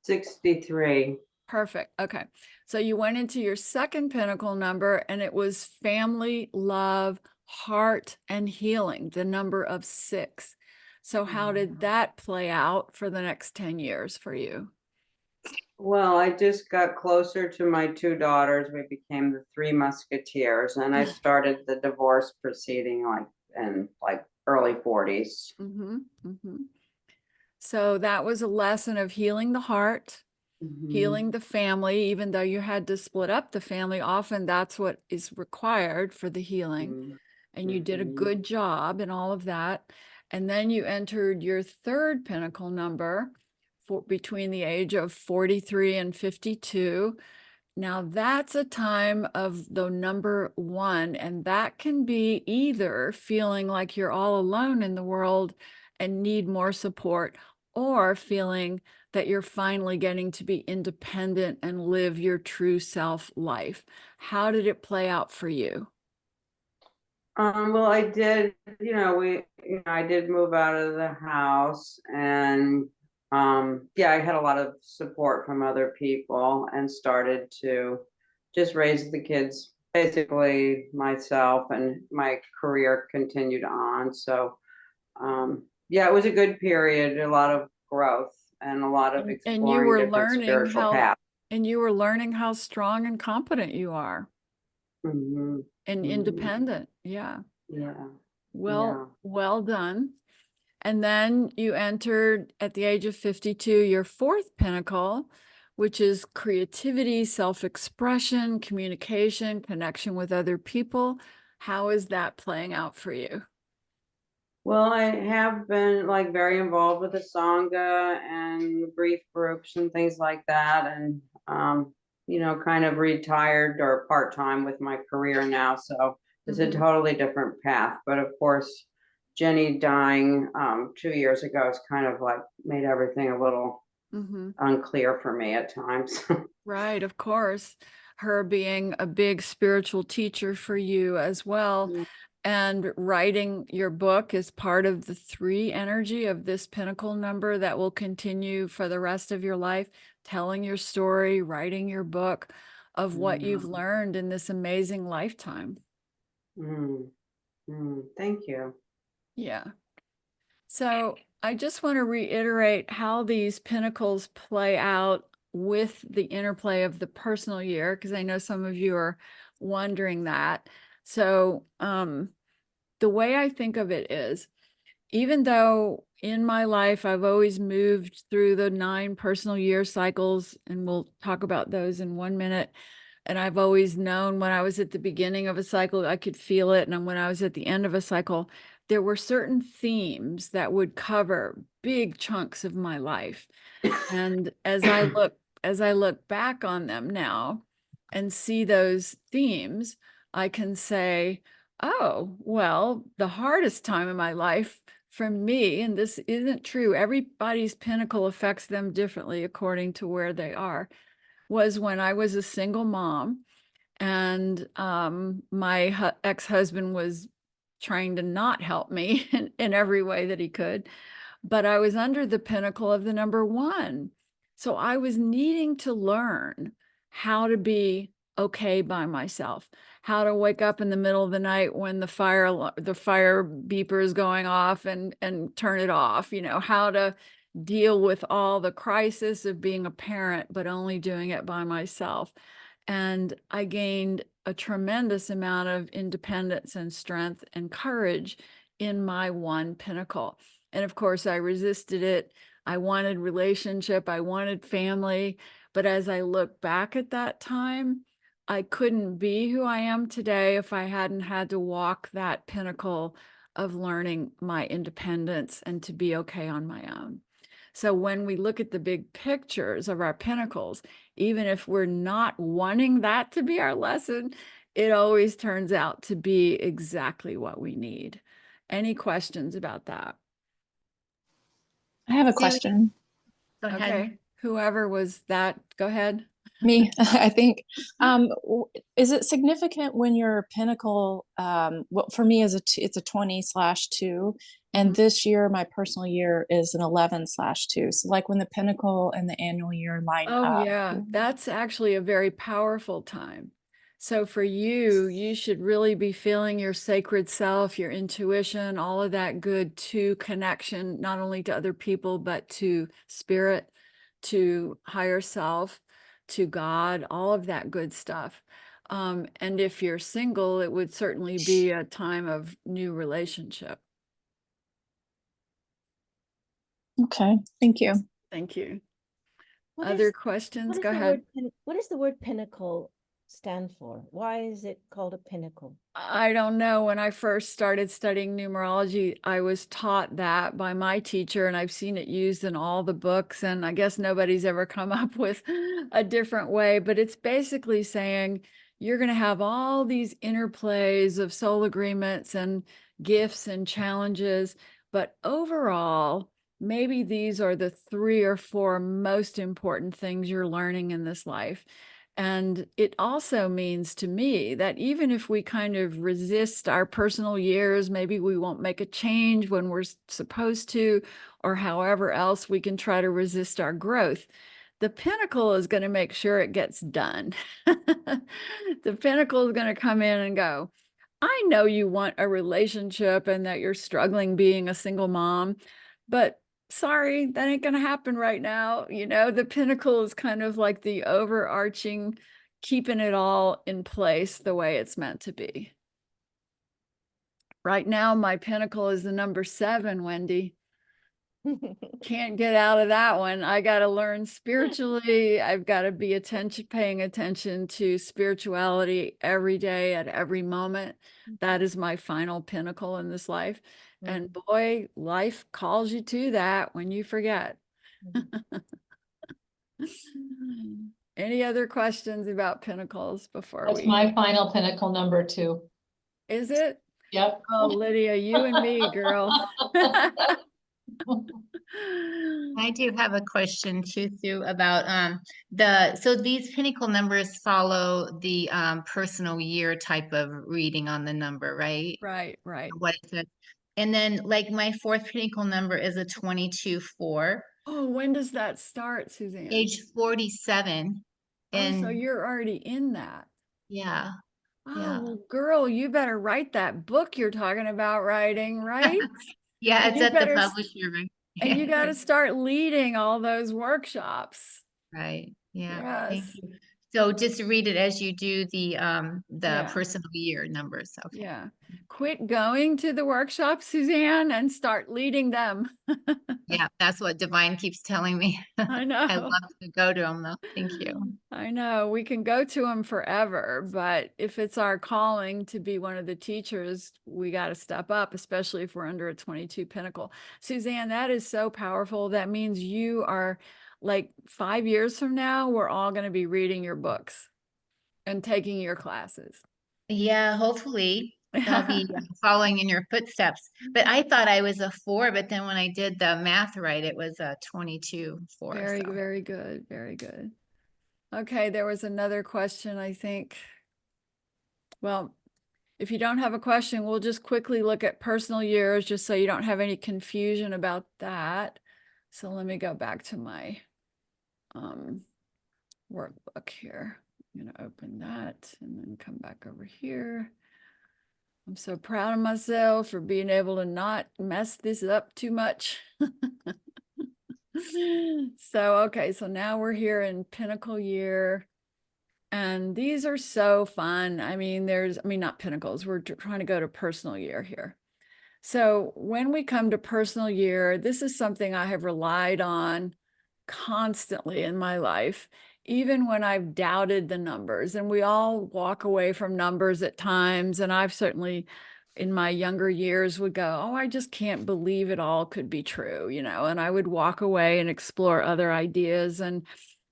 63. Perfect. Okay. So you went into your second Pinnacle number, and it was family, love, heart, and healing, the number of 6. So how did that play out for the next 10 years for you? Well, I just got closer to my 2 daughters. We became the 3 Musketeers, and I started the divorce proceeding in early 40s. So that was a lesson of healing the heart, healing the family. Even though you had to split up the family, often that's what is required for the healing. And you did a good job in all of that. And then you entered your third Pinnacle number between the age of 43 and 52. Now that's a time of the number 1, and that can be either feeling like you're all alone in the world and need more support, or feeling that you're finally getting to be independent and live your true self life. How did it play out for you? Well, I did, I did move out of the house, and I had a lot of support from other people and started to just raise the kids basically myself, and my career continued on. So it was a good period, a lot of growth and a lot of exploring different spiritual paths. And you were learning how strong and competent you are. And independent. Well done. And then you entered at the age of 52 your fourth Pinnacle, which is creativity, self-expression, communication, connection with other people. How is that playing out for you? Well, I have been very involved with the Sangha and grief groups and things like that, and kind of retired or part-time with my career now. So it's a totally different path. But of course, Jenny dying 2 years ago has kind of made everything a little unclear for me at times. Right, of course. Her being a big spiritual teacher for you as well. And writing your book is part of the 3 energy of this Pinnacle number that will continue for the rest of your life, telling your story, writing your book of what you've learned in this amazing lifetime. Thank you. Yeah. So I just want to reiterate how these Pinnacles play out with the interplay of the personal year, because I know some of you are wondering that. So the way I think of it is, even though in my life, I've always moved through the 9 personal year cycles, and we'll talk about those in 1 minute. And I've always known when I was at the beginning of a cycle, I could feel it. And when I was at the end of a cycle, there were certain themes that would cover big chunks of my life. And as I look back on them now and see those themes, I can say, oh, well, the hardest time in my life for me, and this isn't true, everybody's pinnacle affects them differently according to where they are, was when I was a single mom, and my ex-husband was trying to not help me in every way that he could, but I was under the pinnacle of the number 1. So I was needing to learn how to be okay by myself, how to wake up in the middle of the night when the fire beeper is going off and turn it off, you know, how to deal with all the crisis of being a parent, but only doing it by myself. And I gained a tremendous amount of independence and strength and courage in my 1 pinnacle. And of course, I resisted it. I wanted relationship, I wanted family. But as I look back at that time, I couldn't be who I am today if I hadn't had to walk that pinnacle of learning my independence and to be okay on my own. So when we look at the big pictures of our pinnacles, even if we're not wanting that to be our lesson, it always turns out to be exactly what we need. Any questions about that? I have a Sue, question. go ahead. Okay, whoever was that, go ahead. Me, I think. Is it significant when your pinnacle, well, for me it's a 20/2, and this year my personal year is an 11/2. So like when the pinnacle and the annual year line Oh up. yeah, that's actually a very powerful time. So for you, you should really be feeling your sacred self, your intuition, all of that good to connection, not only to other people, but to spirit, to higher self, to God, all of that good stuff. And if you're single, it would certainly be a time of new relationship. Okay, thank you. Thank you. What Other is- questions? what is Go the ahead. what does the word pinnacle stand for? Why is it called a pinnacle? I don't know. When I first started studying numerology, I was taught that by my teacher, and I've seen it used in all the books. And I guess nobody's ever come up with a different way, but it's basically saying you're going to have all these interplays of soul agreements and gifts and challenges. But overall, maybe these are the 3 or 4 most important things you're learning in this life. And it also means to me that even if we kind of resist our personal years, maybe we won't make a change when we're supposed to, or however else we can try to resist our growth, the pinnacle is going to make sure it gets done. The pinnacle is going to come in and go, I know you want a relationship and that you're struggling being a single mom, but sorry, that ain't going to happen right now. You know, the pinnacle is kind of like the overarching, keeping it all in place the way it's meant to be. Right now, my pinnacle is the number 7, Wendy. Can't get out of that one. I got to learn spiritually. I've got to be paying attention to spirituality every day at every moment. That is my final pinnacle in this life. And boy, life calls you to that when you forget. Any other questions about pinnacles before That's we? my final pinnacle number 2. Is it? Yep. Oh, Lydia, you and me, girl. I do have a question too, Sue, about so these pinnacle numbers follow the personal year type of reading on the number, right? Right. What it says. And then like my 4th pinnacle number is a 22/4. Oh, when does that start, Suzanne? Age 47. Oh, so And you're already in that. yeah. Oh, Yeah. well, girl, you better write that book you're talking about writing, right? Yeah, And it's you at the better publisher, right? and you got to start leading all those workshops. Right. Yeah. Yes. Thank you. So just read it as you do the Yeah. personal year numbers. Okay. Yeah. Quit going to the workshop, Suzanne, and start leading them. Yeah, that's what Divine keeps telling me. I know. I love to go to them though. Thank you. I know we can go to them forever, but if it's our calling to be one of the teachers, we got to step up, especially if we're under a 22 Pinnacle. Suzanne, that is so powerful. That means you are like 5 years from now, we're all going to be reading your books and taking your classes. Yeah, hopefully I'll be following in your footsteps. But I thought I was a 4, but then when I did the math right, it was a 22-4. Very, So. very good. Very good. Okay, there was another question, I think. Well, if you don't have a question, we'll just quickly look at personal years just so you don't have any confusion about that. So let me go back to my workbook here. I'm going to open that and then come back over here. I'm so proud of myself for being able to not mess this up too much. So, okay, so now we're here in Pinnacle year. And these are so fun. I mean, not Pinnacles. We're trying to go to personal year here. So when we come to personal year, this is something I have relied on constantly in my life, even when I've doubted the numbers. And we all walk away from numbers at times. And I've certainly, in my younger years, would go, oh, I just can't believe it all could be true, and I would walk away and explore other ideas. And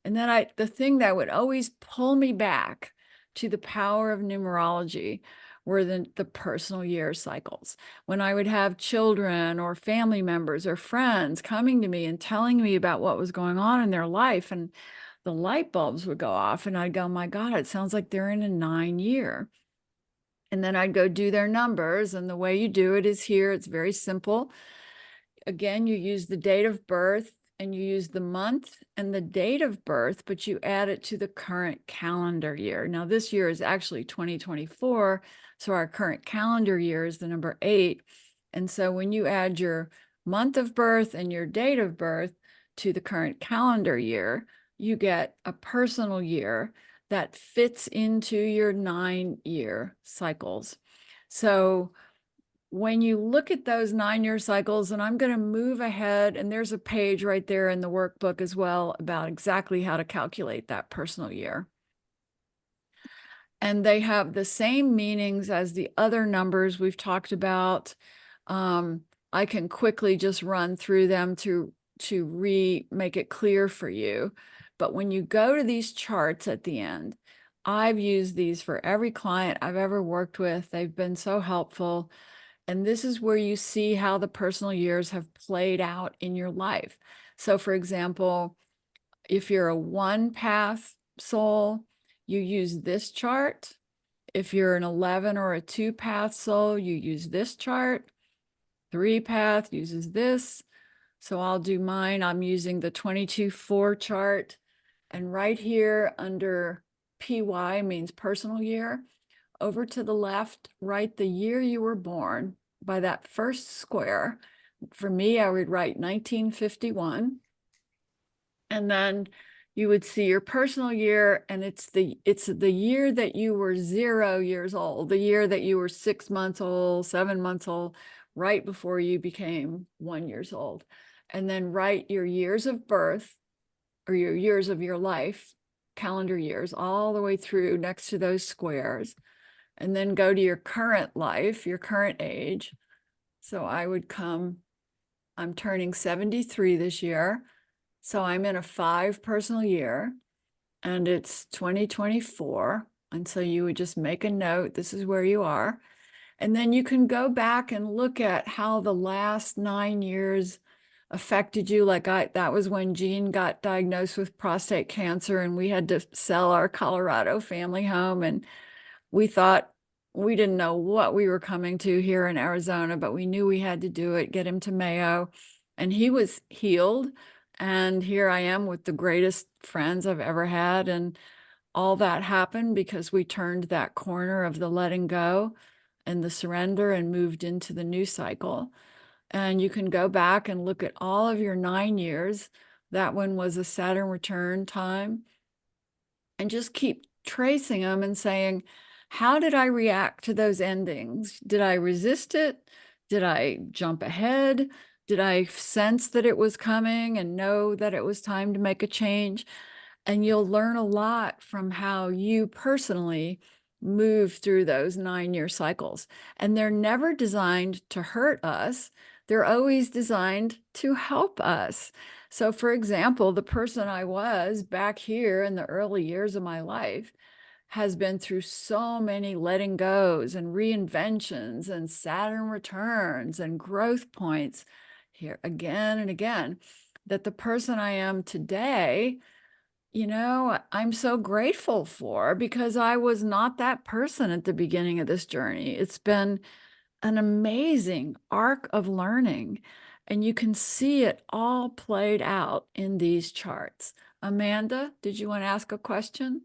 then the thing that would always pull me back to the power of numerology were the personal year cycles. When I would have children or family members or friends coming to me and telling me about what was going on in their life, and the light bulbs would go off and I'd go, my God, it sounds like they're in a 9 year. And then I'd go do their numbers. And the way you do it is here. It's very simple. Again, you use the date of birth and you use the month and the date of birth, but you add it to the current calendar year. Now, this year is actually 2024. So our current calendar year is the number 8. And so when you add your month of birth and your date of birth to the current calendar year, you get a personal year that fits into your 9-year cycles. So when you look at those 9-year cycles, and I'm going to move ahead, and there's a page right there in the workbook as well about exactly how to calculate that personal year. And they have the same meanings as the other numbers we've talked about. I can quickly just run through them to make it clear for you. But when you go to these charts at the end, I've used these for every client I've ever worked with. They've been so helpful. And this is where you see how the personal years have played out in your life. So for example, if you're a 1-path soul, you use this chart. If you're an 11 or a 2-path soul, you use this chart. 3-path uses this. So I'll do mine. I'm using the 22-4 chart. And right here under PY means personal year. Over to the left, write the year you were born by that first square. For me, I would write 1951. And then you would see your personal year, and it's the year that you were 0 years old, the year that you were 6 months old, 7 months old, right before you became 1 year old. And then write your years of birth or your years of your life, calendar years, all the way through next to those squares. And then go to your current life, your current age. So I would I'm turning 73 this year. So I'm in a 5 personal year, and it's 2024. And so you would just make a note, this is where you are. And then you can go back and look at how the last 9 years affected you. Like that was when Jean got diagnosed with prostate cancer, and we had to sell our Colorado family home. And we thought, we didn't know what we were coming to here in Arizona, but we knew we had to do it, get him to Mayo. And he was healed. And here I am with the greatest friends I've ever had. And all that happened because we turned that corner of the letting go and the surrender and moved into the new cycle. And you can go back and look at all of your 9 years. That one was a Saturn return time. and just keep tracing them and saying, how did I react to those endings? Did I resist it? Did I jump ahead? Did I sense that it was coming and know that it was time to make a change? And you'll learn a lot from how you personally move through those 9-year cycles. And they're never designed to hurt us. They're always designed to help us. So for example, the person I was back here in the early years of my life has been through so many letting goes and reinventions and Saturn returns and growth points here again and again, that the person I am today, you know, I'm so grateful for, because I was not that person at the beginning of this journey. It's been an amazing arc of learning, and you can see it all played out in these charts. Amanda, did you want to ask a question?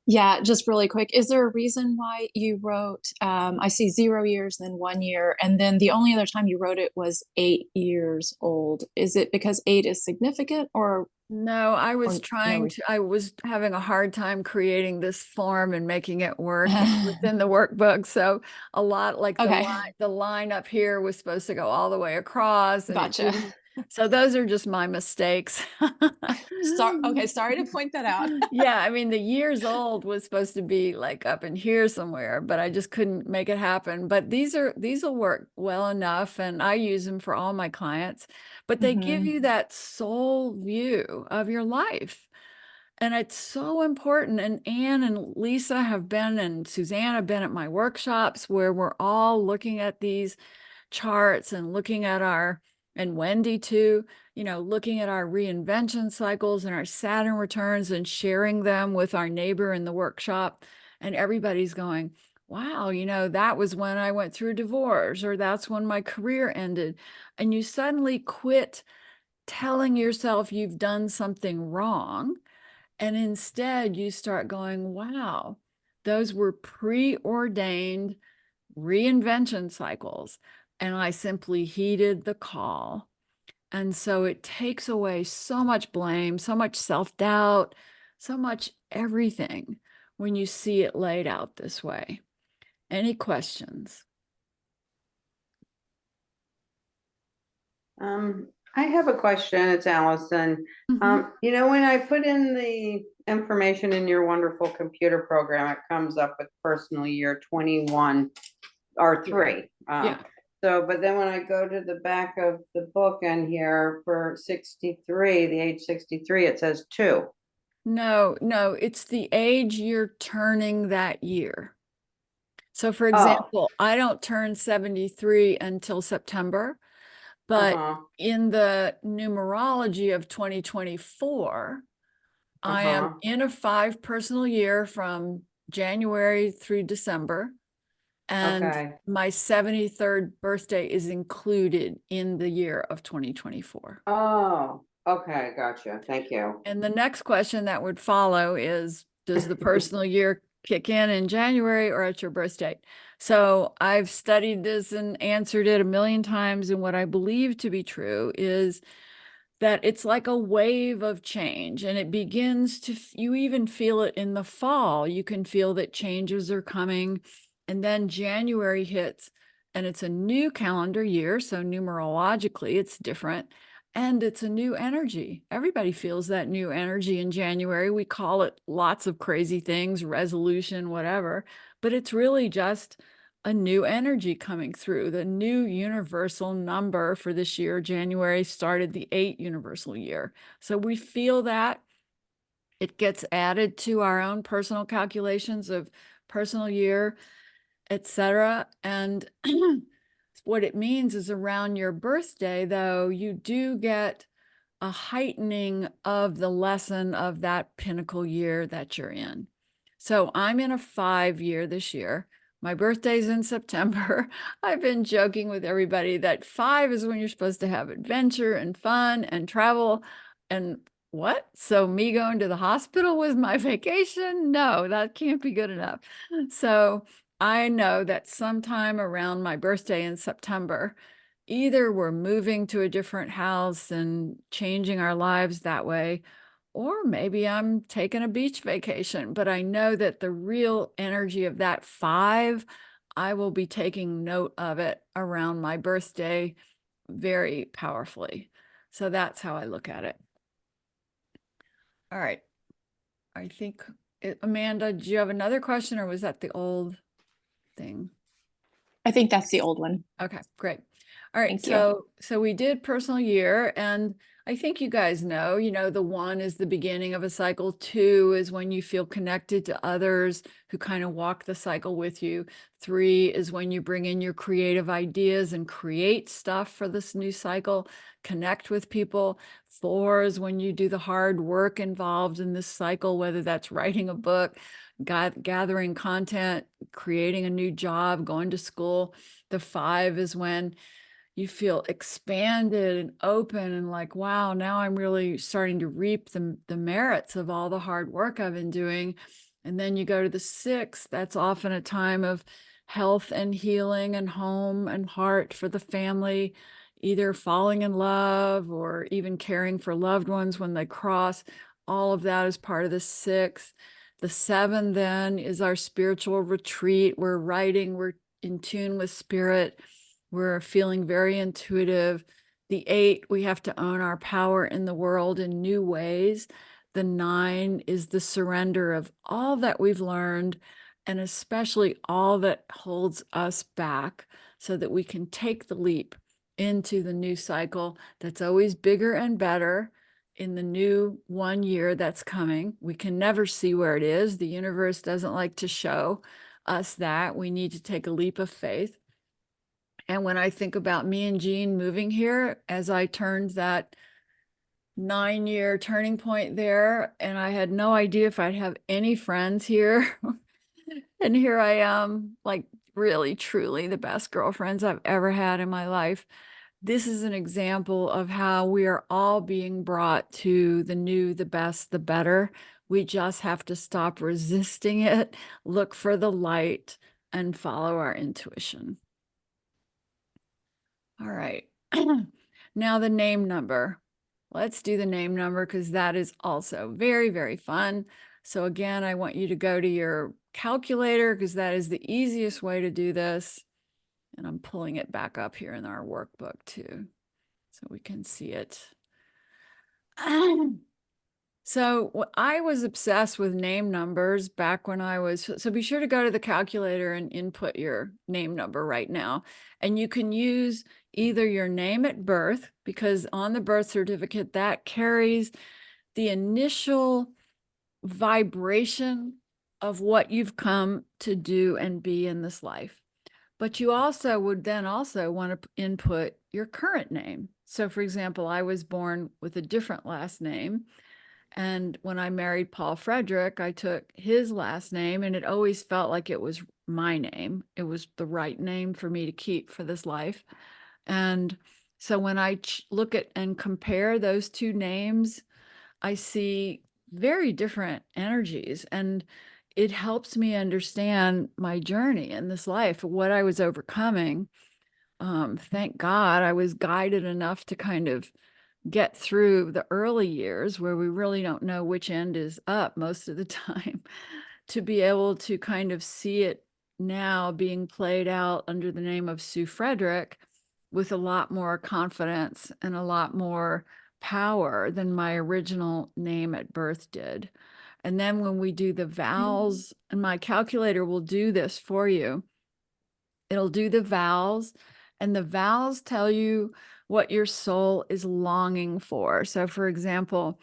Yeah, just really quick. Is there a reason why you wrote, I see 0 years, then 1 year, and then the only other time you wrote it was 8 years old? Is it because 8 is significant, or? No, I was Or trying no. to, I was having a hard time creating this form and making it work within the workbook. So a lot like Okay. the line up here was supposed to go all the way across, and it Gotcha. didn't. So those are just my mistakes. Okay, sorry to point that out. Yeah, I mean, the years old was supposed to be like up in here somewhere, but I just couldn't make it happen. But these will work well enough, and I use them for all my clients. But they give Mhm. you that soul view of your life. And it's so important. And Anne and Lisa have been, and Suzanne have been at my workshops where we're all looking at these charts and looking at and Wendy too, you know, looking at our reinvention cycles and our Saturn returns and sharing them with our neighbor in the workshop. And everybody's going, wow, you know, that was when I went through a divorce, or that's when my career ended. And you suddenly quit telling yourself you've done something wrong. And instead you start going, wow, those were preordained reinvention cycles. And I simply heeded the call. And so it takes away so much blame, so much self-doubt, so much everything when you see it laid out this way. Any questions? I have a question. It's Allison. You know, when I put in the information in your wonderful computer program, it comes up with personal year 21 or 3. Yeah. So, but then when I go to the back of the book and here for 63, the age 63, it says 2. No, it's the age you're turning that year. So for Oh, example, I don't turn 73 until September, but in the numerology of 2024, I am in a 5 personal year from January through December. And my 73rd birthday is included in the year of 2024. Oh, okay, gotcha. Thank you. And the next question that would follow is, does the personal year kick in January or at your birth date? So I've studied this and answered it a million times. And what I believe to be true is that it's like a wave of change, and it begins to, you even feel it in the fall. You can feel that changes are coming. And then January hits and it's a new calendar year. So numerologically, it's different. And it's a new energy. Everybody feels that new energy in January. We call it lots of crazy things, resolution, whatever, but it's really just a new energy coming through. The new universal number for this year, January, started the 8 universal year. So we feel that it gets added to our own personal calculations of personal year, etc. And what it means is around your birthday, though, you do get a heightening of the lesson of that pinnacle year that you're in. So I'm in a 5 year this year. My birthday's in September. I've been joking with everybody that 5 is when you're supposed to have adventure and fun and travel. And what? So me going to the hospital was my vacation? No, that can't be good enough. So I know that sometime around my birthday in September, either we're moving to a different house and changing our lives that way, or maybe I'm taking a beach vacation, but I know that the real energy of that 5, I will be taking note of it around my birthday very powerfully. So that's how I look at it. All right. I think, Amanda, do you have another question, or was that the old thing? I think that's the old one. Okay, great. All right, Thank you. so we did personal year, and I think you guys know, the 1 is the beginning of a cycle. 2 is when you feel connected to others who kind of walk the cycle with you. 3 is when you bring in your creative ideas and create stuff for this new cycle, connect with people. 4 is when you do the hard work involved in this cycle, whether that's writing a book, gathering content, creating a new job, going to school. The 5 is when you feel expanded and open and like, wow, now I'm really starting to reap the merits of all the hard work I've been doing. And then you go to the 6, that's often a time of health and healing and home and heart for the family, either falling in love or even caring for loved ones when they cross. All of that is part of the 6. The 7 then is our spiritual retreat. We're writing, we're in tune with spirit. We're feeling very intuitive. The 8, we have to own our power in the world in new ways. The 9 is the surrender of all that we've learned, and especially all that holds us back, so that we can take the leap into the new cycle that's always bigger and better. In the new 1 year that's coming, we can never see where it is. The universe doesn't like to show us that. We need to take a leap of faith. And when I think about me and Jean moving here, as I turned that 9-year turning point there, and I had no idea if I'd have any friends here. And here I am, like really, truly the best girlfriends I've ever had in my life. This is an example of how we are all being brought to the new, the best, the better. We just have to stop resisting it, look for the light, and follow our intuition. All right. Now the name number. Let's do the name number because that is also very, very fun. So again, I want you to go to your calculator because that is the easiest way to do this. And I'm pulling it back up here in our workbook too, so we can see it. So I was obsessed with name numbers back when I was, so be sure to go to the calculator and input your name number right now. And you can use either your name at birth, because on the birth certificate, that carries the initial vibration of what you've come to do and be in this life. But you also would then also want to input your current name. So for example, I was born with a different last name. And when I married Paul Frederick, I took his last name, and it always felt like it was my name. It was the right name for me to keep for this life. And so when I look at and compare those two names, I see very different energies, and it helps me understand my journey in this life, what I was overcoming. Thank God I was guided enough to kind of get through the early years where we really don't know which end is up most of the time, to be able to kind of see it now being played out under the name of Sue Frederick with a lot more confidence and a lot more power than my original name at birth did. And then when we do the vowels, and my calculator will do this for you, it'll do the vowels, and the vowels tell you what your soul is longing for. So for example,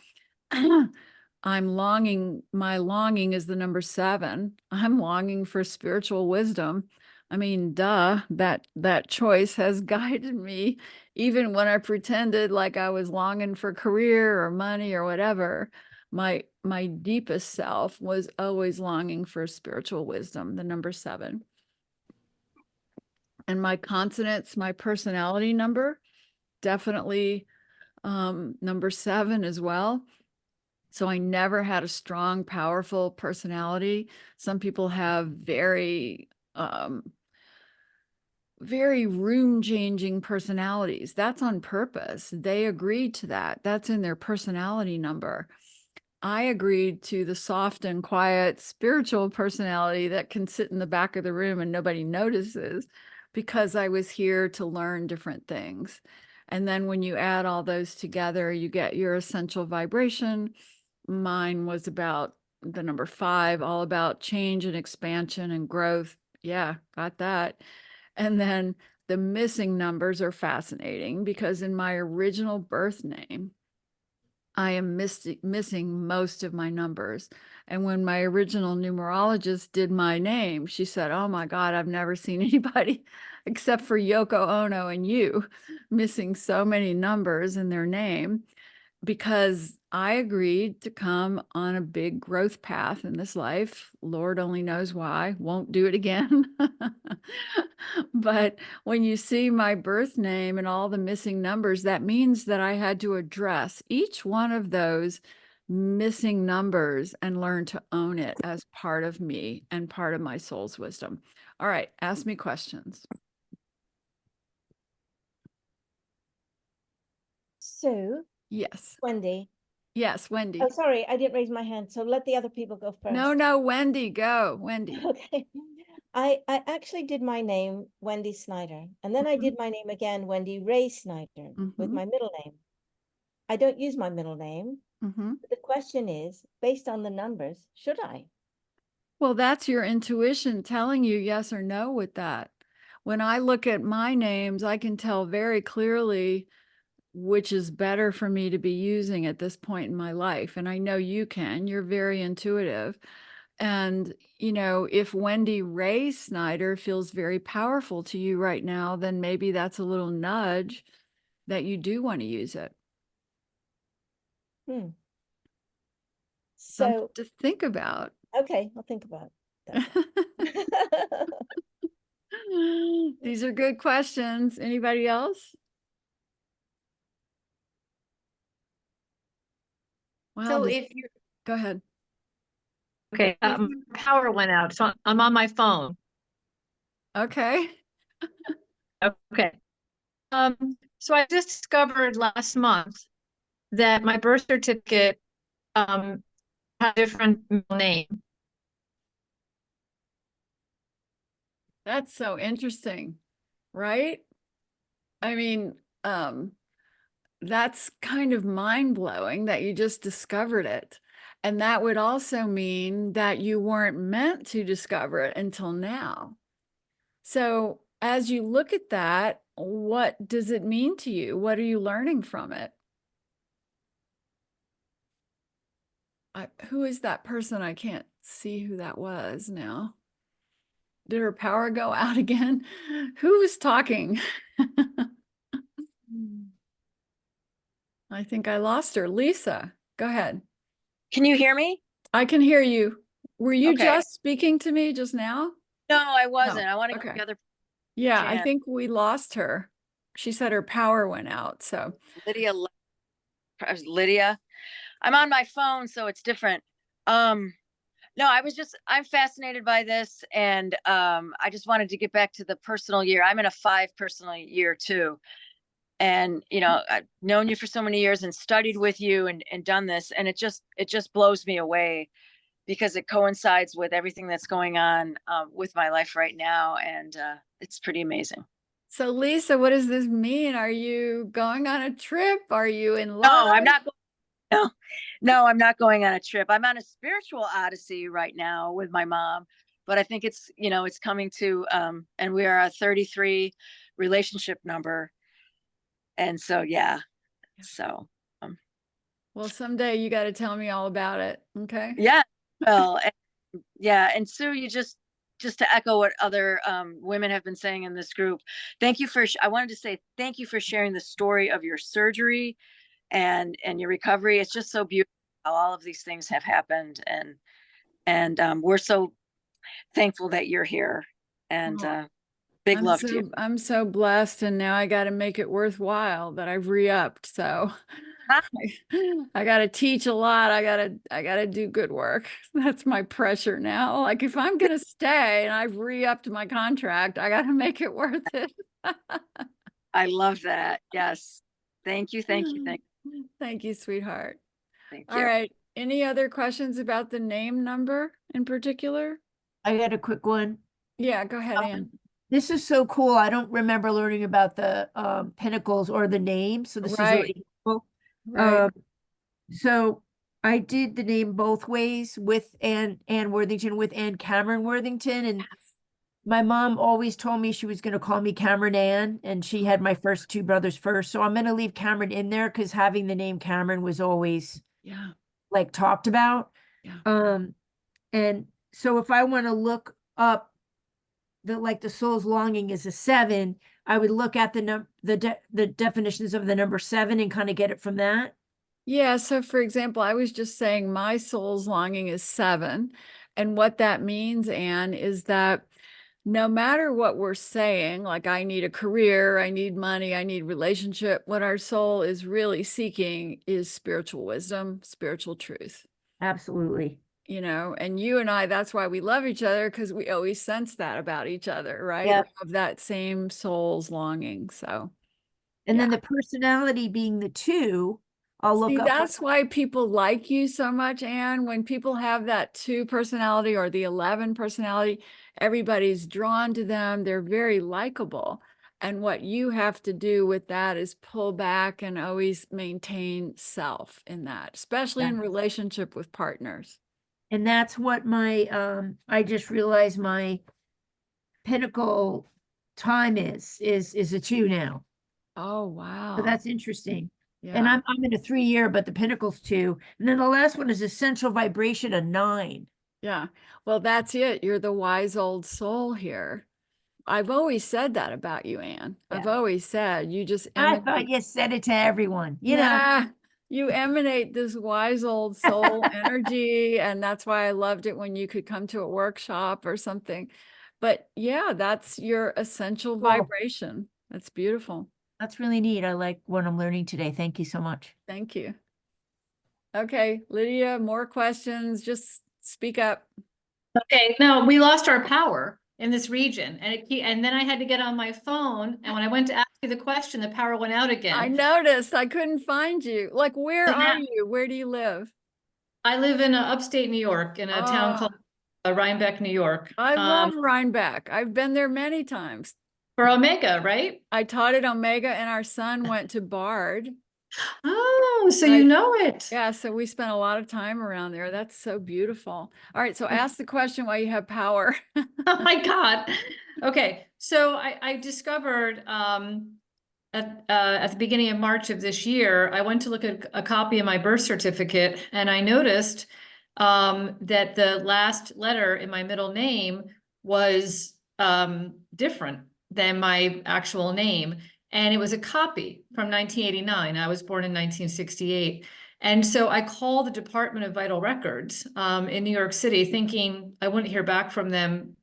I'm longing, my longing is the number 7. I'm longing for spiritual wisdom. I mean, duh, that choice has guided me even when I pretended like I was longing for career or money or whatever. My deepest self was always longing for spiritual wisdom, the number 7. And my consonants, my personality number, definitely number 7 as well. So I never had a strong, powerful personality. Some people have very room-changing personalities. That's on purpose. They agreed to that. That's in their personality number. I agreed to the soft and quiet spiritual personality that can sit in the back of the room and nobody notices, because I was here to learn different things. And then when you add all those together, you get your essential vibration. Mine was about the number 5, all about change and expansion and growth. Yeah, got that. And then the missing numbers are fascinating because in my original birth name, I am missing most of my numbers. And when my original numerologist did my name, she said, "Oh my God, I've never seen anybody except for Yoko Ono and you missing so many numbers in their name," because I agreed to come on a big growth path in this life. Lord only knows why. Won't do it again. But when you see my birth name and all the missing numbers, that means that I had to address each one of those missing numbers and learn to own it as part of me and part of my soul's wisdom. All right, ask me questions. So, Yes. Wendy. Yes, Wendy. Oh, sorry, I didn't raise my hand. So let the other people go first. No, Wendy, go. Wendy. Okay. I actually did my name, Wendy Snyder. And then I did my name again, Wendy Ray Snyder, with my middle name. I don't use my middle name. But the question is, based on the numbers, should I? Well, that's your intuition telling you yes or no with that. When I look at my names, I can tell very clearly which is better for me to be using at this point in my life. And I know you can. You're very intuitive. And, you know, if Wendy Ray Snyder feels very powerful to you right now, then maybe that's a little nudge that you do want to use it. So to think about. Okay, I'll think about that. These are good questions. Anybody else? Wow, So if you go ahead. Okay, power went out, so I'm on my phone. Okay. Okay. So I just discovered last month that my birth certificate had a different middle name. That's so interesting, right? I mean, that's kind of mind-blowing that you just discovered it. And that would also mean that you weren't meant to discover it until now. So as you look at that, what does it mean to you? What are you learning from it? Who is that person? I can't see who that was now. Did her power go out again? Who was talking? I think I lost her. Lisa, go ahead. Can you hear me? I can hear you. Were you Okay. just speaking to me just now? No, I wasn't. No. I want to Okay. give the other. Yeah, I chance. think we lost her. She said her power went out. So Lydia, I'm on my phone, so it's different. No, I'm fascinated by this, and I just wanted to get back to the personal year. I'm in a 5 personal year too. And, you know, I've known you for so many years and studied with you and done this. And it just blows me away because it coincides with everything that's going on with my life right now. And it's pretty amazing. So Lisa, what does this mean? Are you going on a trip? Are you in love? No, I'm not. No, I'm not going on a trip. I'm on a spiritual odyssey right now with my mom, but I think it's, you know, it's coming to, and we are a 33 relationship number. And so, yeah, so. Well, someday you got to tell me all about it. Okay. Yeah. Well, yeah. And Sue, you just to echo what other women have been saying in this group, I wanted to say thank you for sharing the story of your surgery and your recovery. It's just so beautiful how all of these things have happened, and we're so thankful that you're here, and big love to you. I'm so blessed, and now I got to make it worthwhile that I've re-upped. So I got to teach a lot. I got to do good work. That's my pressure now. Like if I'm going to stay and I've re-upped my contract, I got to make it worth it. I love that. Yes. Thank you. Thank you. Thank you. Thank you, sweetheart. Thank All you. right. Any other questions about the name number in particular? I got a quick one. Yeah, go ahead, Ann. This is so cool. I don't remember learning about the Pinnacles or the name, so this is Right. really cool. Right. So I did the name both ways with Ann Worthington, with Ann Cameron Worthington, and my mom always told me she was going to call me Cameron Ann, and she had my first two brothers first. So I'm going to leave Cameron in there because having the name Cameron was always like talked about. Yeah. And so if I want to look up the soul's longing is a 7, I would look at the definitions of the number 7 and kind of get it from that. Yeah. So for example, I was just saying my soul's longing is 7. And what that means, Anne, is that no matter what we're saying, like I need a career, I need money, I need relationship, what our soul is really seeking is spiritual wisdom, spiritual truth. Absolutely. You know, and you and I, that's why we love each other, because we always sense that about each other, right? Yeah. We have that same soul's longing. So, and then the personality being the 2, I'll look up. That's why people like you so much, Anne. When people have that 2 personality or the 11 personality, everybody's drawn to them. They're very likable. And what you have to do with that is pull back and always maintain self in that, especially in relationship with partners. And that's what my I just realized my Pinnacle time is a 2 now. Oh, wow. So that's interesting. Yeah. And I'm in a 3-year, but the Pinnacle's 2. And then the last one is essential vibration, a 9. Yeah. Well, that's it. You're the wise old soul here. I've always said that about you, Anne. I've always said you just I thought you said it to everyone, you know. You emanate this wise old soul energy, and that's why I loved it when you could come to a workshop or something. But yeah, that's your essential vibration. That's beautiful. That's really neat. I like what I'm learning today. Thank you so much. Thank you. Okay, Lydia, more questions? Just speak up. Okay, no, we lost our power in this region, and then I had to get on my phone, and when I went to ask you the question, the power went out again. I noticed. I couldn't find you. Like, where are you? Where do you live? I live in upstate New York, in a town called Rhinebeck, New York. I love Rhinebeck. I've been there many times. For Omega, right? I taught at Omega, and our son went to Bard. Oh, so you know it. Yeah, so we spent a lot of time around there. That's so beautiful. All right, so ask the question while you have power. Oh my God. Okay, so I discovered at the beginning of March of this year, I went to look at a copy of my birth certificate, and I noticed that the last letter in my middle name was different than my actual name. And it was a copy from 1989. I was born in 1968. And so I called the Department of Vital Records in New York City, thinking I wouldn't hear back from them,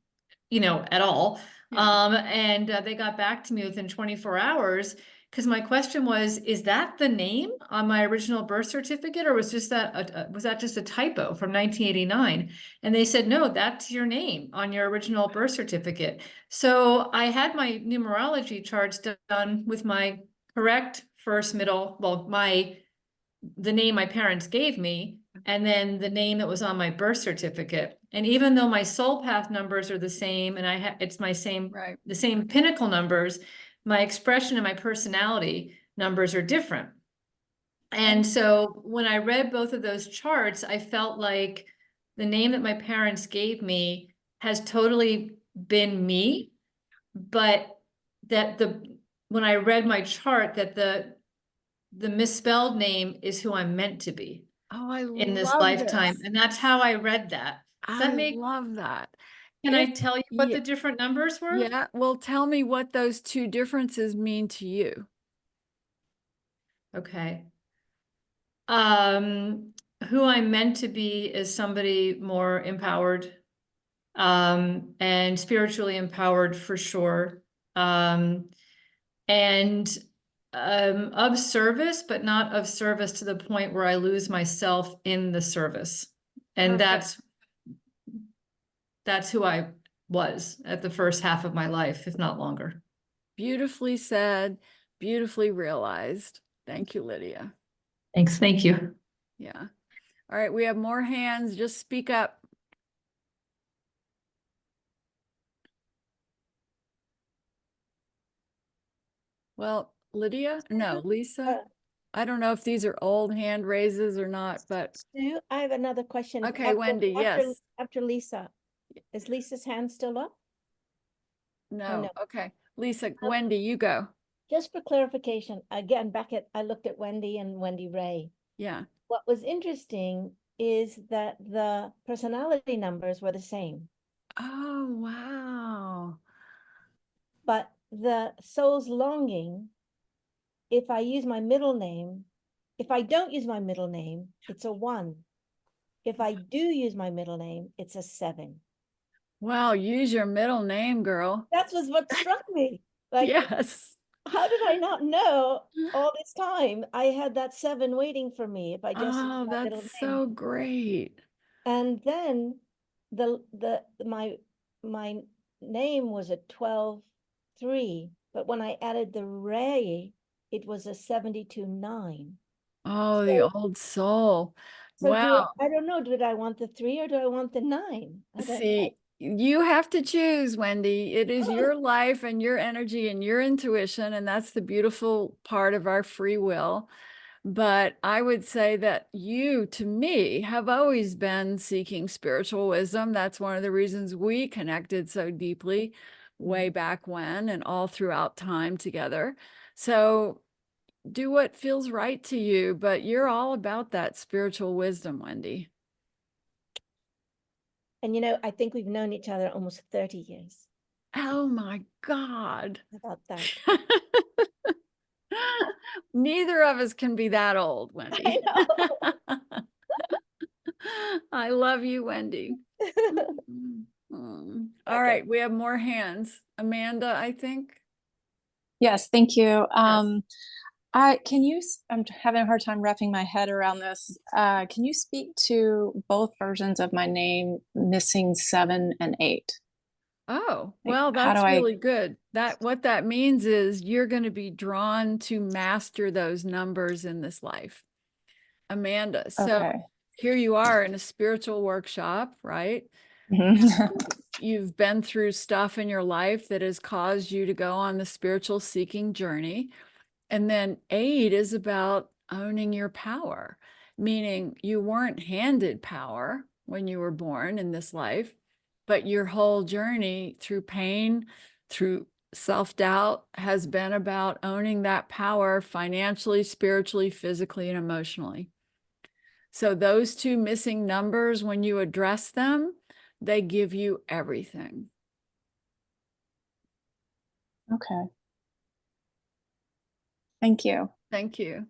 you know, at all. And they got back to me within 24 hours. Because my question was, is that the name on my original birth certificate, or was that just a typo from 1989? And they said, no, that's your name on your original birth certificate. So I had my numerology charts done with my correct first, middle, well, the name my parents gave me, and then the name that was on my birth certificate. And even though my soul path numbers are the same, and it's my same, the same pinnacle numbers, my expression and my personality numbers are different. And so when I read both of those charts, I felt like the name that my parents gave me has totally been me, but that when I read my chart, that the misspelled name is who I'm meant to be in this lifetime. And that's how I read that. I love that. Can I tell you what the different numbers were? Yeah, well, tell me what those 2 differences mean to you. Okay. Who I'm meant to be is somebody more empowered, and spiritually empowered for sure. And of service, but not of service to the point where I lose myself in the service. And that's who I was at the first half of my life, if not longer. Beautifully said, beautifully realized. Thank you, Lydia. Thanks. Thank you. Yeah. All right, we have more hands. Just speak up. Well, Lydia? No, Lisa? I don't know if these are old hand raises or not, but Sue, I have another question. okay, Wendy, yes. After Lisa, is Lisa's hand still up? No, okay. Lisa, Wendy, you go. Just for clarification, again, I looked at Wendy and Wendy Ray. Yeah. What was interesting is that the personality numbers were the same. Oh, wow. But the soul's longing, if I use my middle name, if I don't use my middle name, it's a 1. If I do use my middle name, it's a 7. Wow, use your middle name, girl. That was what struck me. Like, yes. How did I not know all this time? I had that 7 waiting for me if I just used Oh, my middle that's name. so great. And then my name was a 12-3, but when I added the Ray, it was a 72-9. Oh, the old soul. So Wow. I don't know, did I want the 3 or do I want the 9? I don't know. See, you have to choose, Wendy. It is your life and your energy and your intuition, and that's the beautiful part of our free will. But I would say that you, to me, have always been seeking spiritual wisdom. That's one of the reasons we connected so deeply way back when and all throughout time together. So do what feels right to you, but you're all about that spiritual wisdom, Wendy. And I think we've known each other almost 30 years. Oh my God. How about that? Neither of us can be that old, Wendy. I know. I love you, Wendy. All right, we have more hands. Amanda, I think. Yes, thank you. Yes. I'm having a hard time wrapping my head around this. Can you speak to both versions of my name, missing 7 and 8? Oh, well, that's really good. What that means is you're going to be drawn to master those numbers in this life. Amanda, so here you are in a spiritual workshop, right? You've been through stuff in your life that has caused you to go on the spiritual seeking journey. And then 8 is about owning your power, meaning you weren't handed power when you were born in this life, but your whole journey through pain, through self-doubt has been about owning that power financially, spiritually, physically, and emotionally. So those 2 missing numbers, when you address them, they give you everything. Okay. Thank you. Thank you.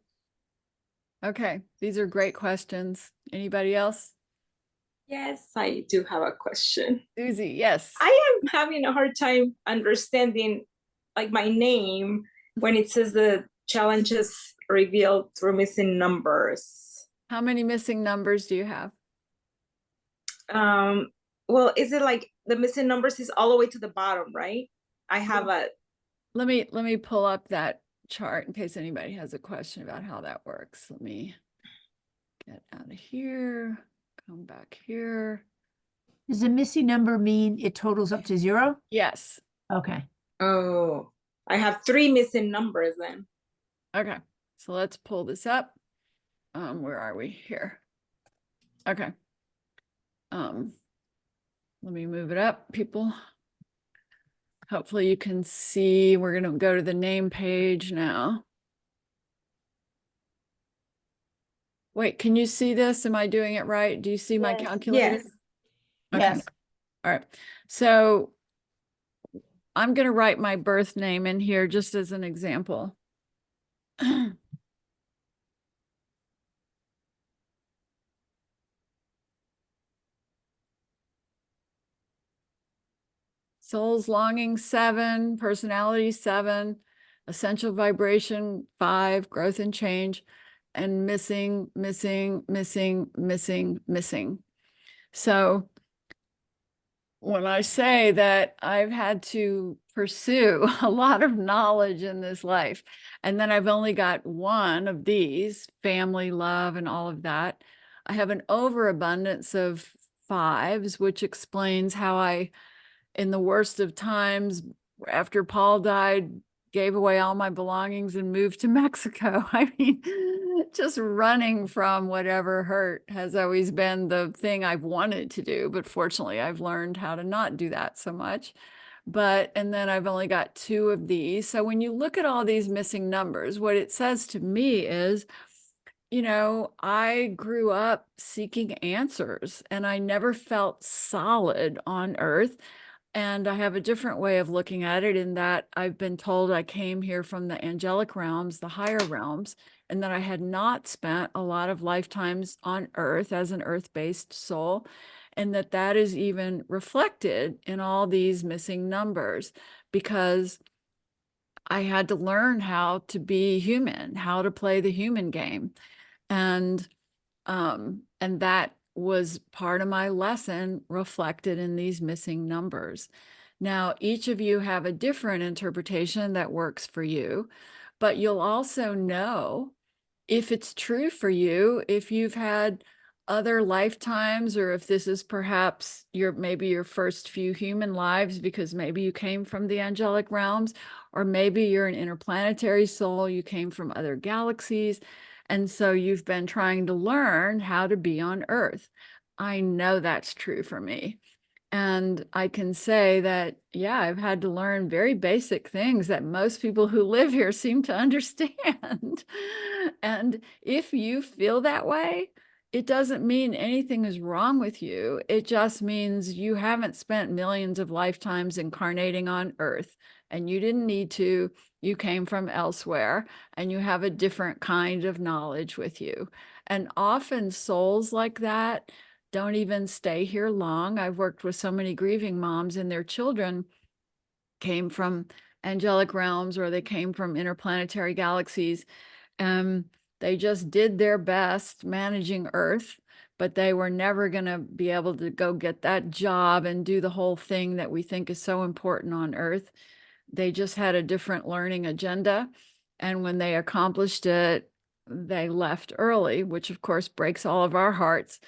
Okay, these are great questions. Anybody else? Yes, I do have a question. Susie, yes. I am having a hard time understanding like my name when it says the challenges revealed through missing numbers. How many missing numbers do you have? Well, is it like the missing numbers is all the way to the bottom, right? I have a let me pull up that chart in case anybody has a question about how that works. Let me get out of here, come back here. Does a missing number mean it totals up to 0? Yes. Okay. Oh, I have 3 missing numbers then. Okay, so let's pull this up. Where are we here? Okay. Let me move it up, people. Hopefully you can see. We're going to go to the name page now. Wait, can you see this? Am I doing it right? Do you see my calculator? Yes. Okay. Yes. All right. So I'm going to write my birth name in here just as an example. Soul's longing 7, personality 7, essential vibration 5, growth and change, and missing. So when I say that I've had to pursue a lot of knowledge in this life, and then I've only got one of these, family, love, and all of that, I have an overabundance of 5s, which explains how I, in the worst of times, after Paul died, gave away all my belongings and moved to Mexico. I mean, just running from whatever hurt has always been the thing I've wanted to do. But fortunately, I've learned how to not do that so much. And then I've only got 2 of these. So when you look at all these missing numbers, what it says to me is, I grew up seeking answers and I never felt solid on earth. And I have a different way of looking at it in that I've been told I came here from the angelic realms, the higher realms, and that I had not spent a lot of lifetimes on earth as an earth-based soul, and that is even reflected in all these missing numbers, because I had to learn how to be human, how to play the human game. And that was part of my lesson reflected in these missing numbers. Now, each of you have a different interpretation that works for you, but you'll also know if it's true for you, if you've had other lifetimes, or if this is perhaps maybe your first few human lives, because maybe you came from the angelic realms, or maybe you're an interplanetary soul, you came from other galaxies. And so you've been trying to learn how to be on Earth. I know that's true for me. And I can say that, yeah, I've had to learn very basic things that most people who live here seem to understand. And if you feel that way, it doesn't mean anything is wrong with you. It just means you haven't spent millions of lifetimes incarnating on Earth, and you didn't need to. You came from elsewhere, and you have a different kind of knowledge with you. And often souls like that don't even stay here long. I've worked with so many grieving moms, and their children came from angelic realms, or they came from interplanetary galaxies. They just did their best managing Earth, but they were never going to be able to go get that job and do the whole thing that we think is so important on Earth. They just had a different learning agenda. And when they accomplished it, they left early, which of course breaks all of our hearts.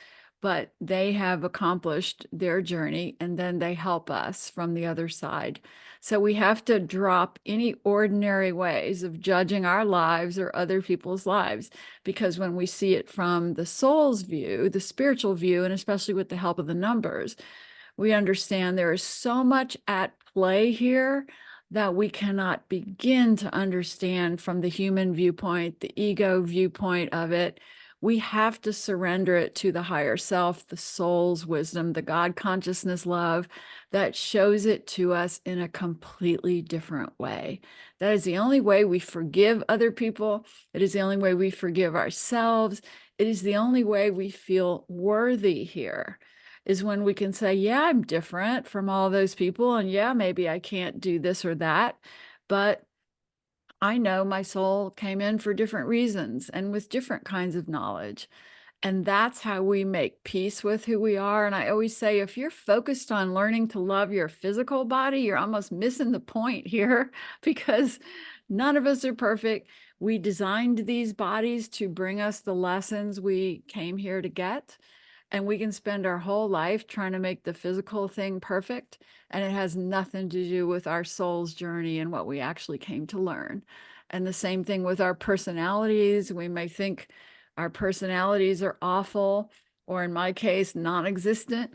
But they have accomplished their journey, and then they help us from the other side. So we have to drop any ordinary ways of judging our lives or other people's lives, because when we see it from the soul's view, the spiritual view, and especially with the help of the numbers, we understand there is so much at play here that we cannot begin to understand from the human viewpoint, the ego viewpoint of it. We have to surrender it to the higher self, the soul's wisdom, the God consciousness love that shows it to us in a completely different way. That is the only way we forgive other people. It is the only way we forgive ourselves. It is the only way we feel worthy here, is when we can say, yeah, I'm different from all those people. And yeah, maybe I can't do this or that, but I know my soul came in for different reasons and with different kinds of knowledge. And that's how we make peace with who we are. And I always say, if you're focused on learning to love your physical body, you're almost missing the point here, because none of us are perfect. We designed these bodies to bring us the lessons we came here to get. And we can spend our whole life trying to make the physical thing perfect, and it has nothing to do with our soul's journey and what we actually came to learn. And the same thing with our personalities. We may think our personalities are awful, or in my case, non-existent,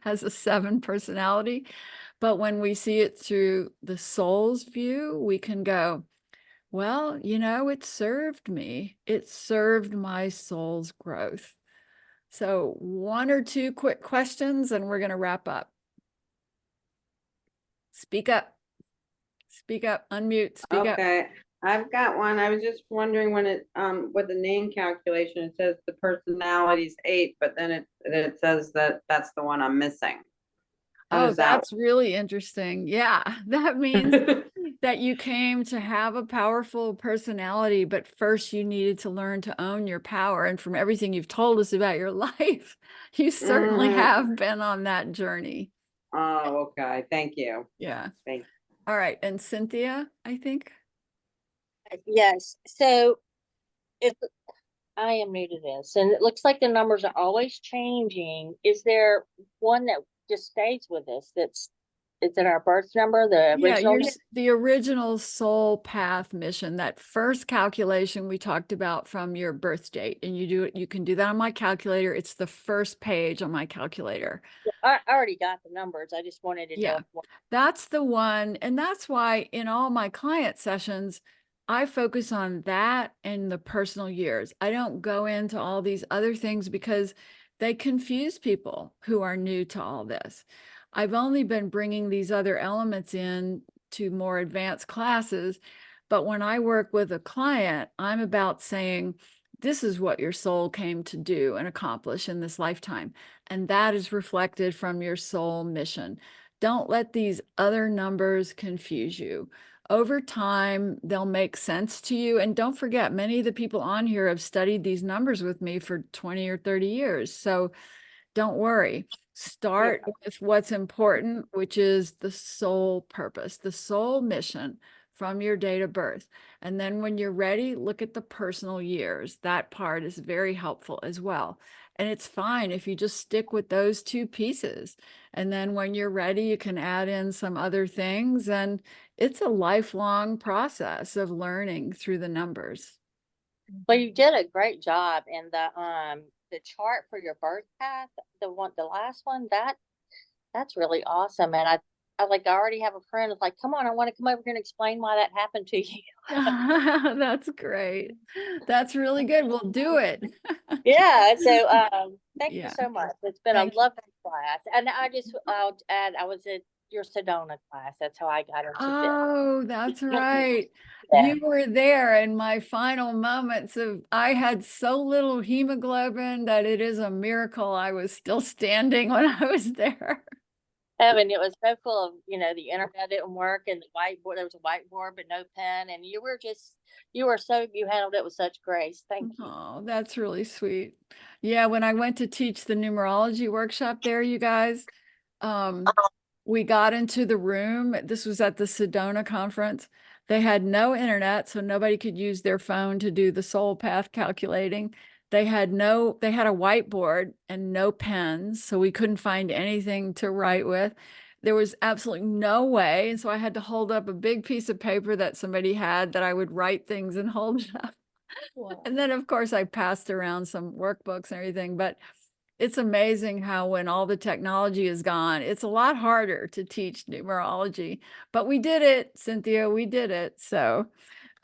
has a 7 personality. But when we see it through the soul's view, we can go, well, it served me. It served my soul's growth. So 1 or 2 quick questions, and we're going to wrap up. Speak up, unmute, speak up. Okay, I've got one. I was just wondering when it, with the name calculation, it says the personality's 8, but then it says that that's the one I'm missing. Oh, that's really interesting. Yeah, that means that you came to have a powerful personality, but first you needed to learn to own your power. And from everything you've told us about your life, you certainly have been on that journey. Oh, okay. Thank you. Yeah. Thank you. All right. And Cynthia, I think. Yes. So I am new to this, and it looks like the numbers are always changing. Is there one that just stays with us? Is it our birth number, the Yeah, original? the original soul path mission, that first calculation we talked about from your birth date, and you can do that on my calculator. It's the first page on my calculator. I already got the numbers. I just wanted to know. That's the one. And that's why in all my client sessions, I focus on that and the personal years. I don't go into all these other things because they confuse people who are new to all this. I've only been bringing these other elements in to more advanced classes, but when I work with a client, I'm about saying, this is what your soul came to do and accomplish in this lifetime. And that is reflected from your soul mission. Don't let these other numbers confuse you. Over time, they'll make sense to you. And don't forget, many of the people on here have studied these numbers with me for 20 or 30 years. So don't worry. Start with what's important, which is the soul purpose, the soul mission from your date of birth. And then when you're ready, look at the personal years. That part is very helpful as well. And it's fine if you just stick with those two pieces. And then when you're ready, you can add in some other things. And it's a lifelong process of learning through the numbers. Well, you did a great job, and the chart for your birth path, the last one, that's really awesome. And I already have a friend who's like, come on, I want to come over here and explain why that happened to you. That's great. That's really good. We'll do it. Yeah. So thank you so much. It's been a lovely class. And I'll add, I was at your Sedona class. That's how I got into this. Oh, that's right. You were there in my final moments I had so little hemoglobin that it is a miracle I was still standing when I was there. Evan, it was so full of, the internet didn't work and the whiteboard, there was a whiteboard, but no pen. And you handled it with such grace. Thank you. Oh, that's really sweet. Yeah. When I went to teach the numerology workshop there, you guys, we got into the room. This was at the Sedona conference. They had no internet, so nobody could use their phone to do the soul path calculating. They had a whiteboard and no pens, so we couldn't find anything to write with. There was absolutely no way. And so I had to hold up a big piece of paper that somebody had that I would write things and hold it up. Wow. And then, of course, I passed around some workbooks and everything, but it's amazing how when all the technology is gone, it's a lot harder to teach numerology, but we did it, Cynthia, we did it. So,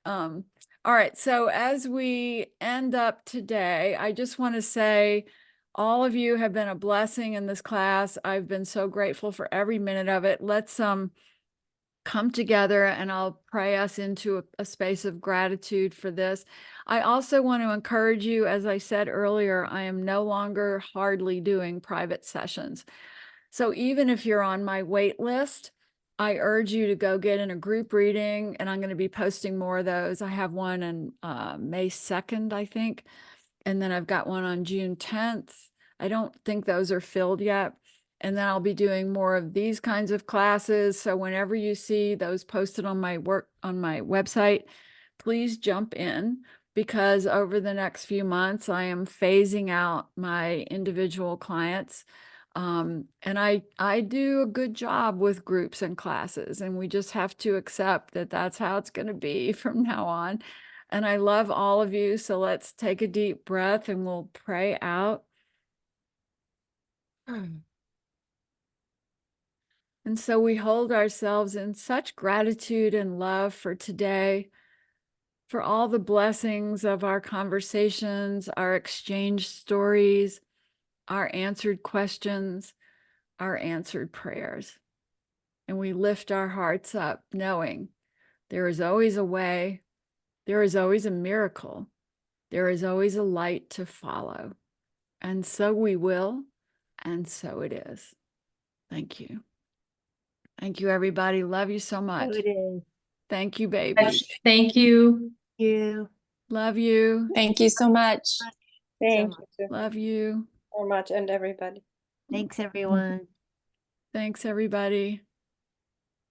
all right. So as we end up today, I just want to say all of you have been a blessing in this class. I've been so grateful for every minute of it. Let's come together and I'll pray us into a space of gratitude for this. I also want to encourage you, as I said earlier, I am no longer hardly doing private sessions. So even if you're on my wait list, I urge you to go get in a group reading, and I'm going to be posting more of those. I have one on May 2nd, I think, and then I've got one on June 10th. I don't think those are filled yet. And then I'll be doing more of these kinds of classes. So whenever you see those posted on my website, please jump in, because over the next few months, I am phasing out my individual clients. And I do a good job with groups and classes, and we just have to accept that that's how it's going to be from now on. And I love all of you. So let's take a deep breath and we'll pray out. And so we hold ourselves in such gratitude and love for today, for all the blessings of our conversations, our exchanged stories, our answered questions, our answered prayers. And we lift our hearts up knowing there is always a way, there is always a miracle, there is always a light to follow. And so we will, and so it is. Thank you. Thank you, everybody. Love you so much. So it is. Thank you, baby. Thank you. You. Love you. Thank you so much. Thank you Love you. so much, and everybody. Thanks, everyone. Thanks, everybody.